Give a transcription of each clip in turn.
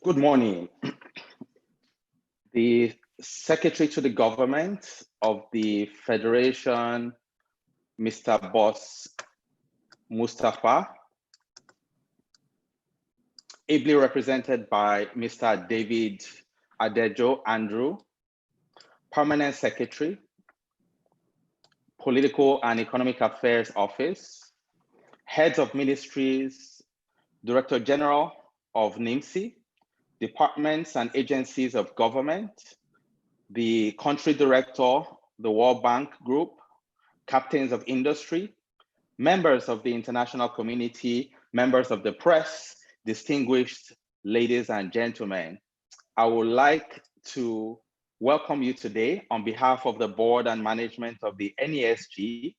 Good morning. The Secretary to the Government of the Federation, Mr. Boss Mustafa, ably represented by Mr. David Adejo Andrew, Permanent Secretary, Political and Economic Affairs Office, Heads of Ministries, Director General of NIMSI, departments and agencies of government, the country director, the World Bank Group, captains of industry, members of the international community, members of the press, distinguished ladies and gentlemen. I would like to welcome you today on behalf of the board and management of the NESG.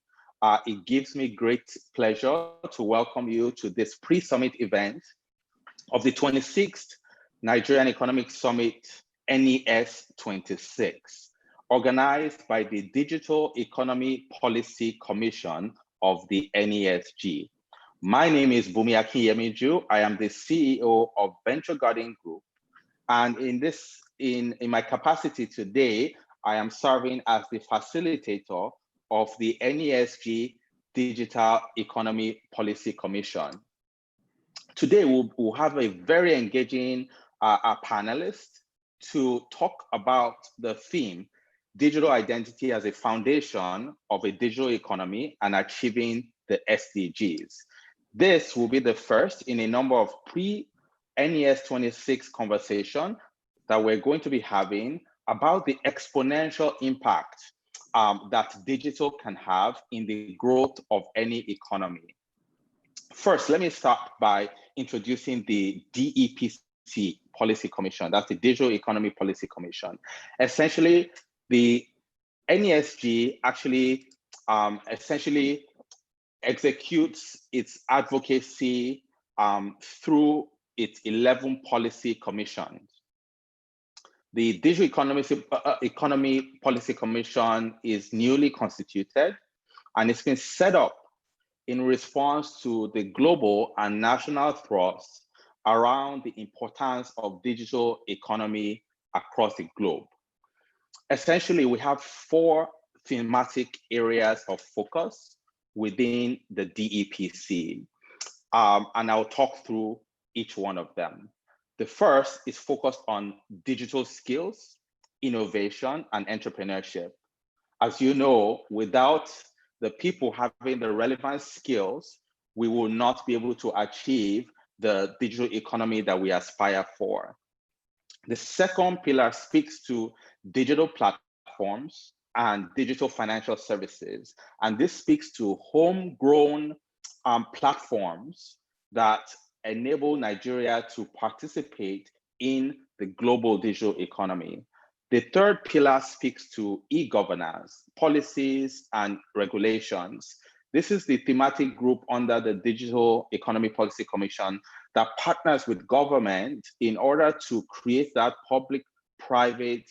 It gives me great pleasure to welcome you to this pre-summit event of the 26th Nigerian Economic Summit, NES 26, organized by the Digital Economy Policy Commission of the NESG. My name is Bumi Akinyemiju. I am the CEO of Venture Garden Group. And in my capacity today, I am serving as the facilitator of the NESG Digital Economy Policy Commission. Today, we'll have a very engaging panelist to talk about the theme, digital identity as a foundation of a digital economy and achieving the SDGs. This will be the first in a number of pre-NES 26 conversation that we're going to be having about the exponential impact that digital can have in the growth of any economy. First, let me start by introducing the DEPC Policy Commission. That's the Digital Economy Policy Commission. Essentially, the NESG actually executes its advocacy through its 11 policy commissions. The Digital Economy Policy Commission is newly constituted, and it's been set up in response to the global and national thrust around the importance of digital economy across the globe. Essentially, we have 4 thematic areas of focus within the DEPC, and I'll talk through each one of them. The first is focused on digital skills, innovation, and entrepreneurship. As you know, without the people having the relevant skills, we will not be able to achieve the digital economy that we aspire for. The second pillar speaks to digital platforms and digital financial services. And this speaks to homegrown platforms that enable Nigeria to participate in the global digital economy. The third pillar speaks to e-governance, policies, and regulations. This is the thematic group under the Digital Economy Policy Commission that partners with government in order to create that public-private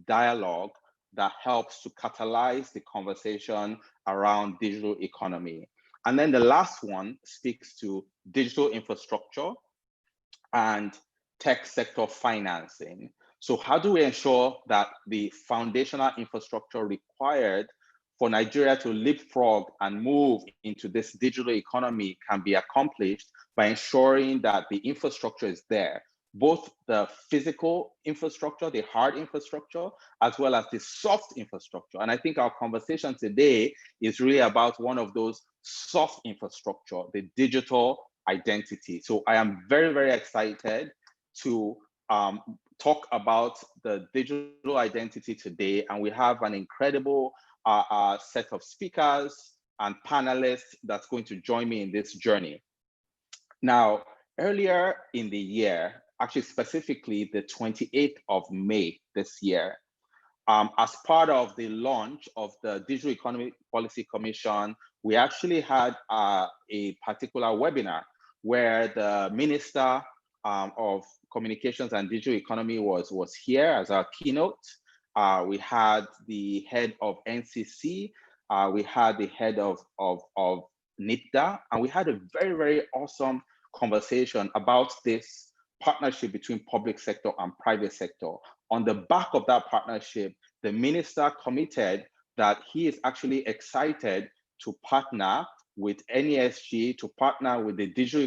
dialogue that helps to catalyze the conversation around digital economy. And then the last one speaks to digital infrastructure and tech sector financing. So how do we ensure that the foundational infrastructure required for Nigeria to leapfrog and move into this digital economy can be accomplished by ensuring that the infrastructure is there, both the physical infrastructure, the hard infrastructure, as well as the soft infrastructure. And I think our conversation today is really about one of those soft infrastructure, the digital identity. So I am very, very excited to talk about the digital identity today. And we have an incredible set of speakers and panelists that's going to join me in this journey. Now, earlier in the year, actually specifically the 28th of May this year, as part of the launch of the Digital Economy Policy Commission, we actually had a particular webinar where the Minister of Communications and Digital Economy was here as our keynote. We had the head of NCC, we had the head of NIPDA, and we had a very, very awesome conversation about this partnership between public sector and private sector. On the back of that partnership, the minister committed that he is actually excited to partner with NESG, to partner with the Digital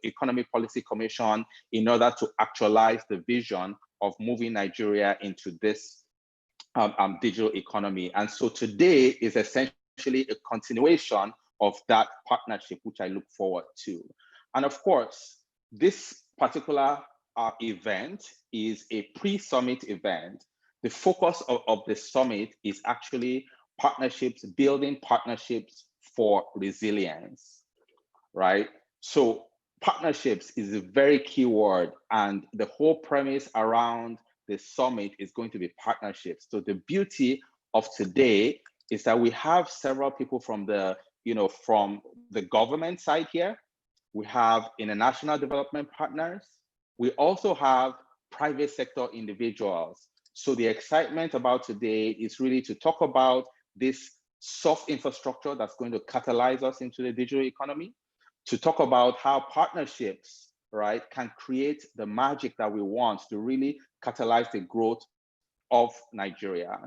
Economy Policy Commission in order to actualize the vision of moving Nigeria into this digital economy. And so today is essentially a continuation of that partnership, which I look forward to. And of course, this particular event is a pre-summit event. The focus of the summit is actually partnerships, building partnerships for resilience, right? So partnerships is a very key word, and the whole premise around the summit is going to be partnerships. So the beauty of today is that we have several people from the, from the government side here. We have international development partners. We also have private sector individuals. So the excitement about today is really to talk about this soft infrastructure that's going to catalyze us into the digital economy, to talk about how partnerships, right, can create the magic that we want to really catalyze the growth of Nigeria.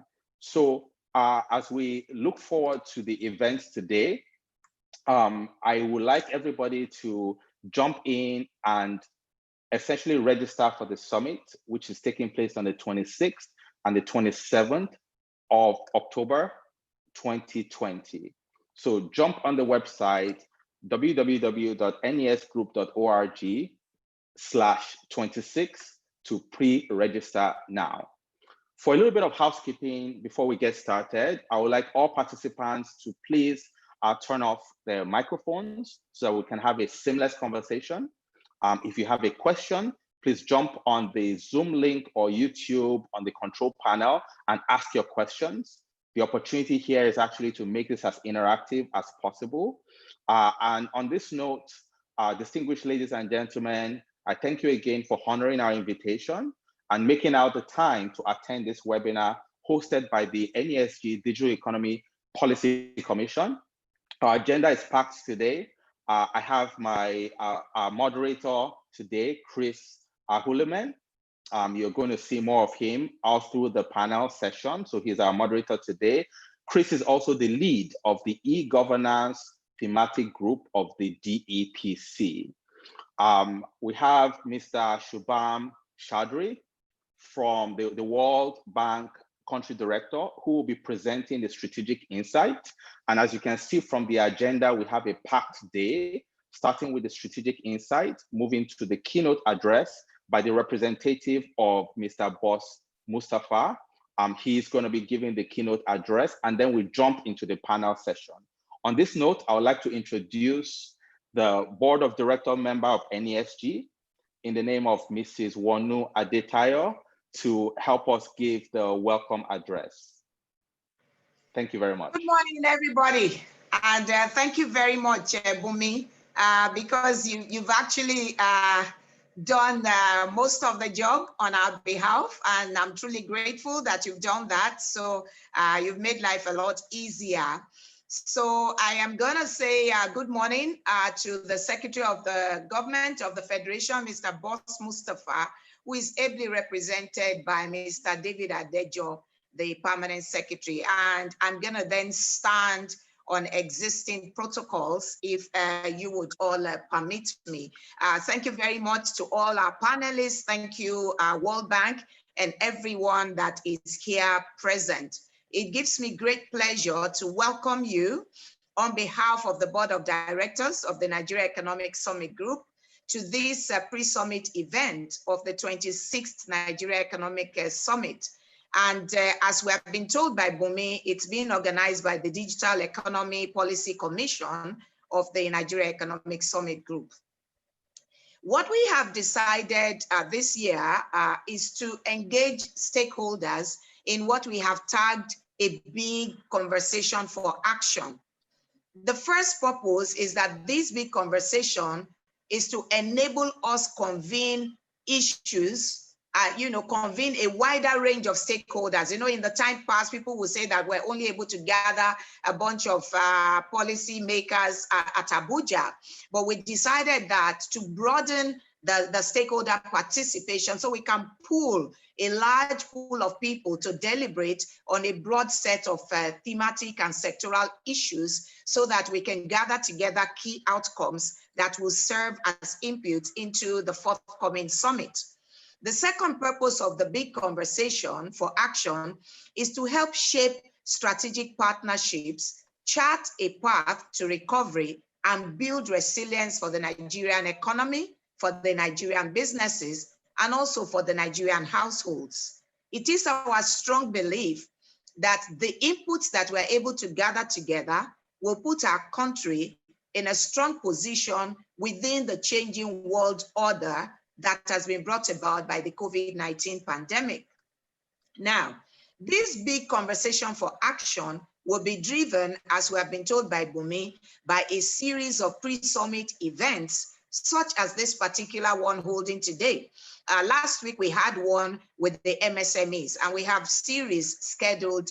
So as we look forward to the events today, I would like everybody to jump in and essentially register for the summit, which is taking place on the 26th and the 27th of October 2020. So jump on the website, www.nesgroup.org/26 to pre-register now. For a little bit of housekeeping before we get started, I would like all participants to please turn off their microphones so that we can have a seamless conversation. If you have a question, please jump on the Zoom link or YouTube on the control panel and ask your questions. The opportunity here is actually to make this as interactive as possible. And on this note, distinguished ladies and gentlemen, I thank you again for honoring our invitation and making out the time to attend this webinar hosted by the NESG Digital Economy Policy Commission. Our agenda is packed today. I have my moderator today, Chris Huleman. You're going to see more of him all through the panel session. So he's our moderator today. Chris is also the lead of the e-governance thematic group of the DEPC. We have Mr. Shubham Chaudhary from the World Bank Country Director, who will be presenting the strategic insight. And as you can see from the agenda, we have a packed day, starting with the strategic insight, moving to the keynote address by the representative of Mr. Boss Mustafa. He's going to be giving the keynote address, and then we jump into the panel session. On this note, I would like to introduce the Board of Director member of NESG in the name of Mrs. Wonu Adetayo to help us give the welcome address. Thank you very much. Good morning, everybody. And thank you very much, Bumi, because you've actually done most of the job on our behalf, and I'm truly grateful that you've done that. So you've made life a lot easier. So I am gonna say good morning to the Secretary of the Government of the Federation, Mr. Boss Mustafa, who is ably represented by Mr. David Adejo, the Permanent Secretary. And I'm gonna then stand on existing protocols if you would all permit me. Thank you very much to all our panelists. Thank you, World Bank, and everyone that is here present. It gives me great pleasure to welcome you on behalf of the Board of Directors of the Nigeria Economic Summit Group to this pre-summit event of the 26th Nigeria Economic Summit. And as we have been told by Bumi, it's being organized by the Digital Economy Policy Commission of the Nigeria Economic Summit Group. What we have decided this year is to engage stakeholders in what we have tagged a big conversation for action. The first purpose is that this big conversation is to enable us convene issues convene a wider range of stakeholders. In the time past, people will say that we're only able to gather a bunch of policy makers at Abuja, but we decided that to broaden the stakeholder participation so we can pool a large pool of people to deliberate on a broad set of thematic and sectoral issues so that we can gather together key outcomes that will serve as input into the forthcoming summit. The second purpose of the big conversation for action is to help shape strategic partnerships, chart a path to recovery, and build resilience for the Nigerian economy, for the Nigerian businesses, and also for the Nigerian households. It is our strong belief that the inputs that we're able to gather together will put our country in a strong position within the changing world order that has been brought about by the COVID-19 pandemic. Now, this big conversation for action will be driven, as we have been told by Bumi, by a series of pre-summit events, such as this particular one holding today. Last week, we had one with the MSMEs, and we have series scheduled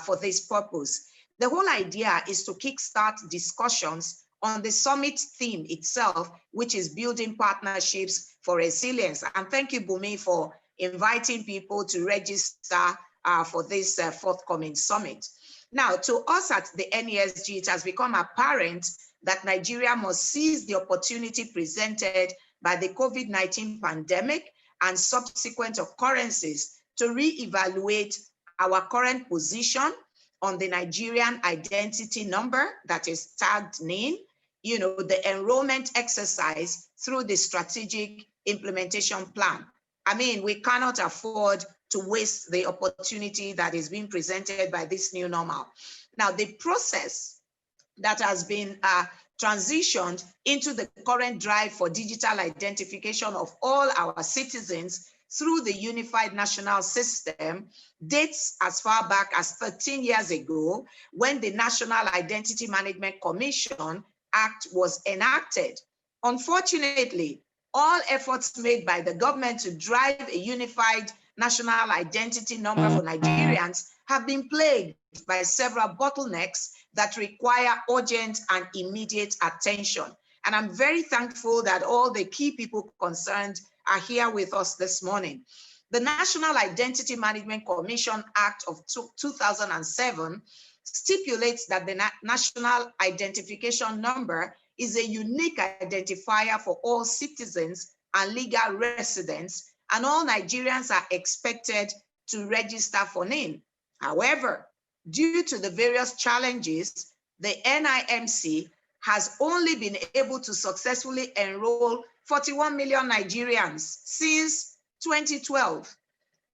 for this purpose. The whole idea is to kickstart discussions on the summit theme itself, which is building partnerships for resilience. And thank you, Bumi, for inviting people to register for this forthcoming summit. Now, to us at the NESG, it has become apparent that Nigeria must seize the opportunity presented by the COVID-19 pandemic and subsequent occurrences to reevaluate our current position on the Nigerian identity number that is tagged NIN, the enrollment exercise through the strategic implementation plan. I mean, we cannot afford to waste the opportunity that is being presented by this new normal. Now, the process that has been transitioned into the current drive for digital identification of all our citizens through the unified national system dates as far back as 13 years ago, when the National Identity Management Commission Act was enacted. Unfortunately, all efforts made by the government to drive a unified national identity number for Nigerians have been plagued by several bottlenecks that require urgent and immediate attention. And I'm very thankful that all the key people concerned are here with us this morning. The National Identity Management Commission Act of 2007 stipulates that the National Identification Number is a unique identifier for all citizens and legal residents, and all Nigerians are expected to register for NIN. However, due to the various challenges, the NIMC has only been able to successfully enroll 41 million Nigerians since 2012,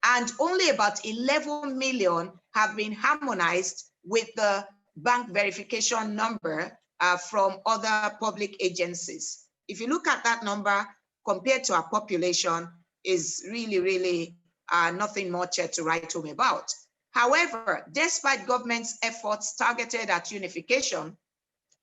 and only about 11 million have been harmonized with the bank verification number from other public agencies. If you look at that number compared to our population, is really nothing much to write home about. However, despite government's efforts targeted at unification,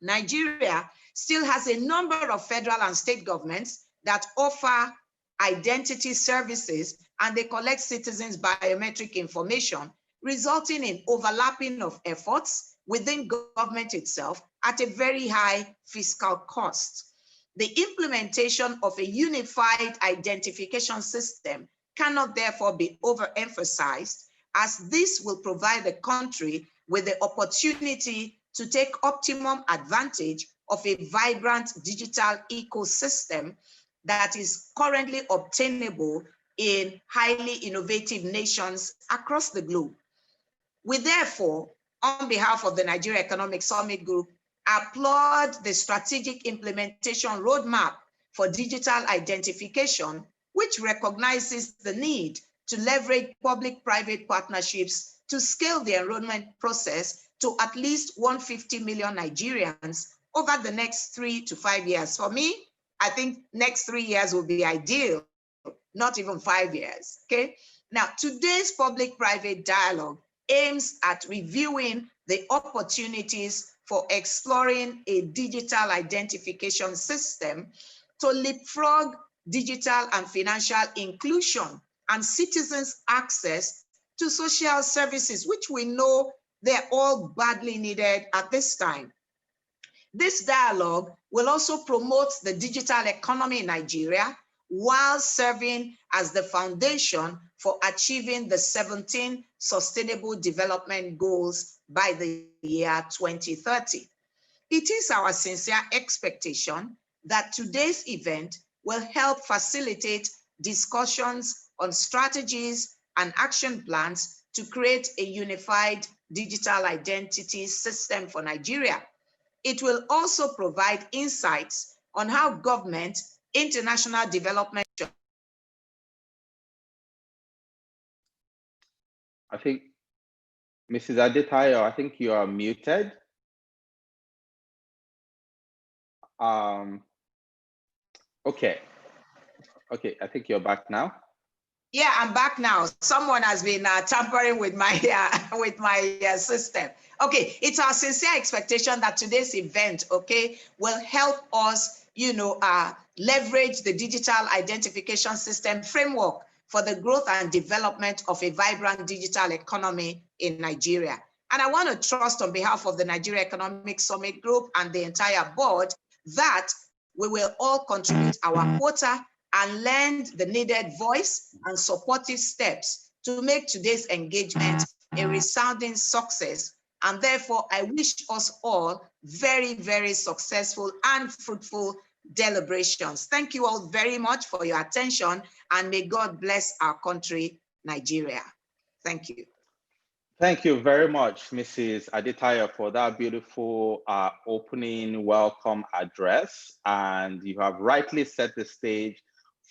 Nigeria still has a number of federal and state governments that offer identity services, and they collect citizens' biometric information, resulting in overlapping of efforts within government itself at a very high fiscal cost. The implementation of a unified identification system cannot therefore be overemphasized, as this will provide the country with the opportunity to take optimum advantage of a vibrant digital ecosystem that is currently obtainable in highly innovative nations across the globe. We therefore, on behalf of the Nigeria Economic Summit Group, applaud the strategic implementation roadmap for digital identification, which recognizes the need to leverage public-private partnerships to scale the enrollment process to at least 150 million Nigerians over the next 3 to 5 years. For me, I think next 3 years will be ideal, not even 5 years, okay? Now, today's public-private dialogue aims at reviewing the opportunities for exploring a digital identification system to leapfrog digital and financial inclusion and citizens' access to social services, which we know they're all badly needed at this time. This dialogue will also promote the digital economy in Nigeria while serving as the foundation for achieving the 17 Sustainable Development Goals by the year 2030. It is our sincere expectation that today's event will help facilitate discussions on strategies and action plans to create a unified digital identity system for Nigeria. It will also provide insights on how government, international development. I think, Mrs. Adetayo, I think you are muted. Okay, I think you're back now. Yeah, I'm back now. Someone has been tampering with my system. Okay, it's our sincere expectation that today's event, okay, will help us, leverage the digital identification system framework for the growth and development of a vibrant digital economy in Nigeria. And I want to trust on behalf of the Nigeria Economic Summit Group and the entire board that we will all contribute our quota and lend the needed voice and supportive steps to make today's engagement a resounding success. And therefore, I wish us all very, very successful and fruitful deliberations. Thank you all very much for your attention, and may God bless our country, Nigeria. Thank you. Thank you very much, Mrs. Adetayo, for that beautiful opening welcome address. And you have rightly set the stage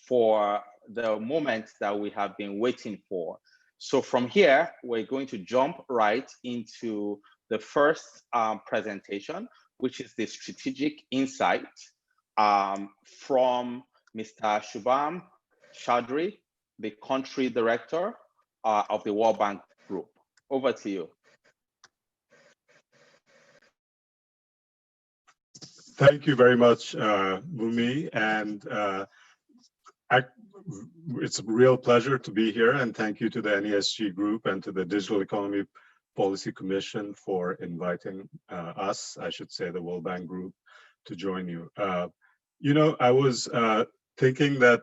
for the moment that we have been waiting for. So from here, we're going to jump right into the first presentation, which is the strategic insight from Mr. Shubham Chaudhary, the country director of the World Bank Group. Over to you. Thank you very much, Bumi, and it's a real pleasure to be here, and thank you to the NESG Group and to the Digital Economy Policy Commission for inviting us, I should say the World Bank Group, to join you. I was thinking that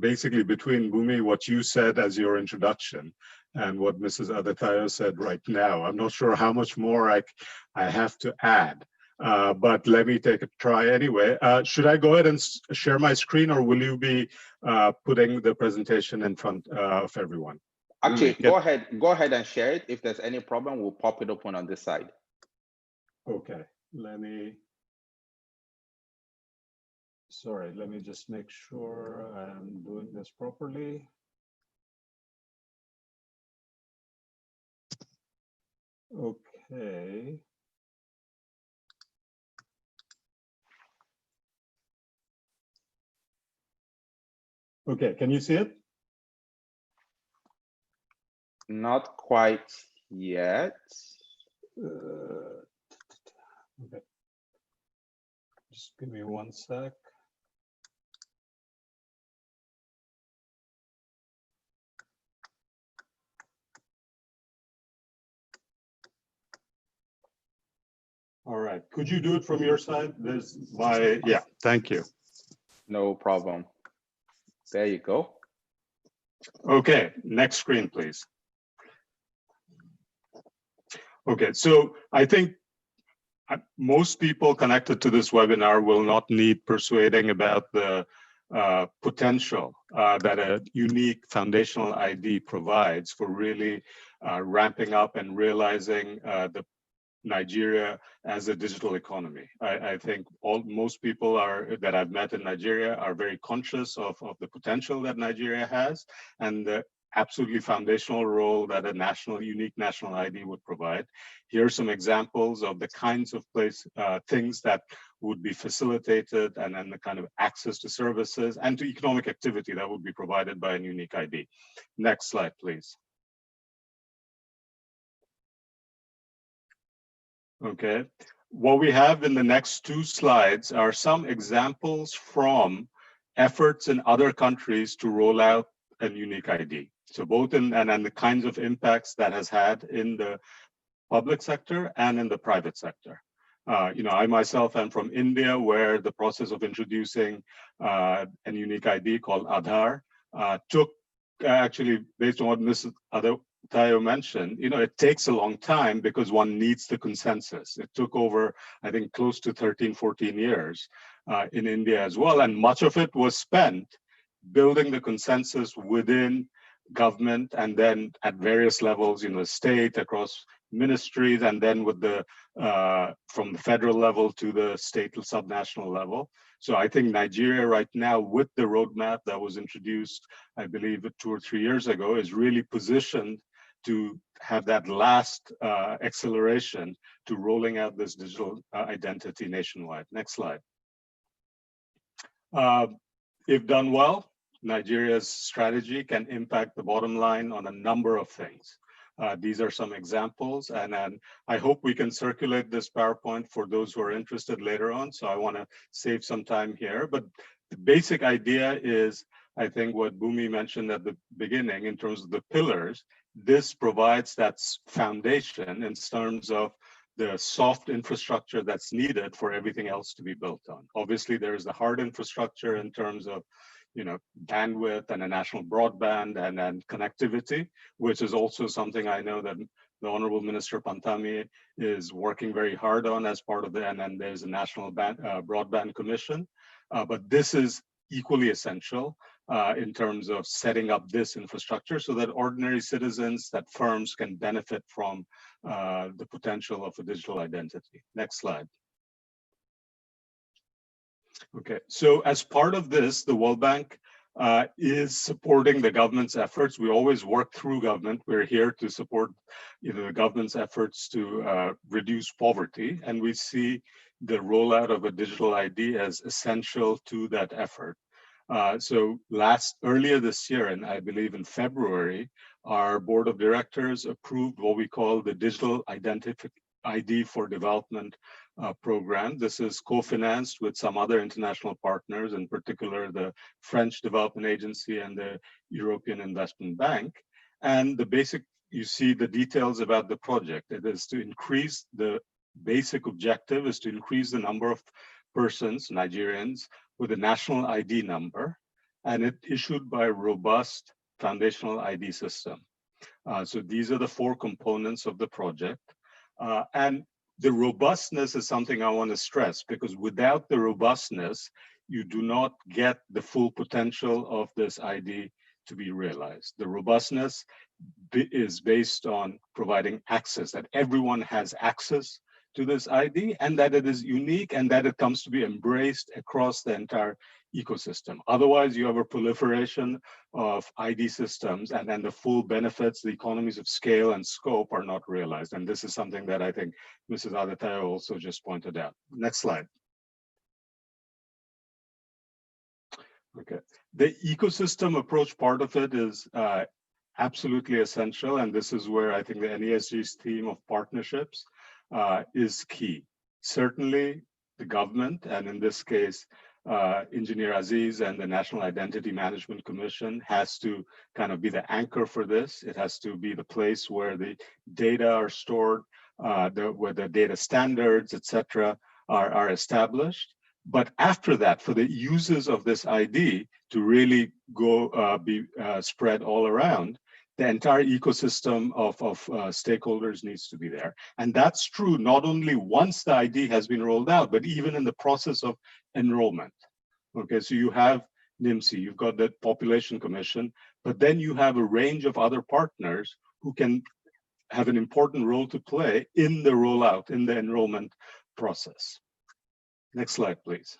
basically between Bumi, what you said as your introduction, and what Mrs. Adetayo said right now, I'm not sure how much more I have to add, but let me take a try anyway. Should I go ahead and share my screen, or will you be putting the presentation in front of everyone? Actually, go ahead and share it. If there's any problem, we'll pop it open on this side. Okay, let me just make sure I'm doing this properly. Okay. Okay, can you see it? Not quite yet. Okay. Just give me one sec. All right, could you do it from your side? Yeah, thank you. No problem. There you go. Okay, next screen, please. Okay, so I think most people connected to this webinar will not need persuading about the potential that a unique foundational ID provides for really ramping up and realizing the Nigeria as a digital economy. I think most people that I've met in Nigeria are very conscious of the potential that Nigeria has and the absolutely foundational role that a unique national ID would provide. Here are some examples of the kinds of things that would be facilitated, and then the kind of access to services and to economic activity that would be provided by a unique ID. Next slide, please. Okay, what we have in the next two slides are some examples from efforts in other countries to roll out a unique ID. So both in and the kinds of impacts that has had in the public sector and in the private sector. I myself am from India, where the process of introducing a unique ID called Aadhaar took actually, based on what Mrs. Tayo mentioned, it takes a long time because one needs the consensus. It took over, I think, close to 13, 14 years in India as well. And much of it was spent building the consensus within government and then at various levels, state, across ministries, and then with the from the federal level to the state to subnational level. So I think Nigeria right now, with the roadmap that was introduced, I believe 2 or 3 years ago, is really positioned to have that last acceleration to rolling out this digital identity nationwide. Next slide. If done well, Nigeria's strategy can impact the bottom line on a number of things. These are some examples, and I hope we can circulate this PowerPoint for those who are interested later on. So I want to save some time here, but the basic idea is, I think, what Bhumi mentioned at the beginning in terms of the pillars. This provides that foundation in terms of the soft infrastructure that's needed for everything else to be built on. Obviously, there is the hard infrastructure in terms of bandwidth and a national broadband and connectivity, which is also something I know that the Honorable Minister Pantami is working very hard on as part of the, and then there's a National Broadband Commission. But this is equally essential in terms of setting up this infrastructure so that ordinary citizens, that firms can benefit from the potential of a digital identity. Next slide. Okay, so as part of this, the World Bank is supporting the government's efforts. We always work through government. We're here to support the government's efforts to reduce poverty, and we see the rollout of a digital ID as essential to that effort. So earlier this year, and I believe in February, our board of directors approved what we call the Digital ID for Development program. This is co-financed with some other international partners, in particular the French Development Agency and the European Investment Bank. And you see the details about the project. It is to increase, the basic objective is to increase the number of persons, Nigerians, with a national ID number, and it issued by a robust foundational ID system. So these are the 4 components of the project. And the robustness is something I want to stress, because without the robustness, you do not get the full potential of this ID to be realized. The robustness is based on providing access, that everyone has access to this ID, and that it is unique, and that it comes to be embraced across the entire ecosystem. Otherwise, you have a proliferation of ID systems, and then the full benefits, the economies of scale and scope are not realized. And this is something that I think Mrs. Adetayo also just pointed out. Next slide. Okay, the ecosystem approach part of it is absolutely essential, and this is where I think the NESG's theme of partnerships is key. Certainly the government, and in this case, Engineer Aziz and the National Identity Management Commission has to kind of be the anchor for this. It has to be the place where the data are stored, where the data standards, etc., are established. But after that, for the uses of this ID to really go be spread all around, the entire ecosystem of stakeholders needs to be there. And that's true not only once the ID has been rolled out, but even in the process of enrollment. Okay, so you have NIMSI, you've got the Population Commission, but then you have a range of other partners who can have an important role to play in the rollout, in the enrollment process. Next slide, please.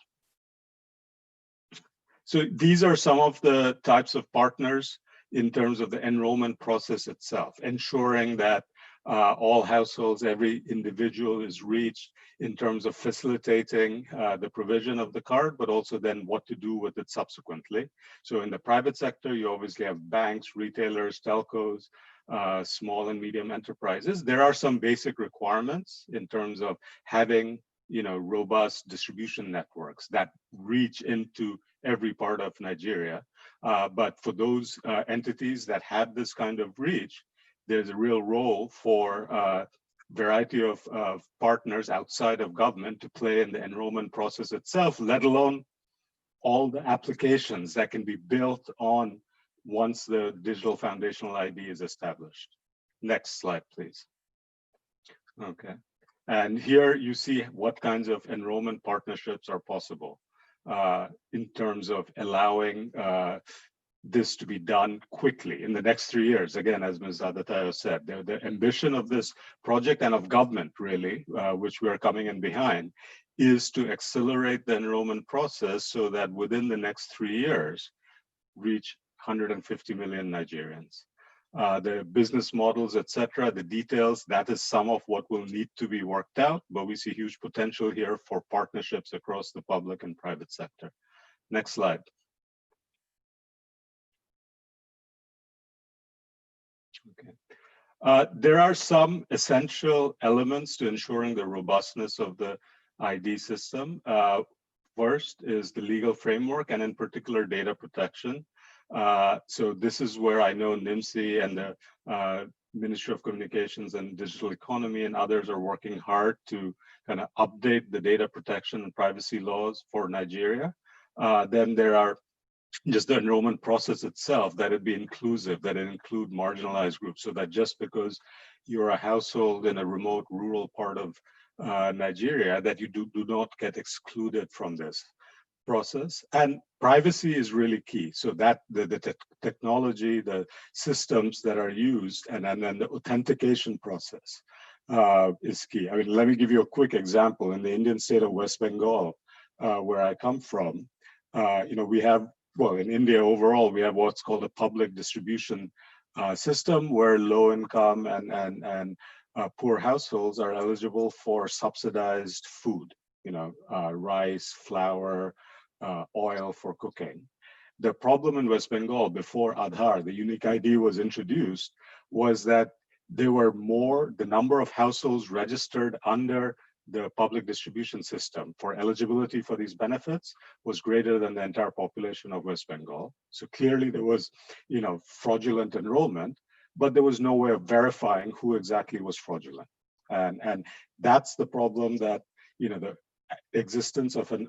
So these are some of the types of partners in terms of the enrollment process itself, ensuring that all households, every individual is reached in terms of facilitating the provision of the card, but also then what to do with it subsequently. So in the private sector, you obviously have banks, retailers, telcos, small and medium enterprises. There are some basic requirements in terms of having robust distribution networks that reach into every part of Nigeria. But for those entities that have this kind of reach, there's a real role for a variety of partners outside of government to play in the enrollment process itself, let alone all the applications that can be built on once the digital foundational ID is established. Next slide, please. Okay. And here you see what kinds of enrollment partnerships are possible in terms of allowing this to be done quickly in the next 3 years. Again, as Ms. Adatayo said, the ambition of this project and of government really, which we are coming in behind, is to accelerate the enrollment process so that within the next 3 years, reach 150 million Nigerians. The business models, etc., the details, that is some of what will need to be worked out, but we see huge potential here for partnerships across the public and private sector. Next slide. Okay. There are some essential elements to ensuring the robustness of the ID system. First is the legal framework, and in particular, data protection. So this is where I know NIMSI and the Ministry of Communications and Digital Economy and others are working hard to kind of update the data protection and privacy laws for Nigeria. Then there are just the enrollment process itself, that it be inclusive, that it include marginalized groups, so that just because you're a household in a remote rural part of Nigeria, that you do not get excluded from this process. And privacy is really key. So that the technology, the systems that are used, and then the authentication process is key. I mean, let me give you a quick example. In the Indian state of West Bengal, where I come from, we have, well, in India overall, we have what's called a public distribution system where low income and poor households are eligible for subsidized food, rice, flour, oil for cooking. The problem in West Bengal before Aadhaar, the unique ID, was introduced, was that there were the number of households registered under the public distribution system for eligibility for these benefits was greater than the entire population of West Bengal. So clearly there was, fraudulent enrollment, but there was no way of verifying who exactly was fraudulent. And that's the problem that, the existence of an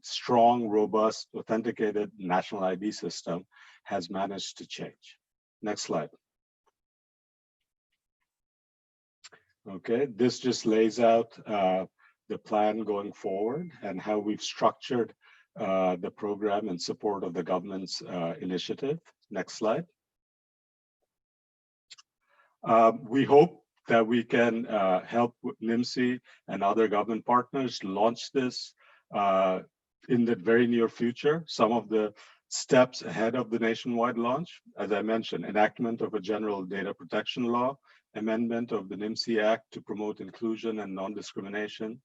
strong, robust, authenticated national ID system has managed to change. Next slide. Okay, this just lays out the plan going forward and how we've structured the program in support of the government's initiative. Next slide. We hope that we can help NIMSI and other government partners launch this in the very near future. Some of the steps ahead of the nationwide launch, as I mentioned, enactment of a general data protection law, amendment of the NIMSI Act to promote inclusion and non-discrimination,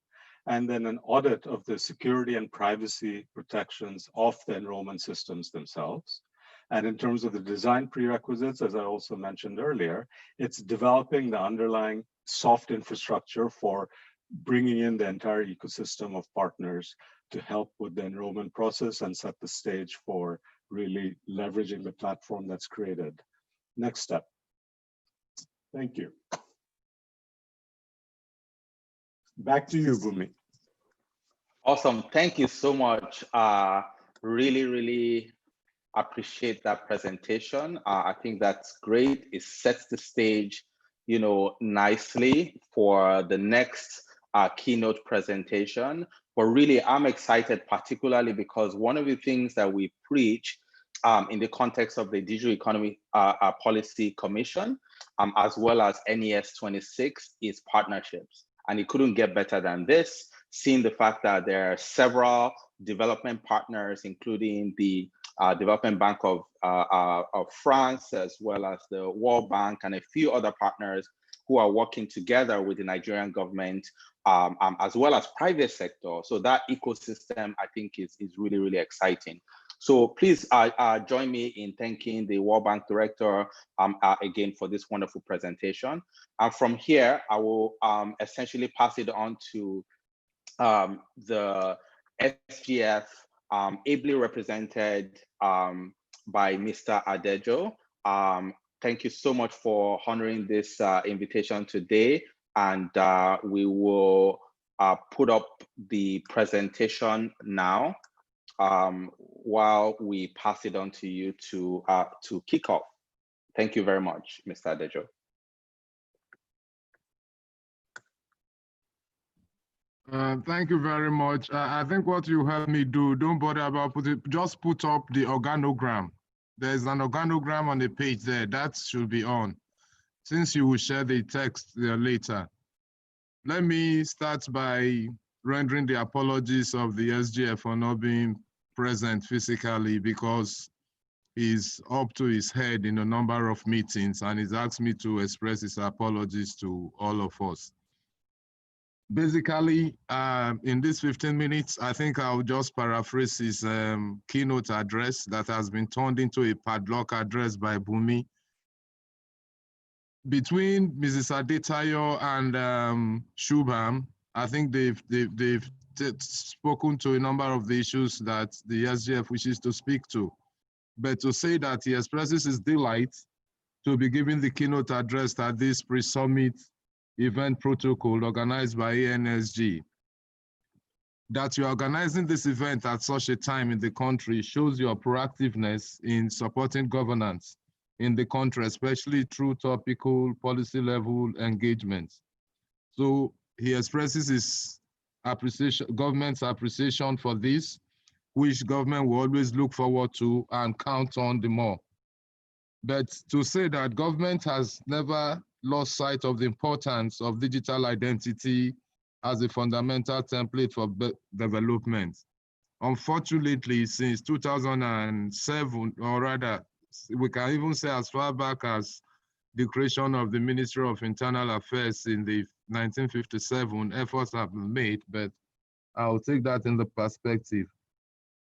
and then an audit of the security and privacy protections of the enrollment systems themselves. And in terms of the design prerequisites, as I also mentioned earlier, it's developing the underlying soft infrastructure for bringing in the entire ecosystem of partners to help with the enrollment process and set the stage for really leveraging the platform that's created. Next step. Thank you. Back to you, Bhumi. Awesome. Thank you so much. Really, really appreciate that presentation. I think that's great. It sets the stage, nicely for the next keynote presentation. But really, I'm excited, particularly because one of the things that we preach in the context of the Digital Economy Policy Commission, as well as NES 26, is partnerships. And it couldn't get better than this, seeing the fact that there are several development partners, including the Development Bank of France, as well as the World Bank, and a few other partners who are working together with the Nigerian government, as well as private sector. So that ecosystem, I think, is really, really exciting. So please join me in thanking the World Bank Director again for this wonderful presentation. And from here, I will essentially pass it on to the SGF, ably represented by Mr. Adejo. Thank you so much for honoring this invitation today. And we will put up the presentation now while we pass it on to you to kick off. Thank you very much, Mr. Adejo. Thank you very much. I think what you help me do, don't bother about just put up the organogram. There's an organogram on the page there, that should be on, since you will share the text there later. Let me start by rendering the apologies of the SGF for not being present physically, because he's up to his head in a number of meetings, and he's asked me to express his apologies to all of us. Basically, in these 15 minutes, I think I'll just paraphrase his keynote address that has been turned into a padlock address by Bumi. Between Mrs. Adetayo and Shubham, I think they've spoken to a number of the issues that the SGF wishes to speak to. But to say that he expresses his delight to be giving the keynote address at this pre-summit event protocol organized by NESG. That you're organizing this event at such a time in the country shows your proactiveness in supporting governance in the country, especially through topical policy level engagements. So he expresses his appreciation, government's appreciation for this, which government will always look forward to and count on the more. But to say that government has never lost sight of the importance of digital identity as a fundamental template for development. Unfortunately, since 2007, or rather, we can even say as far back as the creation of the Ministry of Internal Affairs in the 1957, efforts have been made, but I'll take that in the perspective.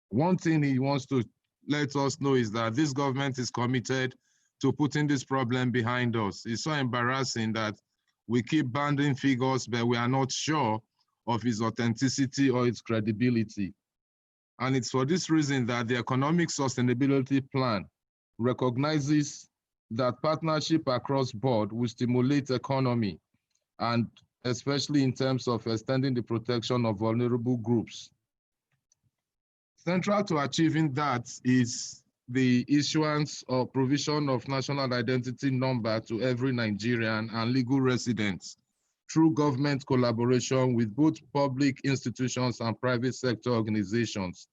One thing he wants to let us know is that this government is committed to putting this problem behind us. It's so embarrassing that we keep banding figures, but we are not sure of its authenticity or its credibility. And it's for this reason that the Economic Sustainability Plan recognizes that partnership across board will stimulate economy, and especially in terms of extending the protection of vulnerable groups. Central to achieving that is the issuance or provision of national identity number to every Nigerian and legal residents through government collaboration with both public institutions and private sector organizations.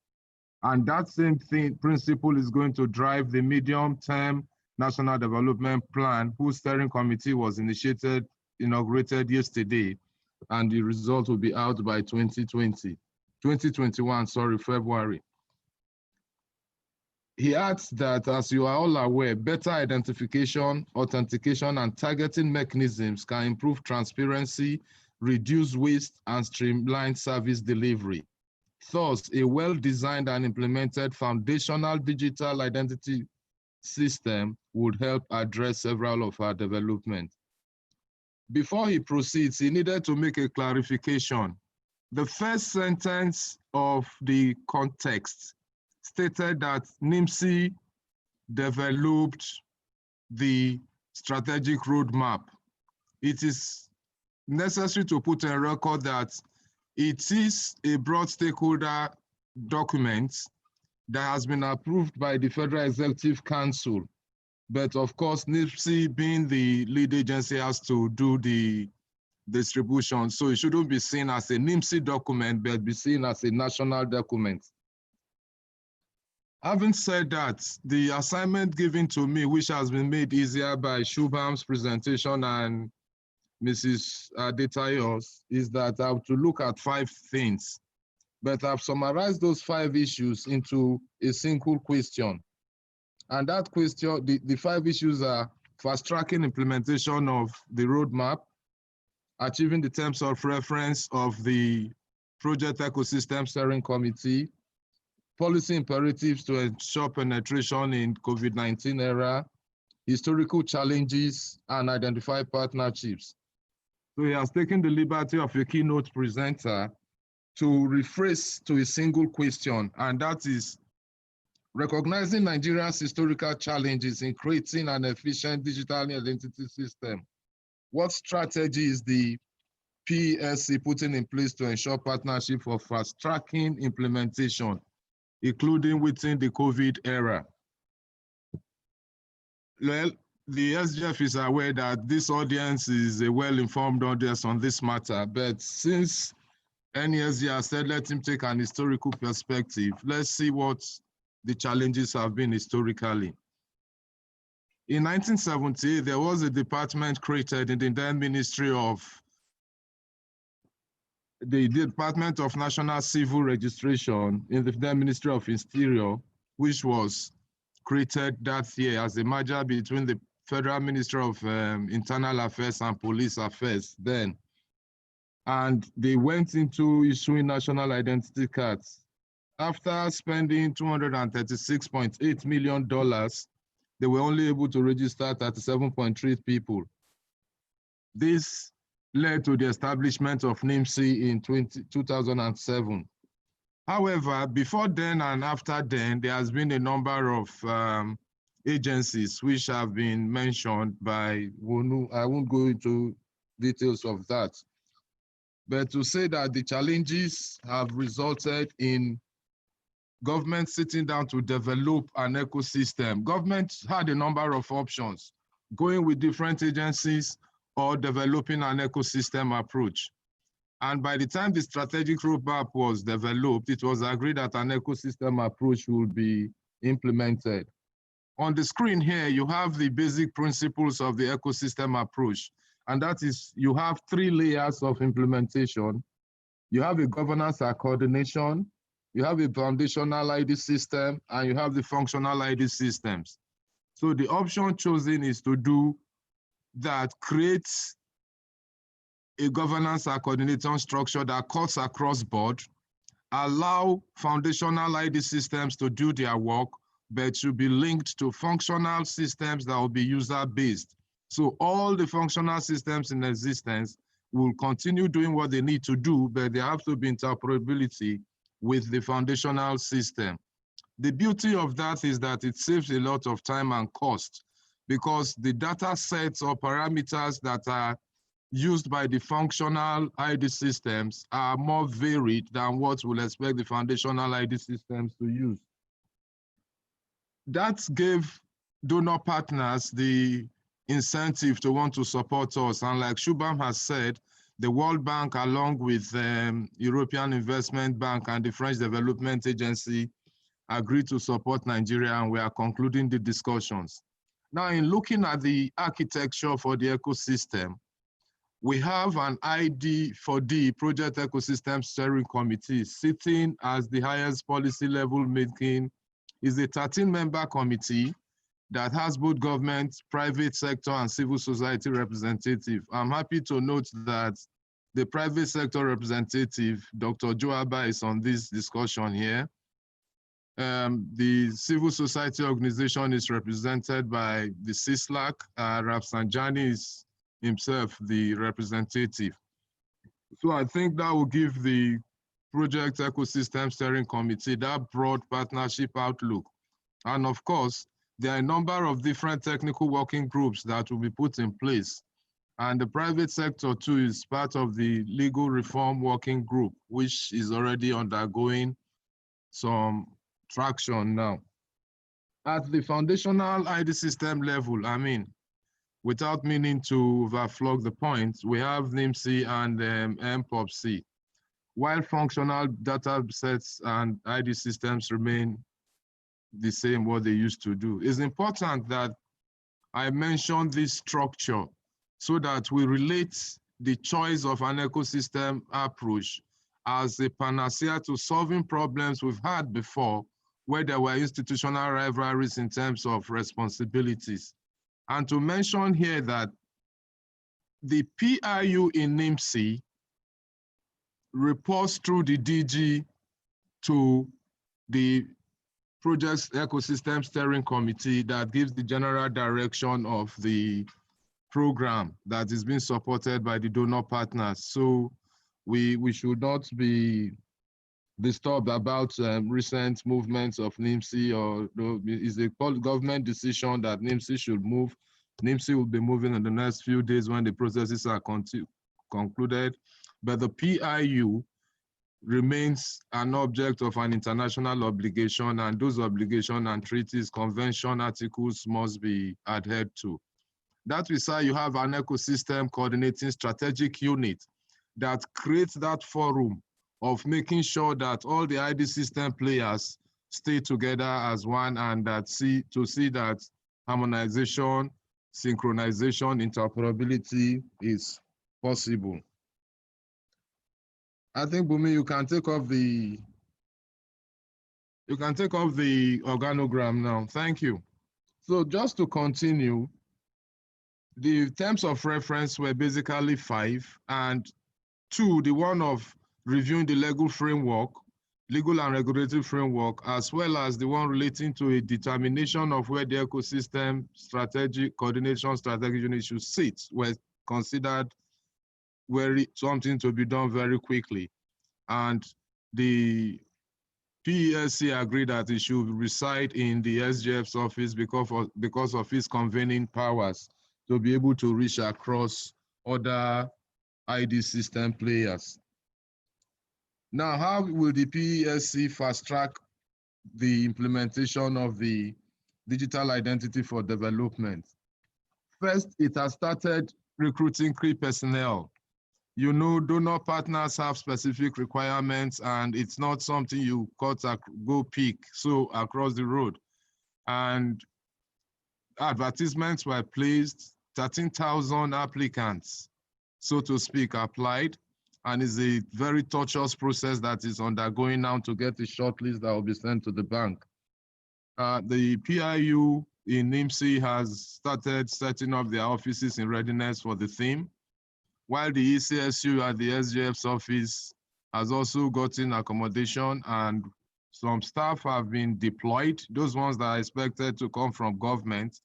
And that same principle is going to drive the medium-term National Development Plan, whose steering committee was inaugurated yesterday, and the result will be out by 2021, February. He adds that, as you are all aware, better identification, authentication, and targeting mechanisms can improve transparency, reduce waste, and streamline service delivery. Thus, a well-designed and implemented foundational digital identity system would help address several of our development. Before he proceeds, he needed to make a clarification. The first sentence of the context stated that NIMSI developed the strategic roadmap. It is necessary to put on record that it is a broad stakeholder document that has been approved by the Federal Executive Council. But of course, NIMSI being the lead agency has to do the distribution. So it shouldn't be seen as a NIMSI document, but be seen as a national document. Having said that, the assignment given to me, which has been made easier by Shubham's presentation and Mrs. Adetayo's, is that I have to look at 5 things. But I've summarized those 5 issues into a single question. And that question, the 5 issues are fast-tracking implementation of the roadmap, achieving the terms of reference of the Project Ecosystem Steering Committee, policy imperatives to ensure penetration in COVID-19 era, historical challenges, and identify partnerships. So he has taken the liberty of a keynote presenter to rephrase to a single question, and that is recognizing Nigeria's historical challenges in creating an efficient digital identity system. What strategy is the PSC putting in place to ensure partnership for fast-tracking implementation, including within the COVID era? Well, the SGF is aware that this audience is a well-informed audience on this matter, but since NESG has said, let him take an historical perspective, let's see what the challenges have been historically. In 1970, there was a department created in the then Ministry of the Department of National Civil Registration in the then Ministry of Interior, which was created that year as a merger between the Federal Ministry of Internal Affairs and Police Affairs then. And they went into issuing national identity cards. After spending $236.8 million, they were only able to register 37.3 people. This led to the establishment of NIMC in 2007. However, before then and after then, there has been a number of agencies which have been mentioned by Wonu. I won't go into details of that. But to say that the challenges have resulted in government sitting down to develop an ecosystem. Government had a number of options, going with different agencies or developing an ecosystem approach. And by the time the strategic roadmap was developed, it was agreed that an ecosystem approach will be implemented. On the screen here, you have the basic principles of the ecosystem approach. And that is, you have 3 layers of implementation. You have a governance and coordination, you have a foundational ID system, and you have the functional ID systems. So the option chosen is to do that, creates a governance and coordination structure that cuts across board, allow foundational ID systems to do their work, but should be linked to functional systems that will be user-based. So all the functional systems in existence will continue doing what they need to do, but they have to be interoperability with the foundational system. The beauty of that is that it saves a lot of time and cost, because the data sets or parameters that are used by the functional ID systems are more varied than what we'll expect the foundational ID systems to use. That gave donor partners the incentive to want to support us. And like Shubham has said, the World Bank, along with European Investment Bank and the French Development Agency, agreed to support Nigeria, and we are concluding the discussions. Now, in looking at the architecture for the ecosystem, we have an ID4D, Project Ecosystem Steering Committee, sitting as the highest policy level making, is a 13-member committee that has both government, private sector, and civil society representative. I'm happy to note that the private sector representative, Dr. Joaba, is on this discussion here. The civil society organization is represented by the CISLAC. Rafsanjani is himself the representative. So I think that will give the Project Ecosystem Steering Committee that broad partnership outlook. And of course, there are a number of different technical working groups that will be put in place. And the private sector too is part of the legal reform working group, which is already undergoing some traction now. At the foundational ID system level, I mean, without meaning to overflog the points, we have NIMC and MPOPC. While functional data sets and ID systems remain the same what they used to do. It's important that I mention this structure so that we relate the choice of an ecosystem approach as a panacea to solving problems we've had before, where there were institutional rivalries in terms of responsibilities. And to mention here that the PIU in NIMC reports through the DG to the Project Ecosystem Steering Committee that gives the general direction of the program that is being supported by the donor partners. So we should not be disturbed about recent movements of NIMSI, or is a government decision that NIMSI should move. NIMSI will be moving in the next few days when the processes are concluded. But the PIU remains an object of an international obligation, and those obligations and treaties, convention articles must be adhered to. That is why you have an ecosystem coordinating strategic unit that creates that forum of making sure that all the ID system players stay together as one, and that see that harmonization, synchronization, interoperability is possible. I think, Bumi, you can take off the organogram now. Thank you. So just to continue, the terms of reference were basically 5, and 2, the one of reviewing the legal framework, legal and regulatory framework, as well as the one relating to a determination of where the ecosystem coordination strategic unit should sit, were considered something to be done very quickly. And the PESC agreed that it should reside in the SGF's office because of its convening powers to be able to reach across other ID system players. Now, how will the PESC fast-track the implementation of the digital identity for development? First, it has started recruiting key personnel. You know, donor partners have specific requirements, and it's not something you go pick across the road. And advertisements were placed, 13,000 applicants, so to speak, applied, and it's a very tortuous process that is undergoing now to get a shortlist that will be sent to the bank. The PIU in NIMSI has started setting up their offices in readiness for the theme, while the ECSU at the SGF's office has also gotten accommodation, and some staff have been deployed. Those ones that are expected to come from government,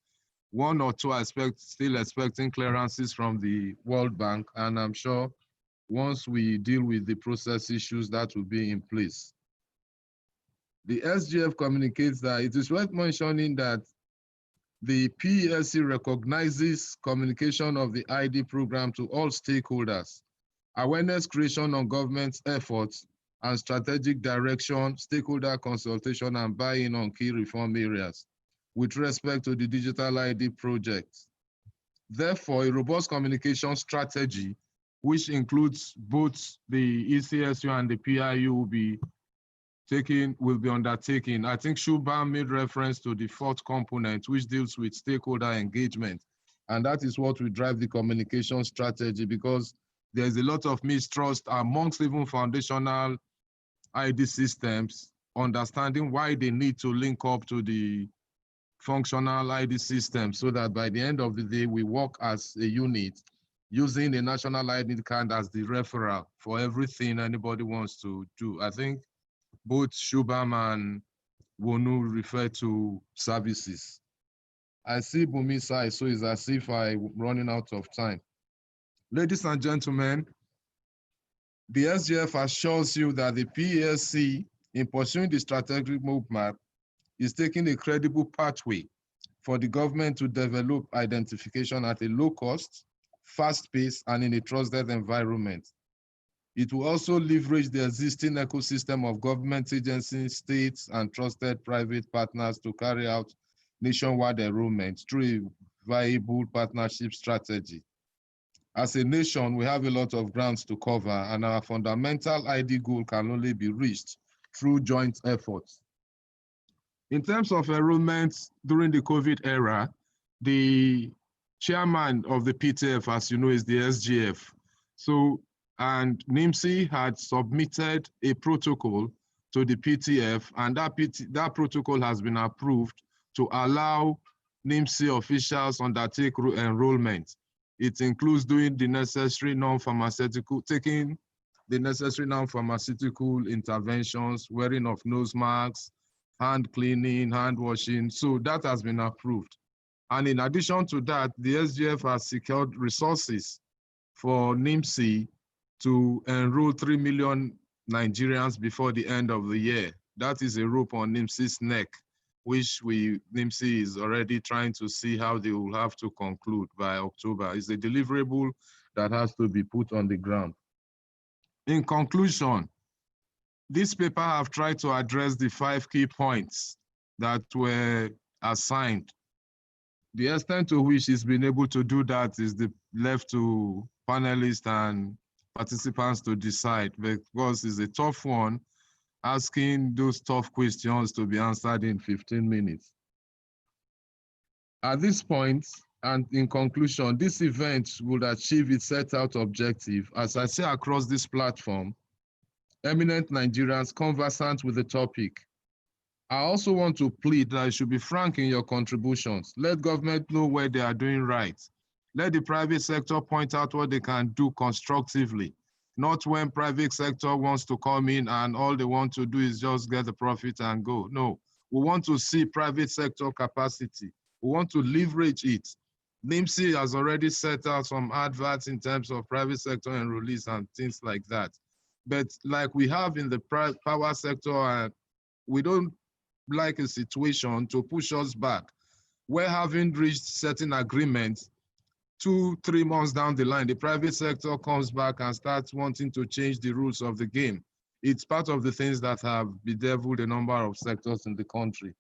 1 or 2 are still expecting clearances from the World Bank, and I'm sure once we deal with the process issues, that will be in place. The SGF communicates that it is worth mentioning that the PESC recognizes communication of the ID program to all stakeholders, awareness creation on government's efforts, and strategic direction, stakeholder consultation, and buy-in on key reform areas with respect to the digital ID project. Therefore, a robust communication strategy, which includes both the ECSU and the PIU, will be undertaken. I think Shubham made reference to the 4th component, which deals with stakeholder engagement. And that is what will drive the communication strategy, because there's a lot of mistrust amongst even foundational ID systems, understanding why they need to link up to the functional ID system, so that by the end of the day, we work as a unit, using the national ID card as the referral for everything anybody wants to do. I think both Shubham and Wonu refer to services. I see Bumi's side, so it's as if I'm running out of time. Ladies and gentlemen, the SGF assures you that the PESC, in pursuing the strategic roadmap, is taking a credible pathway for the government to develop identification at a low cost, fast pace, and in a trusted environment. It will also leverage the existing ecosystem of government agencies, states, and trusted private partners to carry out nationwide enrollment through a viable partnership strategy. As a nation, we have a lot of grounds to cover, and our fundamental ID goal can only be reached through joint efforts. In terms of enrollment during the COVID era, the chairman of the PTF, as you know, is the SGF. And NIMSI had submitted a protocol to the PTF, and that protocol has been approved to allow NIMSI officials undertake enrollment. It includes doing the necessary taking the necessary non-pharmaceutical interventions, wearing of nose masks, hand cleaning, hand washing. So that has been approved. And in addition to that, the SGF has secured resources for NIMSI to enroll 3 million Nigerians before the end of the year. That is a rope on NIMSI's neck, which NIMSI is already trying to see how they will have to conclude by October. It's a deliverable that has to be put on the ground. In conclusion, this paper have tried to address the 5 key points that were assigned. The extent to which it's been able to do that is left to panelists and participants to decide, because it's a tough one, asking those tough questions to be answered in 15 minutes. At this point, and in conclusion, this event would achieve its set out objective, as I say across this platform, eminent Nigerians conversant with the topic. I also want to plead that you should be frank in your contributions. Let government know where they are doing right. Let the private sector point out what they can do constructively, not when private sector wants to come in and all they want to do is just get the profit and go. No, we want to see private sector capacity. We want to leverage it. NIMSI has already set out some adverts in terms of private sector enrollees and things like that. But like we have in the power sector, we don't like a situation to push us back. We're having reached certain agreements, 2-3 months down the line, the private sector comes back and starts wanting to change the rules of the game. It's part of the things that have bedeviled a number of sectors in the country.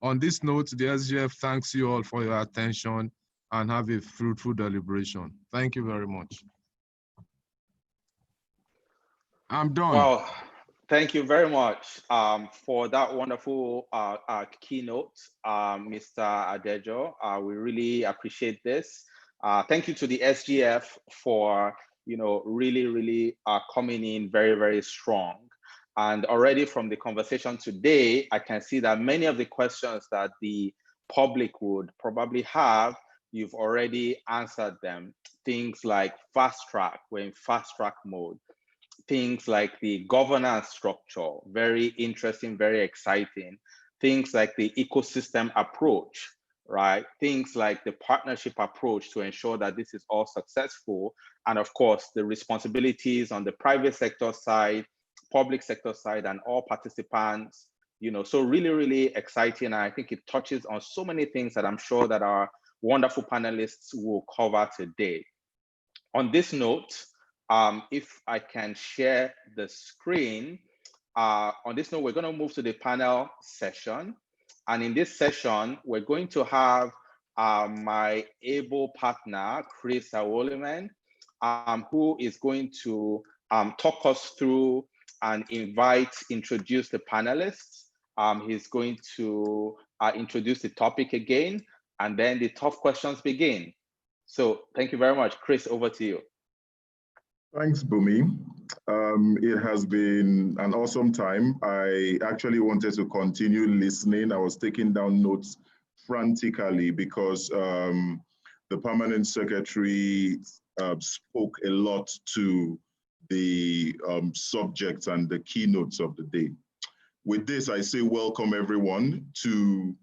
On this note, the SGF thanks you all for your attention and have a fruitful deliberation. Thank you very much. I'm done. Well, thank you very much for that wonderful keynote, Mr. Adejo. We really appreciate this. Thank you to the SGF for really coming in very, very strong. And already from the conversation today, I can see that many of the questions that the public would probably have, you've already answered them. Things like fast track, we're in fast track mode. Things like the governance structure, very interesting, very exciting. Things like the ecosystem approach, right? Things like the partnership approach to ensure that this is all successful. And of course, the responsibilities on the private sector side, public sector side, and all participants, so really, really exciting. And I think it touches on so many things that I'm sure that our wonderful panelists will cover today. On this note, if I can share the screen, on this note, we're going to move to the panel session. And in this session, we're going to have my able partner, Chris Awoliman, who is going to talk us through and introduce the panelists. He's going to introduce the topic again, and then the tough questions begin. So thank you very much. Chris, over to you. Thanks, Bumi. It has been an awesome time. I actually wanted to continue listening. I was taking down notes frantically because the permanent secretary spoke a lot to the subjects and the keynotes of the day. With this, I say welcome everyone to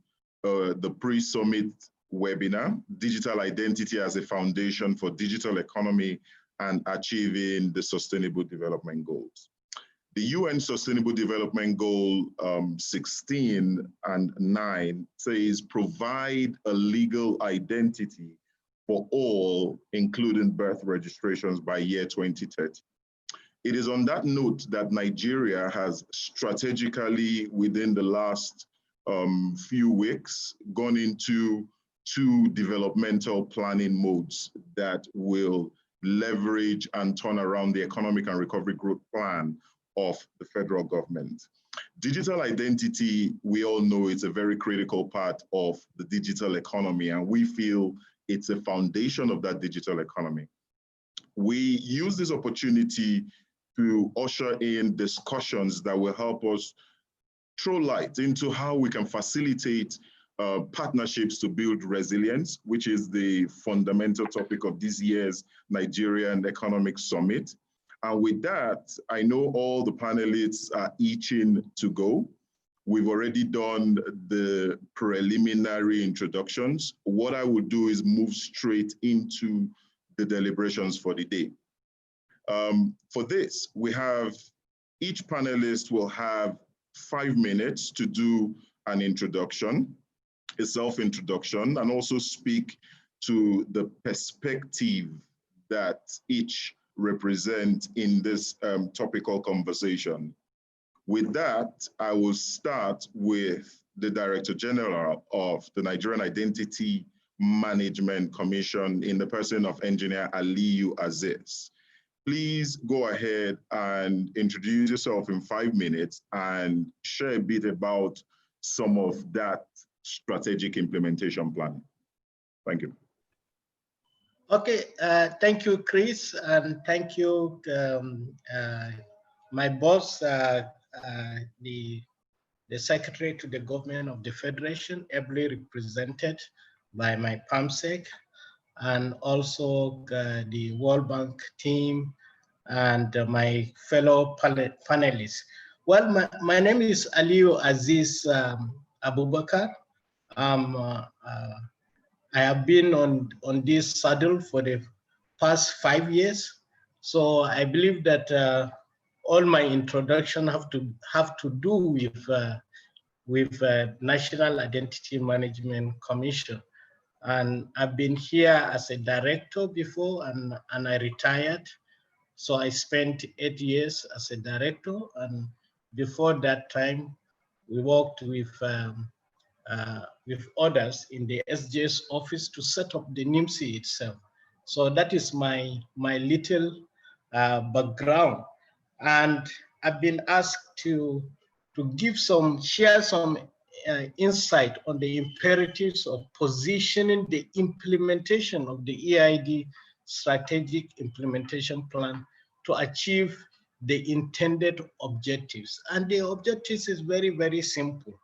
the pre-summit webinar, Digital Identity as a Foundation for Digital Economy and Achieving the Sustainable Development Goals. The UN Sustainable Development Goal 16 and 9 says, provide a legal identity for all, including birth registrations by year 2030. It is on that note that Nigeria has strategically, within the last few weeks, gone into 2 developmental planning modes that will leverage and turn around the Economic and Recovery Growth Plan of the federal government. Digital identity, we all know, it's a very critical part of the digital economy, and we feel it's a foundation of that digital economy. We use this opportunity to usher in discussions that will help us throw light into how we can facilitate partnerships to build resilience, which is the fundamental topic of this year's Nigerian Economic Summit. And with that, I know all the panelists are itching to go. We've already done the preliminary introductions. What I would do is move straight into the deliberations for the day. For this, we have Each panelist will have 5 minutes to do an introduction, a self-introduction, and also speak to the perspective that each represent in this topical conversation. With that, I will start with the Director General of the Nigerian Identity Management Commission in the person of Engineer Aliyu Aziz. Please go ahead and introduce yourself in 5 minutes and share a bit about some of that strategic implementation plan. Thank you. Okay, thank you, Chris, and thank you, my boss, the Secretary to the Government of the Federation, ably represented by my PAMSEC, and also the World Bank team and my fellow panelists. Well, my name is Aliyu Aziz Abubakar. I have been on this saddle for the past 5 years. So I believe that all my introduction have to do with National Identity Management Commission. And I've been here as a director before, and I retired. So I spent 8 years as a director, and before that time, we worked with others in the SGS office to set up the NIMC itself. So that is my little background. And I've been asked to share some insight on the imperatives of positioning the implementation of the EID strategic implementation plan to achieve the intended objectives. And the objectives is very, very simple.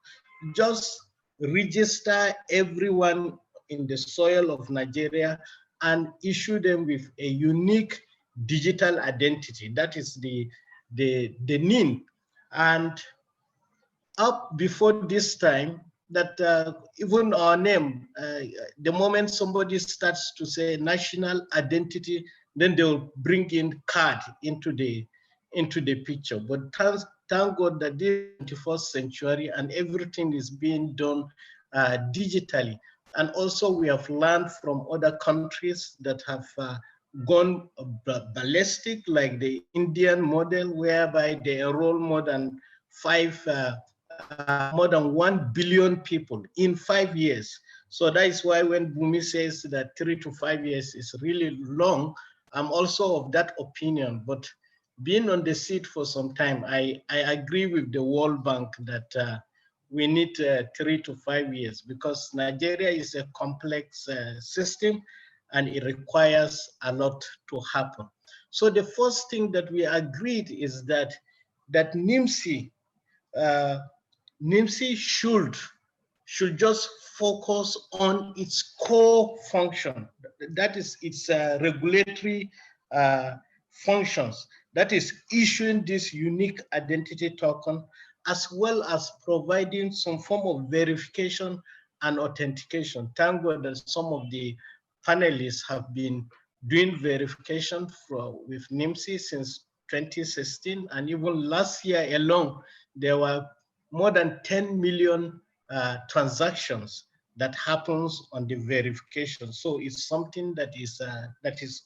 Just register everyone in the soil of Nigeria and issue them with a unique digital identity. That is the NIN. And up before this time, that even our name, the moment somebody starts to say national identity, then they'll bring in card into the picture. But thank God that this 21st century and everything is being done digitally. And also we have learned from other countries that have gone ballistic, like the Indian model, whereby they enroll more than 1 billion people in 5 years. So that is why when Bumi says that 3 to 5 years is really long, I'm also of that opinion. But being on the seat for some time, I agree with the World Bank that we need 3 to 5 years, because Nigeria is a complex system and it requires a lot to happen. So the first thing that we agreed is that NIMC should just focus on its core function. That is its regulatory functions. That is issuing this unique identity token, as well as providing some form of verification and authentication. Thank God that some of the panelists have been doing verification with NIMC since 2016, and even last year alone, there were more than 10 million transactions that happens on the verification. So it's something that is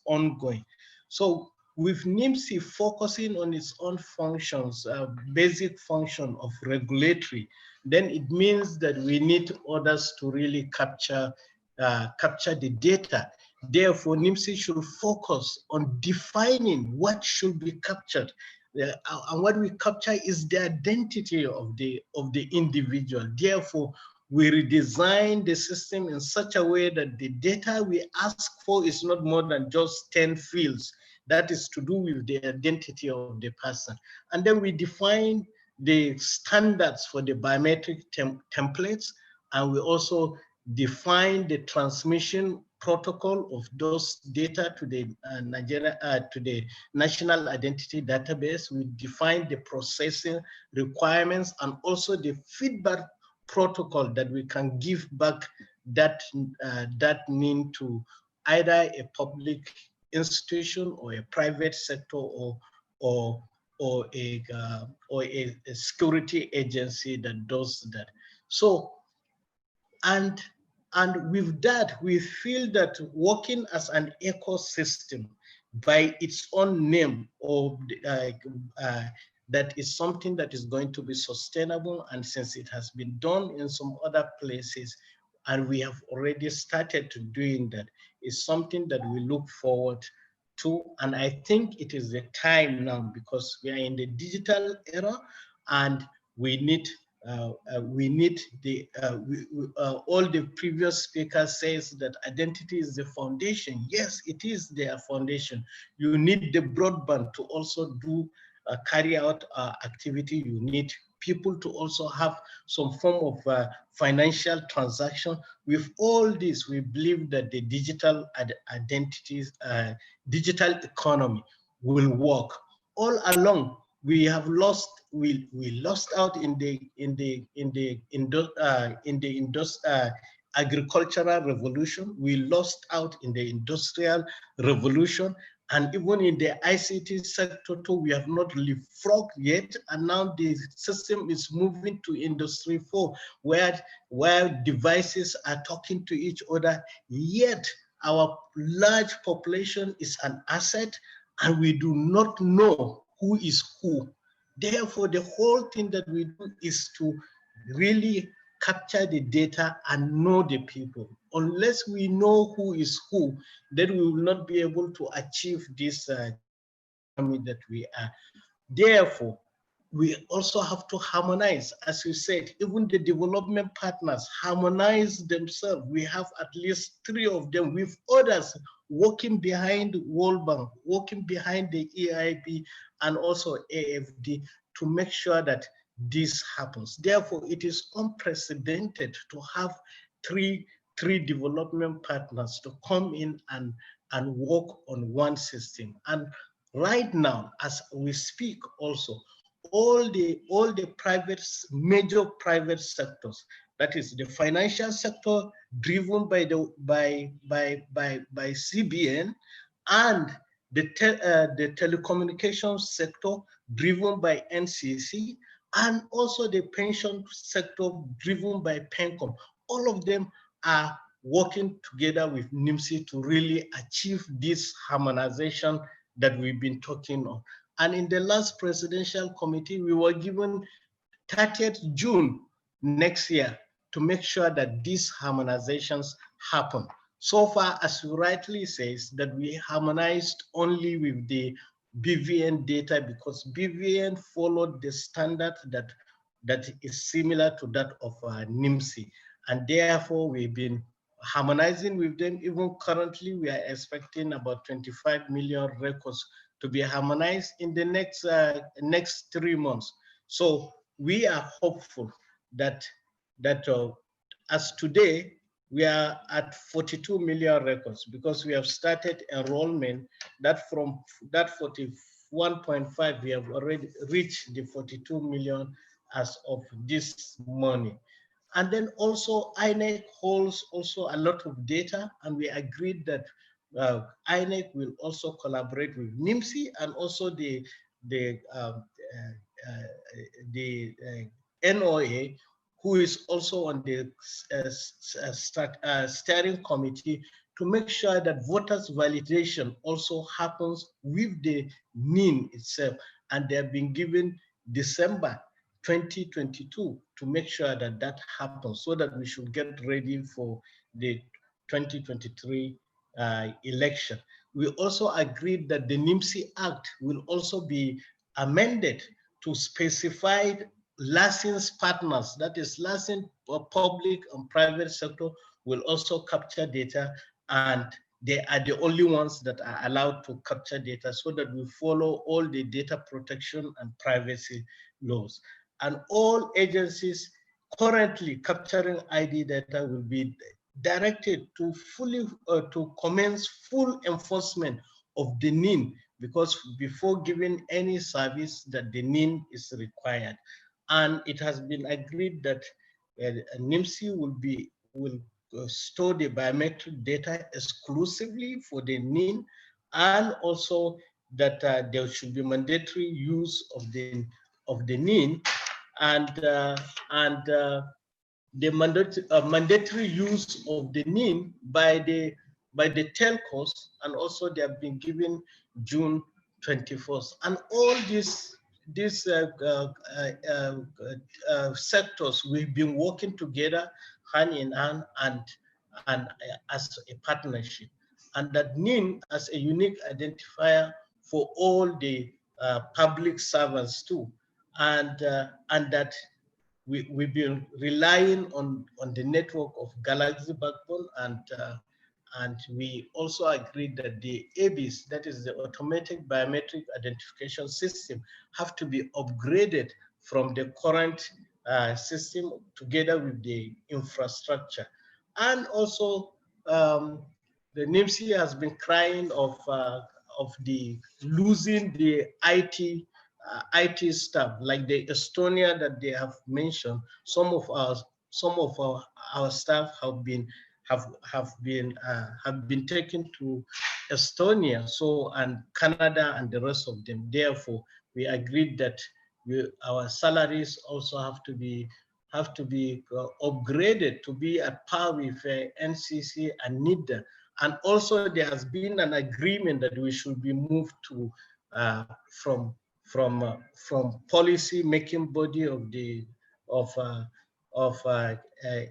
ongoing. So with NIMC focusing on its own functions, basic function of regulatory, then it means that we need others to really capture the data. Therefore, NIMC should focus on defining what should be captured. And what we capture is the identity of the individual. Therefore, we redesign the system in such a way that the data we ask for is not more than just 10 fields. That is to do with the identity of the person. And then we define the standards for the biometric templates, and we also define the transmission protocol of those data to the National Identity Database. We define the processing requirements and also the feedback protocol that we can give back that NIN to either a public institution or a private sector or or a security agency that does that. So, and with that, we feel that working as an ecosystem by its own name, or that is something that is going to be sustainable. And since it has been done in some other places, and we have already started doing that, is something that we look forward to. And I think it is the time now, because we are in the digital era, and we need all the previous speakers says that identity is the foundation. Yes, it is their foundation. You need the broadband to also do carry out activity. You need people to also have some form of financial transaction. With all this, we believe that the digital identities, digital economy will work. All along, we have lost. We lost out in the agricultural revolution. We lost out in the industrial revolution, and even in the ICT sector too, we have not leapfrogged yet. And now the system is moving to Industry 4, where devices are talking to each other. Yet our large population is an asset, and we do not know who is who. Therefore, the whole thing that we do is to really capture the data and know the people. Unless we know who is who, then we will not be able to achieve this economy that we are. Therefore, we also have to harmonize. As you said, even the development partners harmonize themselves. We have at least 3 of them, with others working behind World Bank, working behind the EIB, and also AFD, to make sure that this happens. Therefore, it is unprecedented to have three development partners to come in and work on one system. And right now, as we speak also, all the major private sectors, that is the financial sector driven by CBN, and the telecommunications sector driven by NCC, and also the pension sector driven by PENCOM. All of them are working together with NIMSI to really achieve this harmonization that we've been talking of. And in the last presidential committee, we were given 30th June next year to make sure that these harmonizations happen. So far, as you rightly says, that we harmonized only with the BVN data, because BVN followed the standard that is similar to that of NIMSI. And therefore, we've been harmonizing with them. Even currently, we are expecting about 25 million records to be harmonized in the next 3 months. So we are hopeful that as today, we are at 42 million records, because we have started enrollment. That from that 41.5, we have already reached the 42 million as of this morning. And then also INEC holds also a lot of data, and we agreed that INEC will also collaborate with NIMSI and also the NOA, who is also on the steering committee, to make sure that voters validation also happens with the NIN itself. And they have been given December 2022 to make sure that that happens, so that we should get ready for the 2023 election. We also agreed that the NIMSI Act will also be amended to specify licensed partners, that is licensed public and private sector, will also capture data, and they are the only ones that are allowed to capture data, so that we follow all the data protection and privacy laws. And all agencies currently capturing ID data will be directed to to commence full enforcement of the NIN, because before giving any service, that the NIN is required. And it has been agreed that NIMSI will store the biometric data exclusively for the NIN, and also that there should be mandatory use of the NIN, and the mandatory use of the NIN by the telcos, and also they have been given June 21st. And all these sectors, we've been working together hand in hand and as a partnership, and that NIN as a unique identifier for all the public servants too, and that we've been relying on the network of Galaxy Backbone, and we also agreed that the ABIS, that is the Automatic Biometric Identification System, have to be upgraded from the current system together with the infrastructure. And also, the NIMC has been crying of the losing the IT staff, like the Estonia that they have mentioned. Some of our staff have been taken to Estonia, so, and Canada and the rest of them. Therefore, we agreed that our salaries also have to be upgraded to be at par with NCC and NIDA. And also there has been an agreement that we should be moved to from policy making body of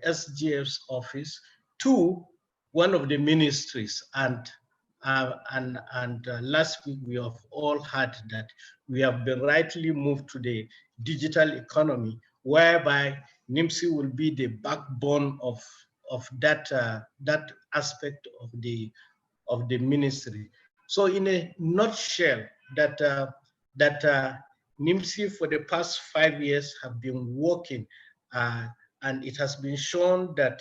SGF's office to one of the ministries. And last week we have all heard that we have been rightly moved to the digital economy, whereby NIMC will be the backbone of that aspect of the ministry. So in a nutshell, that NIMC for the past 5 years have been working, and it has been shown that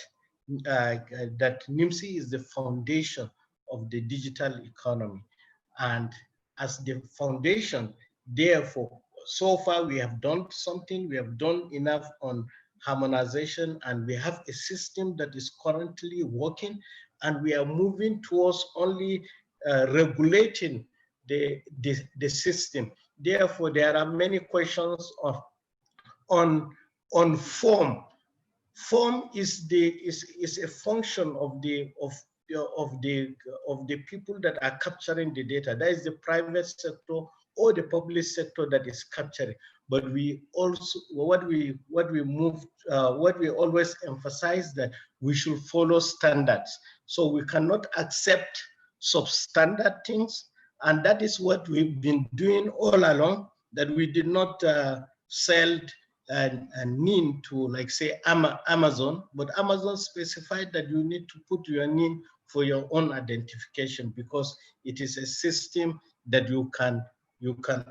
that NIMC is the foundation of the digital economy. And as the foundation, therefore, so far we have done something, we have done enough on harmonization, and we have a system that is currently working, and we are moving towards only regulating the system. Therefore, there are many questions on form. Form is a function of the people that are capturing the data. That is the private sector or the public sector that is capturing. But we also, what we always emphasize, that we should follow standards. So we cannot accept substandard things, and that is what we've been doing all along. That we did not sell and NIN to, like, say, Amazon, but Amazon specified that you need to put your NIN for your own identification, because it is a system that you can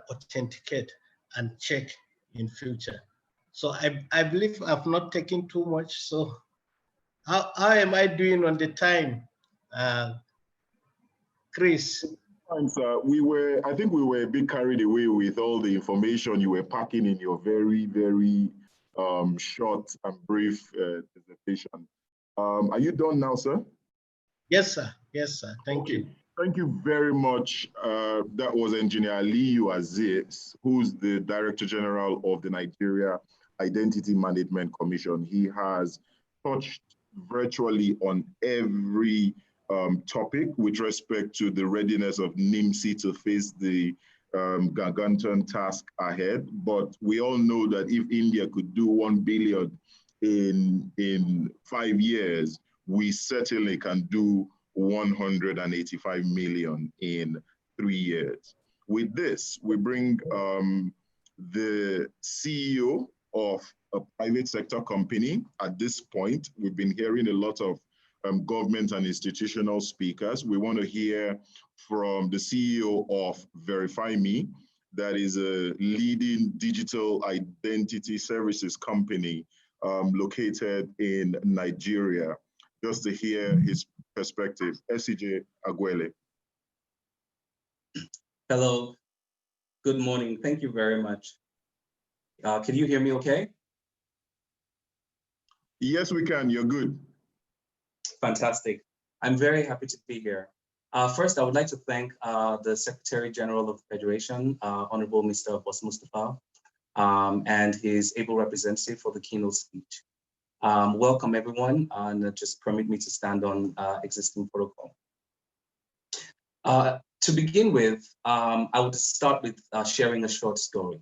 authenticate and check in future. So I believe I've not taken too much. So how am I doing on the time, Chris? I think we were a bit carried away with all the information you were packing in your very, very short and brief presentation. Are you done now, sir? Yes, sir. Yes, sir. Thank you. Thank you very much. That was Engineer Aliyu Aziz, who's the Director General of the Nigeria Identity Management Commission. He has touched virtually on every topic with respect to the readiness of NIMC to face the gargantuan task ahead. But we all know that if India could do 1 billion in 5 years, we certainly can do 185 million in 3 years. With this, we bring the CEO of a private sector company. At this point, we've been hearing a lot of government and institutional speakers. We want to hear from the CEO of Verifiable, that is a leading digital identity services company located in Nigeria, just to hear his perspective. SCJ Agwele. Hello, good morning. Thank you very much. Can you hear me okay? Yes, we can. You're good. Fantastic. I'm very happy to be here. First, I would like to thank the Secretary General of the Federation, Honorable Mr. Boss Mustafa, and his able representative for the keynote speech. Welcome everyone, and just permit me to stand on existing protocol. To begin with, I would start with sharing a short story.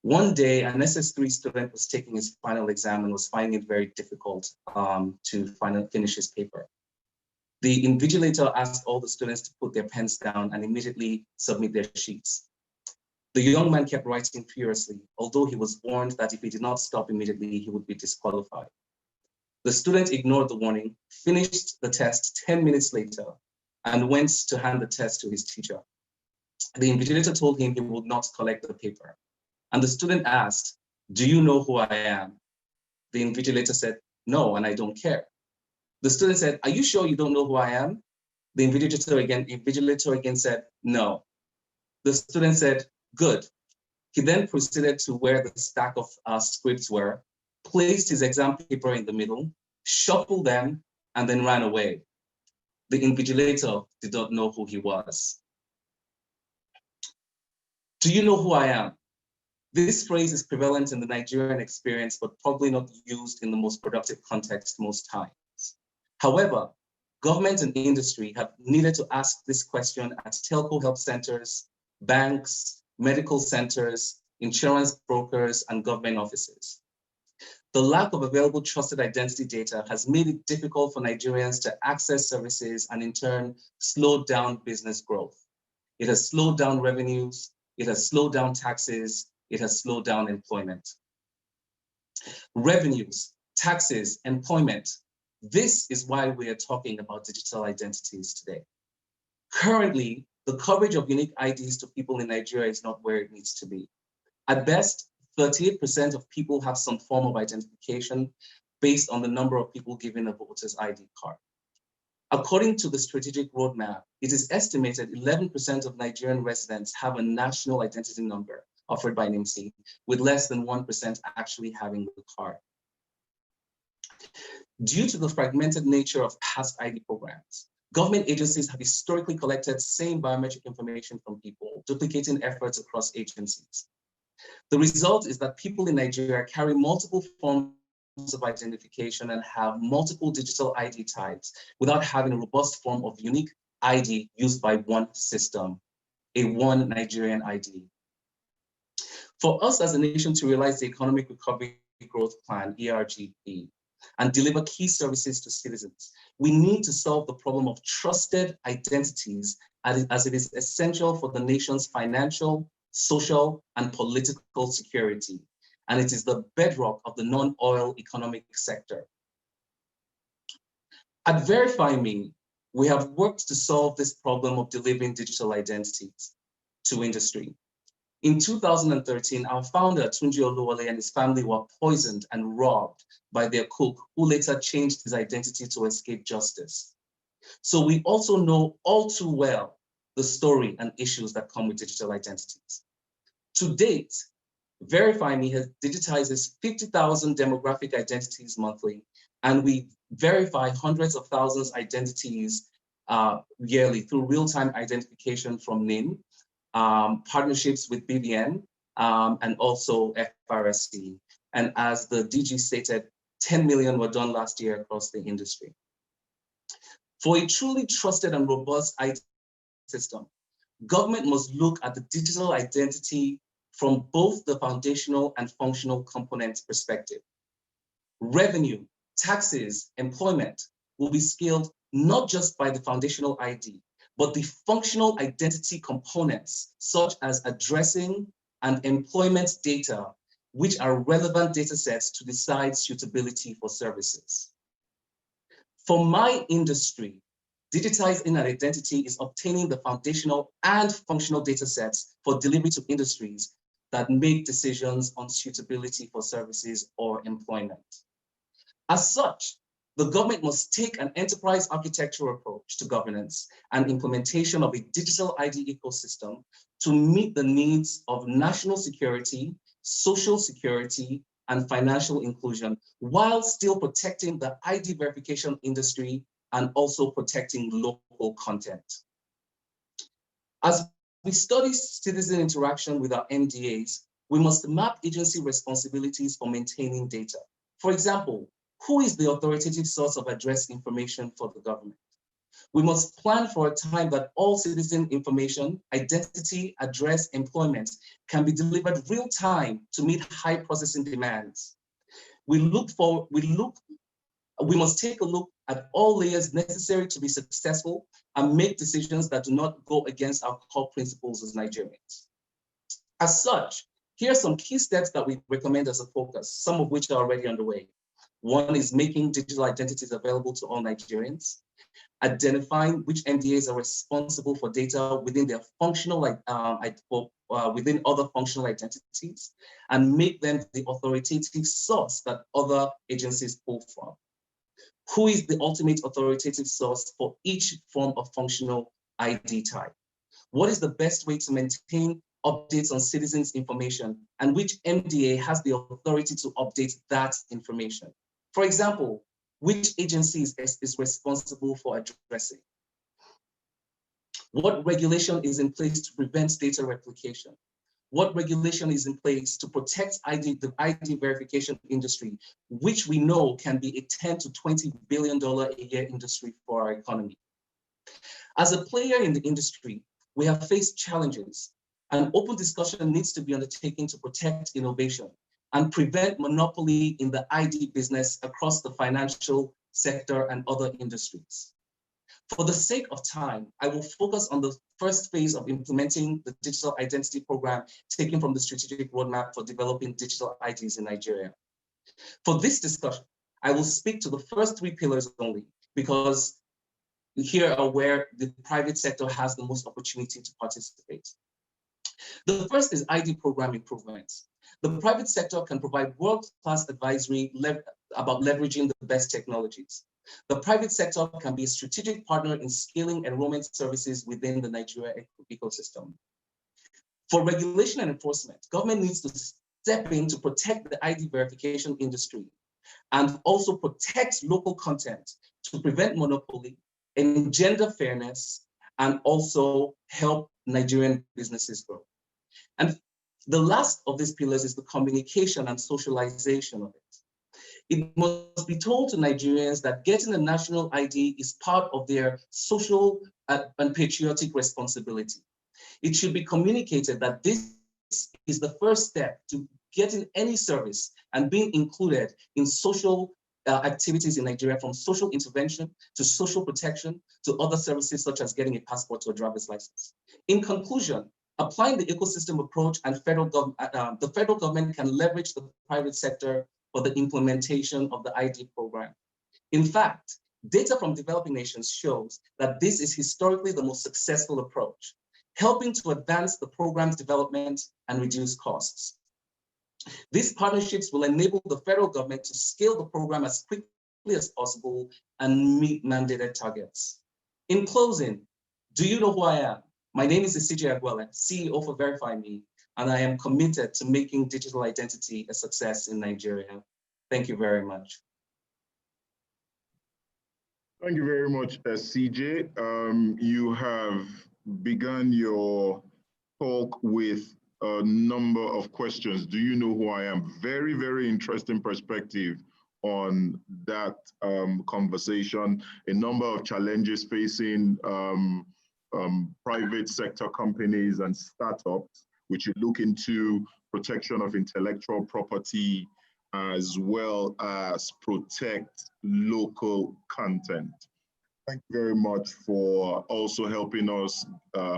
One day, an SS3 student was taking his final exam and was finding it very difficult to finish his paper. The invigilator asked all the students to put their pens down and immediately submit their sheets. The young man kept writing furiously, although he was warned that if he did not stop immediately, he would be disqualified. The student ignored the warning, finished the test 10 minutes later, and went to hand the test to his teacher. The invigilator told him he would not collect the paper. And the student asked, "Do you know who I am?" The invigilator said, "No, and I don't care." The student said, "Are you sure you don't know who I am?" The invigilator again said, "No." The student said, "Good." He then proceeded to where the stack of scripts were, placed his exam paper in the middle, shuffled them, and then ran away. The invigilator did not know who he was. Do you know who I am? This phrase is prevalent in the Nigerian experience, but probably not used in the most productive context most times. However, government and industry have needed to ask this question at telco help centers, banks, medical centers, insurance brokers, and government offices. The lack of available trusted identity data has made it difficult for Nigerians to access services and in turn slowed down business growth. It has slowed down revenues, it has slowed down taxes, it has slowed down employment. Revenues, taxes, employment. This is why we are talking about digital identities today. Currently, the coverage of unique IDs to people in Nigeria is not where it needs to be. At best, 38% of people have some form of identification based on the number of people given a voter's ID card. According to the strategic roadmap, it is estimated 11% of Nigerian residents have a national identity number offered by NIMC, with less than 1% actually having the card. Due to the fragmented nature of past ID programs, government agencies have historically collected same biometric information from people, duplicating efforts across agencies. The result is that people in Nigeria carry multiple forms of identification and have multiple digital ID types without having a robust form of unique ID used by one system, a one Nigerian ID. For us as a nation to realize the Economic Recovery Growth Plan, ERGP, and deliver key services to citizens, we need to solve the problem of trusted identities as it is essential for the nation's financial, social, and political security. And it is the bedrock of the non-oil economic sector. At VerifyMe, we have worked to solve this problem of delivering digital identities to industry. In 2013, our founder, Tunji Oluwole, and his family were poisoned and robbed by their cook, who later changed his identity to escape justice. So we also know all too well the story and issues that come with digital identities. To date, VerifyMe has digitizes 50,000 demographic identities monthly, and we verify hundreds of thousands identities yearly through real-time identification from NIM, partnerships with BVN, and also FRSC. And as the DG stated, 10 million were done last year across the industry. For a truly trusted and robust IT system, government must look at the digital identity from both the foundational and functional components perspective. Revenue, taxes, employment will be scaled not just by the foundational ID, but the functional identity components, such as addressing and employment data, which are relevant data sets to decide suitability for services. For my industry, digitizing an identity is obtaining the foundational and functional data sets for delivery to industries that make decisions on suitability for services or employment. As such, the government must take an enterprise architectural approach to governance and implementation of a digital ID ecosystem to meet the needs of national security, social security, and financial inclusion, while still protecting the ID verification industry and also protecting local local content. As we study citizen interaction with our MDAs, we must map agency responsibilities for maintaining data. For example, who is the authoritative source of address information for the government? We must plan for a time that all citizen information, identity, address, employment can be delivered real time to meet high processing demands. We must take a look at all layers necessary to be successful and make decisions that do not go against our core principles as Nigerians. As such, here are some key steps that we recommend as a focus, some of which are already underway. One is making digital identities available to all Nigerians, identifying which MDAs are responsible for data within their functional, within other functional identities, and make them the authoritative source that other agencies pull from. Who is the ultimate authoritative source for each form of functional ID type? What is the best way to maintain updates on citizens' information, and which MDA has the authority to update that information? For example, which agency is responsible for addressing? What regulation is in place to prevent data replication? What regulation is in place to protect the ID verification industry, which we know can be a $10 to $20 billion a year industry for our economy? As a player in the industry, we have faced challenges. An open discussion needs to be undertaken to protect innovation and prevent monopoly in the ID business across the financial sector and other industries. For the sake of time, I will focus on the first phase of implementing the digital identity program taken from the strategic roadmap for developing digital IDs in Nigeria. For this discussion, I will speak to the first three pillars only, because here are where the private sector has the most opportunity to participate. The first is ID program improvements. The private sector can provide world-class advisory about leveraging the best technologies. The private sector can be a strategic partner in scaling enrollment services within the Nigeria ecosystem. For regulation and enforcement, government needs to step in to protect the ID verification industry and also protect local content to prevent monopoly, engender fairness, and also help Nigerian businesses grow. And the last of these pillars is the communication and socialization of it. It must be told to Nigerians that getting a national ID is part of their social and patriotic responsibility. It should be communicated that this is the first step to getting any service and being included in social activities in Nigeria, from social intervention to social protection to other services such as getting a passport or a driver's license. In conclusion, applying the ecosystem approach and the federal government can leverage the private sector for the implementation of the ID program. In fact, data from developing nations shows that this is historically the most successful approach, helping to advance the program's development and reduce costs. These partnerships will enable the federal government to scale the program as quickly as possible and meet mandated targets. In closing, do you know who I am? My name is Isiji Agwele, CEO for Verifiable, and I am committed to making digital identity a success in Nigeria. Thank you very much. Thank you very much, CJ. You have begun your talk with a number of questions. Do you know who I am? Very, very interesting perspective on that conversation. A number of challenges facing private sector companies and startups, which you look into protection of intellectual property, as well as protect local content. Thank you very much for also helping us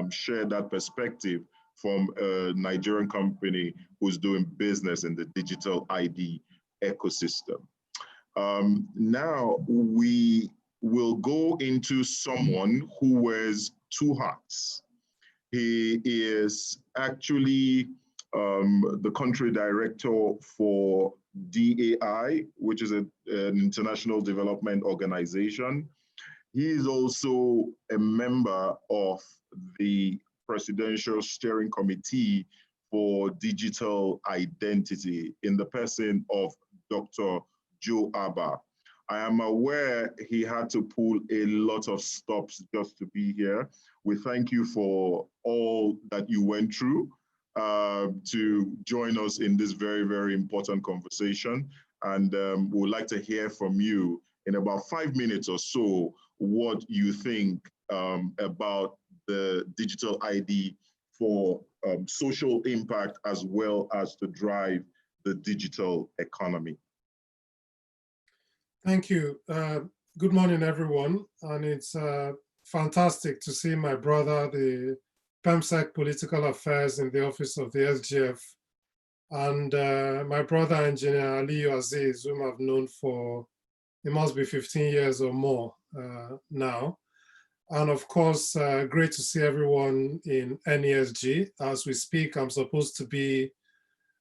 share that perspective from a Nigerian company who's doing business in the digital ID ecosystem. Now we will go into someone who wears two hats. He is actually the country director for DAI, which is an international development organization. He is also a member of the Presidential Steering Committee for Digital Identity in the person of Dr. Joe Abba. I am aware he had to pull a lot of stops just to be here. We thank you for all that you went through to join us in this very, very important conversation. And we would like to hear from you in about 5 minutes or so what you think about the digital ID for social impact as well as to drive the digital economy. Thank you. Good morning, everyone. And it's fantastic to see my brother, the PEMSEC Political Affairs in the office of the SGF, and my brother, Engineer Aliyu Aziz, whom I've known for, it must be 15 years or more now. And of course, great to see everyone in NESG. As we speak, I'm supposed to be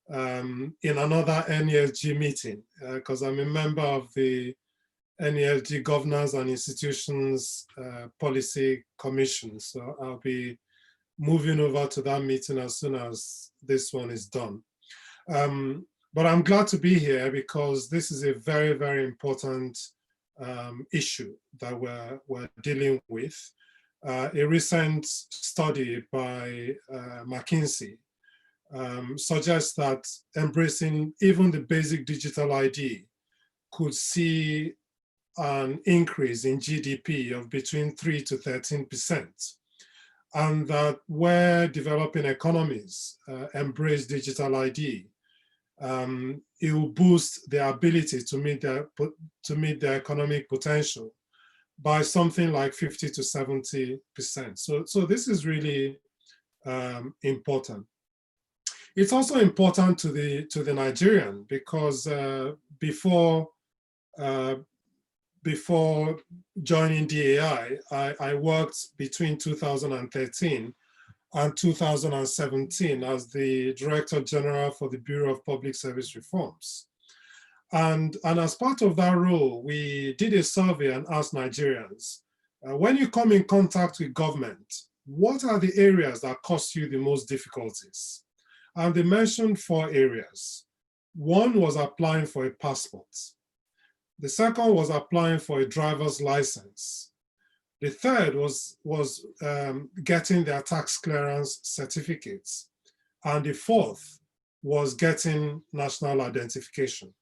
in another NESG meeting because I'm a member of the NESG Governance and Institutions Policy Commission. So I'll be moving over to that meeting as soon as this one is done. But I'm glad to be here because this is a very, very important issue that we're dealing with. A recent study by McKinsey suggests that embracing even the basic digital ID could see an increase in GDP of between 3 to 13%. And that where developing economies embrace digital ID, it will boost their ability to meet their economic potential by something like 50 to 70%. So this is really important. It's also important to the Nigerian because before joining DAI, I worked between 2013 and 2017 as the Director General for the Bureau of Public Service Reforms. And as part of that role, we did a survey and asked Nigerians, when you come in contact with government, what are the areas that cause you the most difficulties? And they mentioned 4 areas. One was applying for a passport. The second was applying for a driver's license. The third was getting their tax clearance certificates. And the fourth was getting national identification.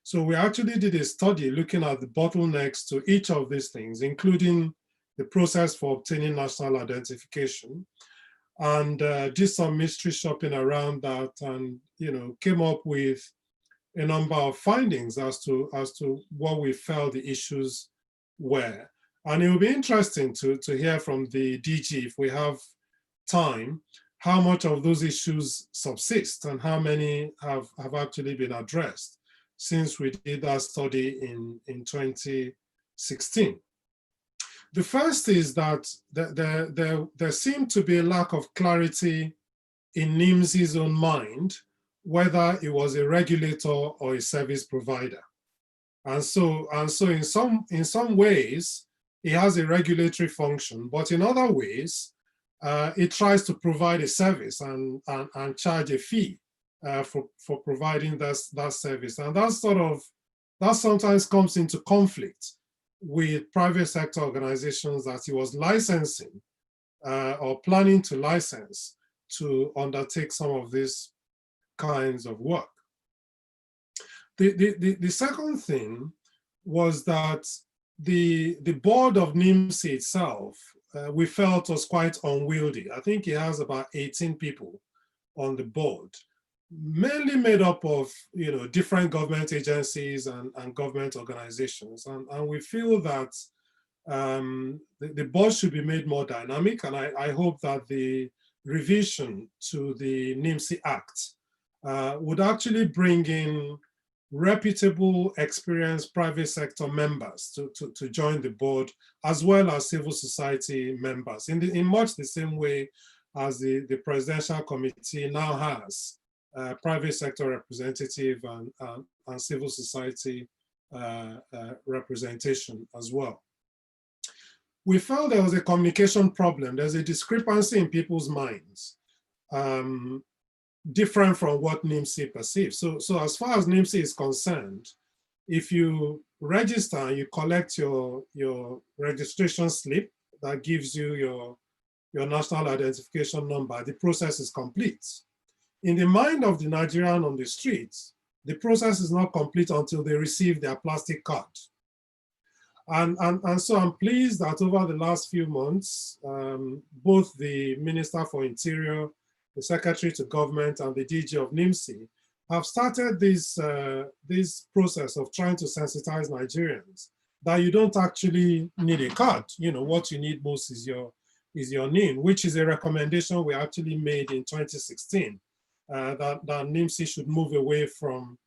So we actually did a study looking at the bottlenecks to each of these things, including the process for obtaining national identification, and did some mystery shopping around that, and came up with a number of findings as to what we felt the issues were. And it will be interesting to hear from the DG, if we have time, how much of those issues subsist and how many have actually been addressed since we did that study in 2016. The first is that there seemed to be a lack of clarity in NIMS's own mind, whether it was a regulator or a service provider. And so in some ways, it has a regulatory function, but in other ways, it tries to provide a service and charge a fee for providing that service. And that sometimes comes into conflict with private sector organizations that it was licensing or planning to license to undertake some of these kinds of work. The second thing was that the board of NIMS itself, we felt was quite unwieldy. I think it has about 18 people on the board, mainly made up of different government agencies and government organizations. And we feel that the board should be made more dynamic. And I hope that the revision to the NIMSI Act would actually bring in reputable, experienced private sector members to join the board, as well as civil society members, in much the same way as the Presidential Committee now has private sector representative and civil society representation as well. We felt there was a communication problem. There's a discrepancy in people's minds, different from what NIMSI perceives. So as far as NIMSI is concerned, if you register and you collect your registration slip that gives you your national identification number, the process is complete. In the mind of the Nigerian on the streets, the process is not complete until they receive their plastic card. And so I'm pleased that over the last few months, both the Minister for Interior, the Secretary to Government, and the DG of NIMC have started this process of trying to sensitize Nigerians that you don't actually need a card. You know, what you need most is your NIN, which is a recommendation we actually made in 2016, that NIMC should move away from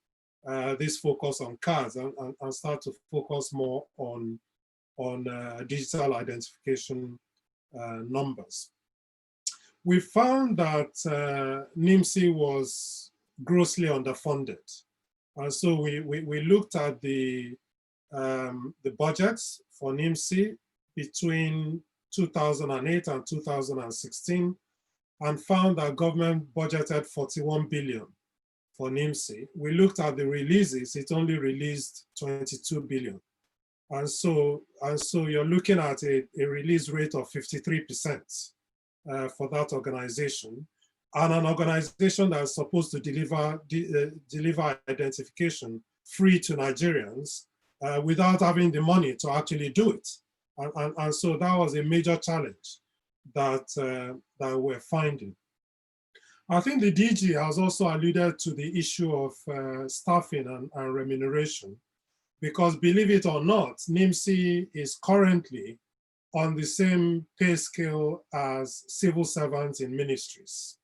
this focus on cards and start to focus more on digital identification numbers. We found that NIMC was grossly underfunded. And so we looked at the budgets for NIMC between 2008 and 2016 and found that government budgeted 41 billion for NIMC. We looked at the releases, it only released 22 billion. And so you're looking at a release rate of 53% for that organization. And an organization that's supposed to deliver identification free to Nigerians without having the money to actually do it. And so that was a major challenge that we're finding. I think the DG has also alluded to the issue of staffing and remuneration, because believe it or not, NIMC is currently on the same pay scale as civil servants in ministries.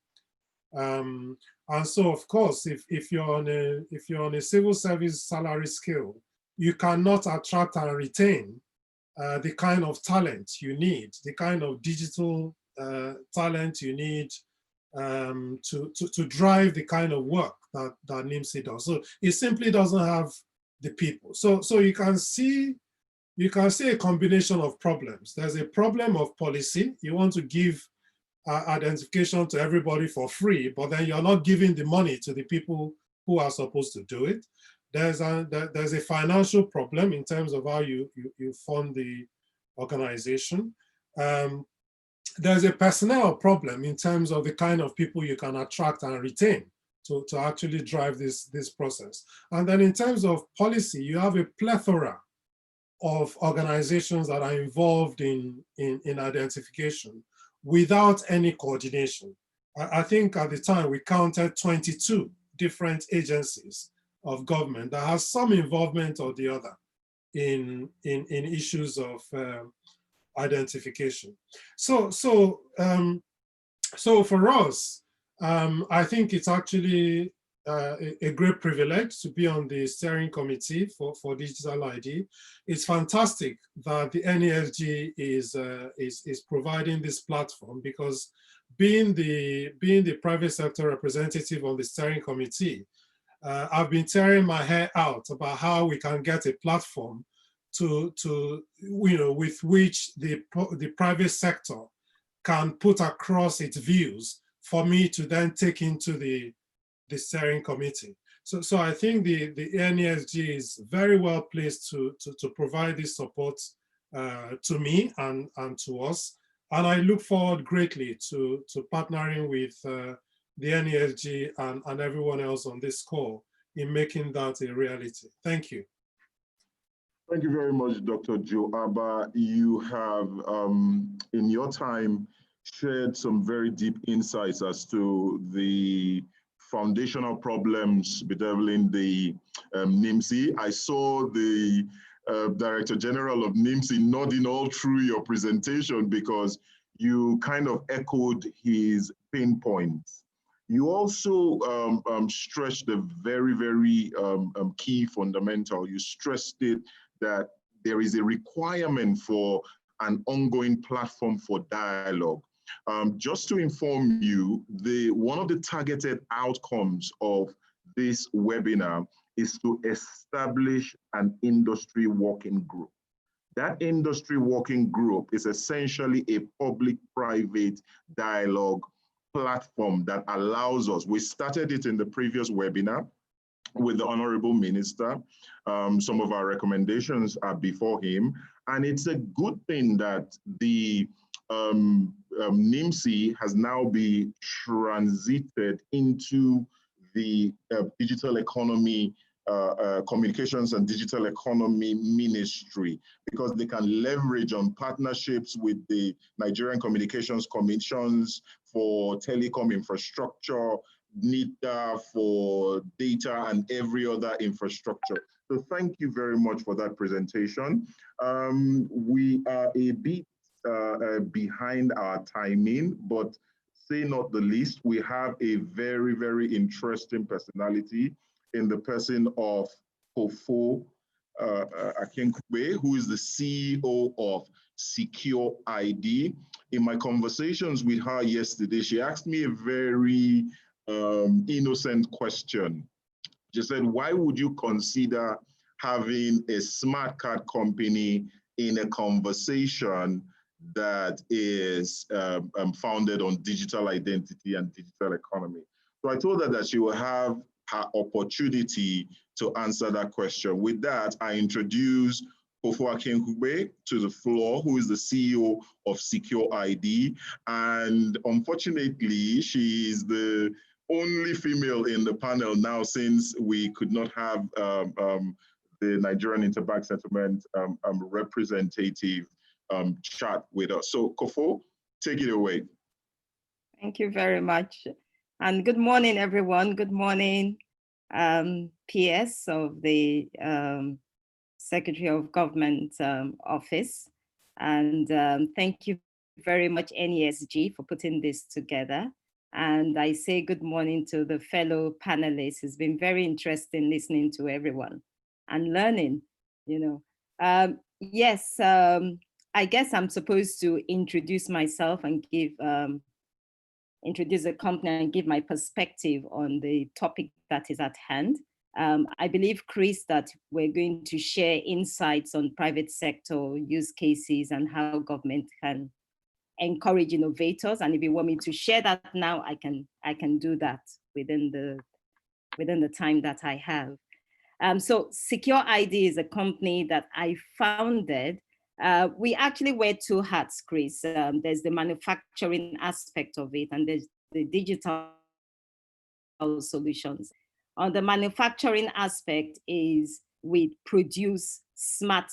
And so, of course, if you're on a civil service salary scale, you cannot attract and retain the kind of talent you need, the kind of digital talent you need to drive the kind of work that NIMC does. So it simply doesn't have the people. So you can see a combination of problems. There's a problem of policy. You want to give identification to everybody for free, but then you're not giving the money to the people who are supposed to do it. There's a financial problem in terms of how you fund the organization. There's a personnel problem in terms of the kind of people you can attract and retain to actually drive this process. And then in terms of policy, you have a plethora of organizations that are involved in identification without any coordination. I think at the time we counted 22 different agencies of government that has some involvement or the other in issues of identification. So for us, I think it's actually a great privilege to be on the steering committee for digital ID. It's fantastic that the NESG is providing this platform, because being the private sector representative on the steering committee, I've been tearing my hair out about how we can get a platform with which the private sector can put across its views for me to then take into the steering committee. So I think the NESG is very well placed to provide this support to me and to us. And I look forward greatly to partnering with the NESG and everyone else on this call in making that a reality. Thank you. Thank you very much, Dr. Joe Abba. You have, in your time, shared some very deep insights as to the foundational problems bedeviling the NIMC. I saw the Director General of NIMC nodding all through your presentation because you kind of echoed his pain points. You also stressed a very, very key fundamental. You stressed it that there is a requirement for an ongoing platform for dialogue. Just to inform you, one of the targeted outcomes of this webinar is to establish an industry working group. That industry working group is essentially a public-private dialogue platform that allows us, we started it in the previous webinar, with the Honorable Minister. Some of our recommendations are before him, and it's a good thing that the NIMC has now been transited into the digital economy, communications and digital economy ministry, because they can leverage on partnerships with the Nigerian Communications Commissions for telecom infrastructure, NITA for data, and every other infrastructure. So thank you very much for that presentation. We are a bit behind our timing, but say not the least, we have a very, very interesting personality in the person of Kofo Akenkube, who is the CEO of Secure ID. In my conversations with her yesterday, she asked me a very innocent question. She said, why would you consider having a smart card company in a conversation that is founded on digital identity and digital economy? So I told her that she will have her opportunity to answer that question. With that, I introduce Kofo Akenkube to the floor, who is the CEO of Secure ID. And unfortunately, she is the only female in the panel now, since we could not have the Nigerian Interbank Settlement representative chat with us. So Kofo, take it away. Thank you very much. And good morning, everyone. Good morning, PS of the Secretary of Government Office. And thank you very much, NESG, for putting this together. And I say good morning to the fellow panelists. It's been very interesting listening to everyone and learning, you know. Yes, I guess I'm supposed to introduce myself and give introduce the company and give my perspective on the topic that is at hand. I believe, Chris, that we're going to share insights on private sector use cases and how government can encourage innovators. And if you want me to share that now, I can do that within the time that I have. So Secure ID is a company that I founded. We actually wear two hats, Chris. There's the manufacturing aspect of it, and there's the digital solutions. On the manufacturing aspect is we produce smart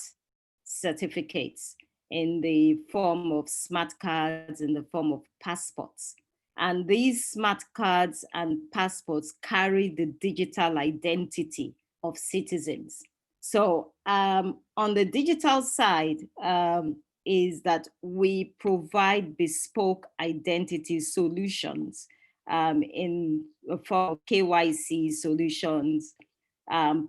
certificates in the form of smart cards, in the form of passports. And these smart cards and passports carry the digital identity of citizens. So on the digital side is that we provide bespoke identity solutions for KYC solutions,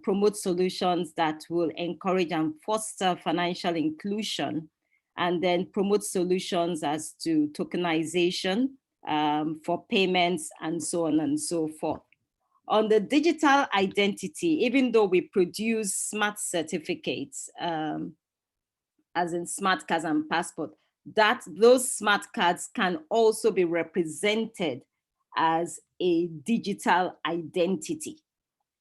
promote solutions that will encourage and foster financial inclusion, and then promote solutions as to tokenization for payments and so on and so forth. On the digital identity, even though we produce smart certificates, as in smart cards and passport, those smart cards can also be represented as a digital identity.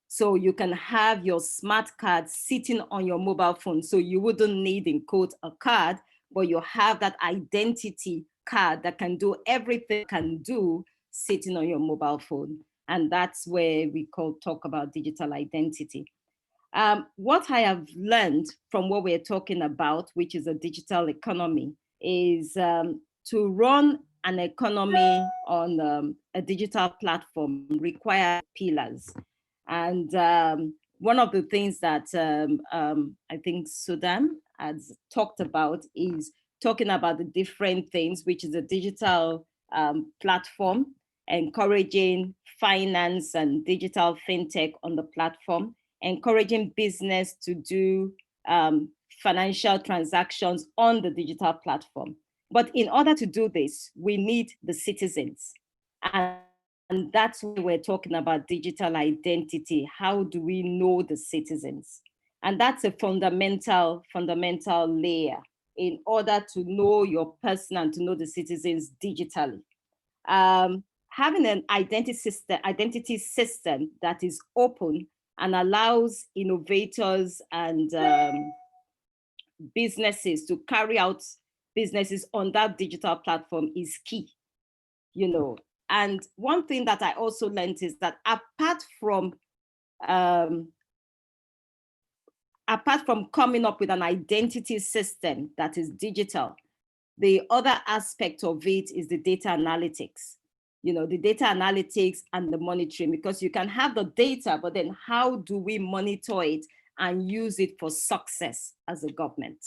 So you can have your smart card sitting on your mobile phone. So you wouldn't need, in quote, a card, but you have that identity card that can do everything it can do sitting on your mobile phone. And that's where we talk about digital identity. What I have learned from what we're talking about, which is a digital economy, is to run an economy on a digital platform requires pillars. And one of the things that I think Sudan has talked about is talking about the different things, which is a digital platform, encouraging finance and digital fintech on the platform, encouraging business to do financial transactions on the digital platform. But in order to do this, we need the citizens. And that's what we're talking about, digital identity. How do we know the citizens? And that's a fundamental layer in order to know your person and to know the citizens digitally. Having an identity system that is open and allows innovators and businesses to carry out businesses on that digital platform is key, And one thing that I also learned is that apart from coming up with an identity system that is digital, the other aspect of it is the data analytics. The data analytics and the monitoring, because you can have the data, but then how do we monitor it and use it for success as a government?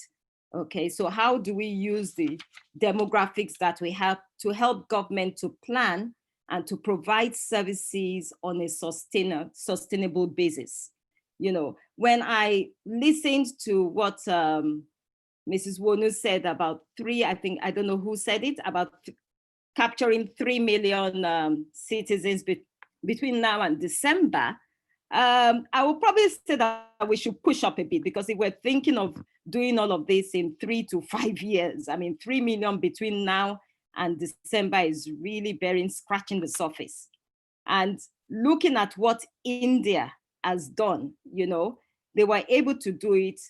Okay, so how do we use the demographics that we have to help government to plan and to provide services on a sustainable basis? When I listened to what Mrs. Wonu said about I don't know who said it, about capturing 3 million citizens between now and December, I will probably say that we should push up a bit, because if we're thinking of doing all of this in 3 to 5 years, 3 million between now and December is really scratching the surface. And looking at what India has done, they were able to do it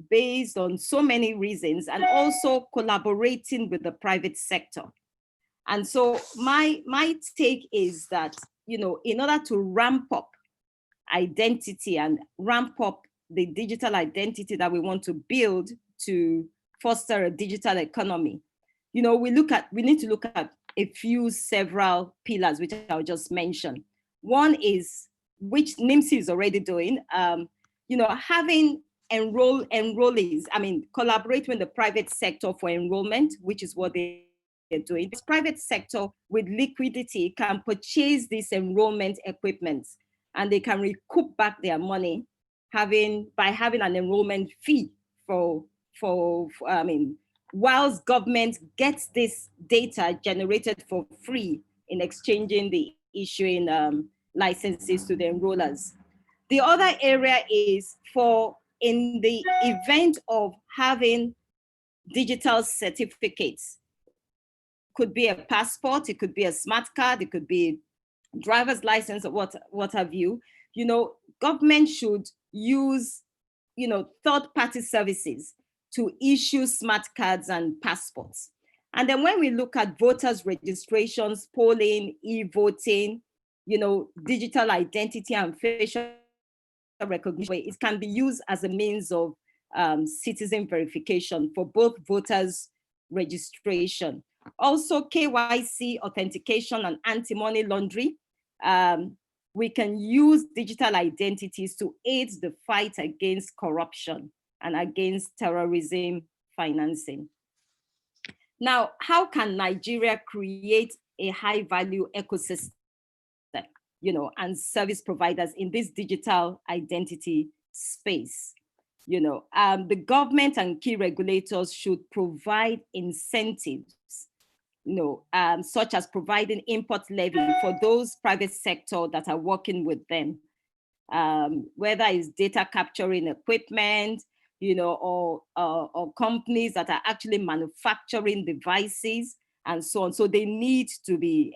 based on so many reasons, and also collaborating with the private sector. And so my take is that, in order to ramp up identity and ramp up the digital identity that we want to build to foster a digital economy, we need to look at several pillars, which I'll just mention. One is, which NIMSI is already doing, having enrollees, collaborate with the private sector for enrollment, which is what they're doing. This private sector with liquidity can purchase this enrollment equipment, and they can recoup back their money by having an enrollment fee whilst government gets this data generated for free in exchanging the issuing licenses to the enrollers. The other area is in the event of having digital certificates. Could be a passport, it could be a smart card, it could be a driver's license, or what have you. Government should use, third-party services to issue smart cards and passports. And then when we look at voters' registrations, polling, e-voting, digital identity and facial recognition, it can be used as a means of citizen verification for both voters' registration. Also, KYC authentication and anti-money laundering. We can use digital identities to aid the fight against corruption and against terrorism financing. Now, how can Nigeria create a high-value ecosystem, and service providers in this digital identity space? The government and key regulators should provide incentives, such as providing import levy for those private sector that are working with them, whether it's data capturing equipment, or companies that are actually manufacturing devices and so on. So they need to be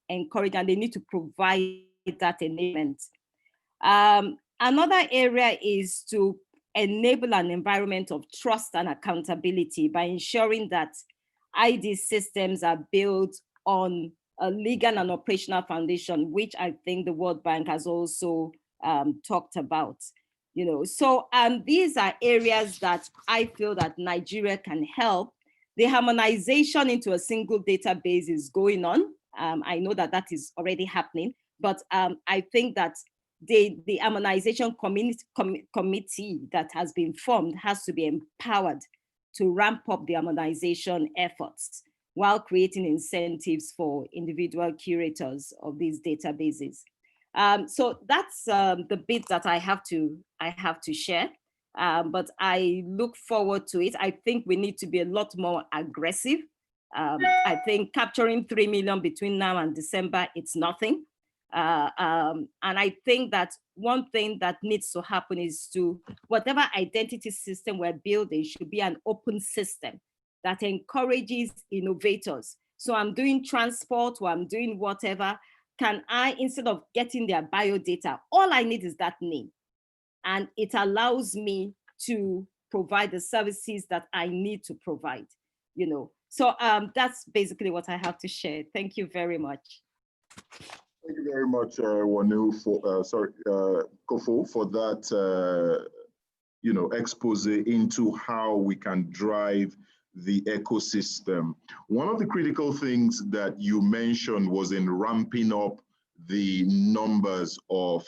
encouraged, and they need to provide that enablement. Another area is to enable an environment of trust and accountability by ensuring that ID systems are built on a legal and operational foundation, which I think the World Bank has also talked about. So these are areas that I feel that Nigeria can help. The harmonization into a single database is going on. I know that is already happening, but I think that the harmonization committee that has been formed has to be empowered to ramp up the harmonization efforts while creating incentives for individual curators of these databases. So that's the bit that I have to share, but I look forward to it. I think we need to be a lot more aggressive. I think capturing 3 million between now and December, it's nothing. And I think that one thing that needs to happen is whatever identity system we're building should be an open system that encourages innovators. So I'm doing transport or I'm doing whatever, can I, instead of getting their bio data, all I need is that name. and it allows me to provide the services that I need to provide, you know. So that's basically what I have to share. Thank you very much. Thank you very much, Wanu, Kofo, for that, expose into how we can drive the ecosystem. One of the critical things that you mentioned was in ramping up the numbers of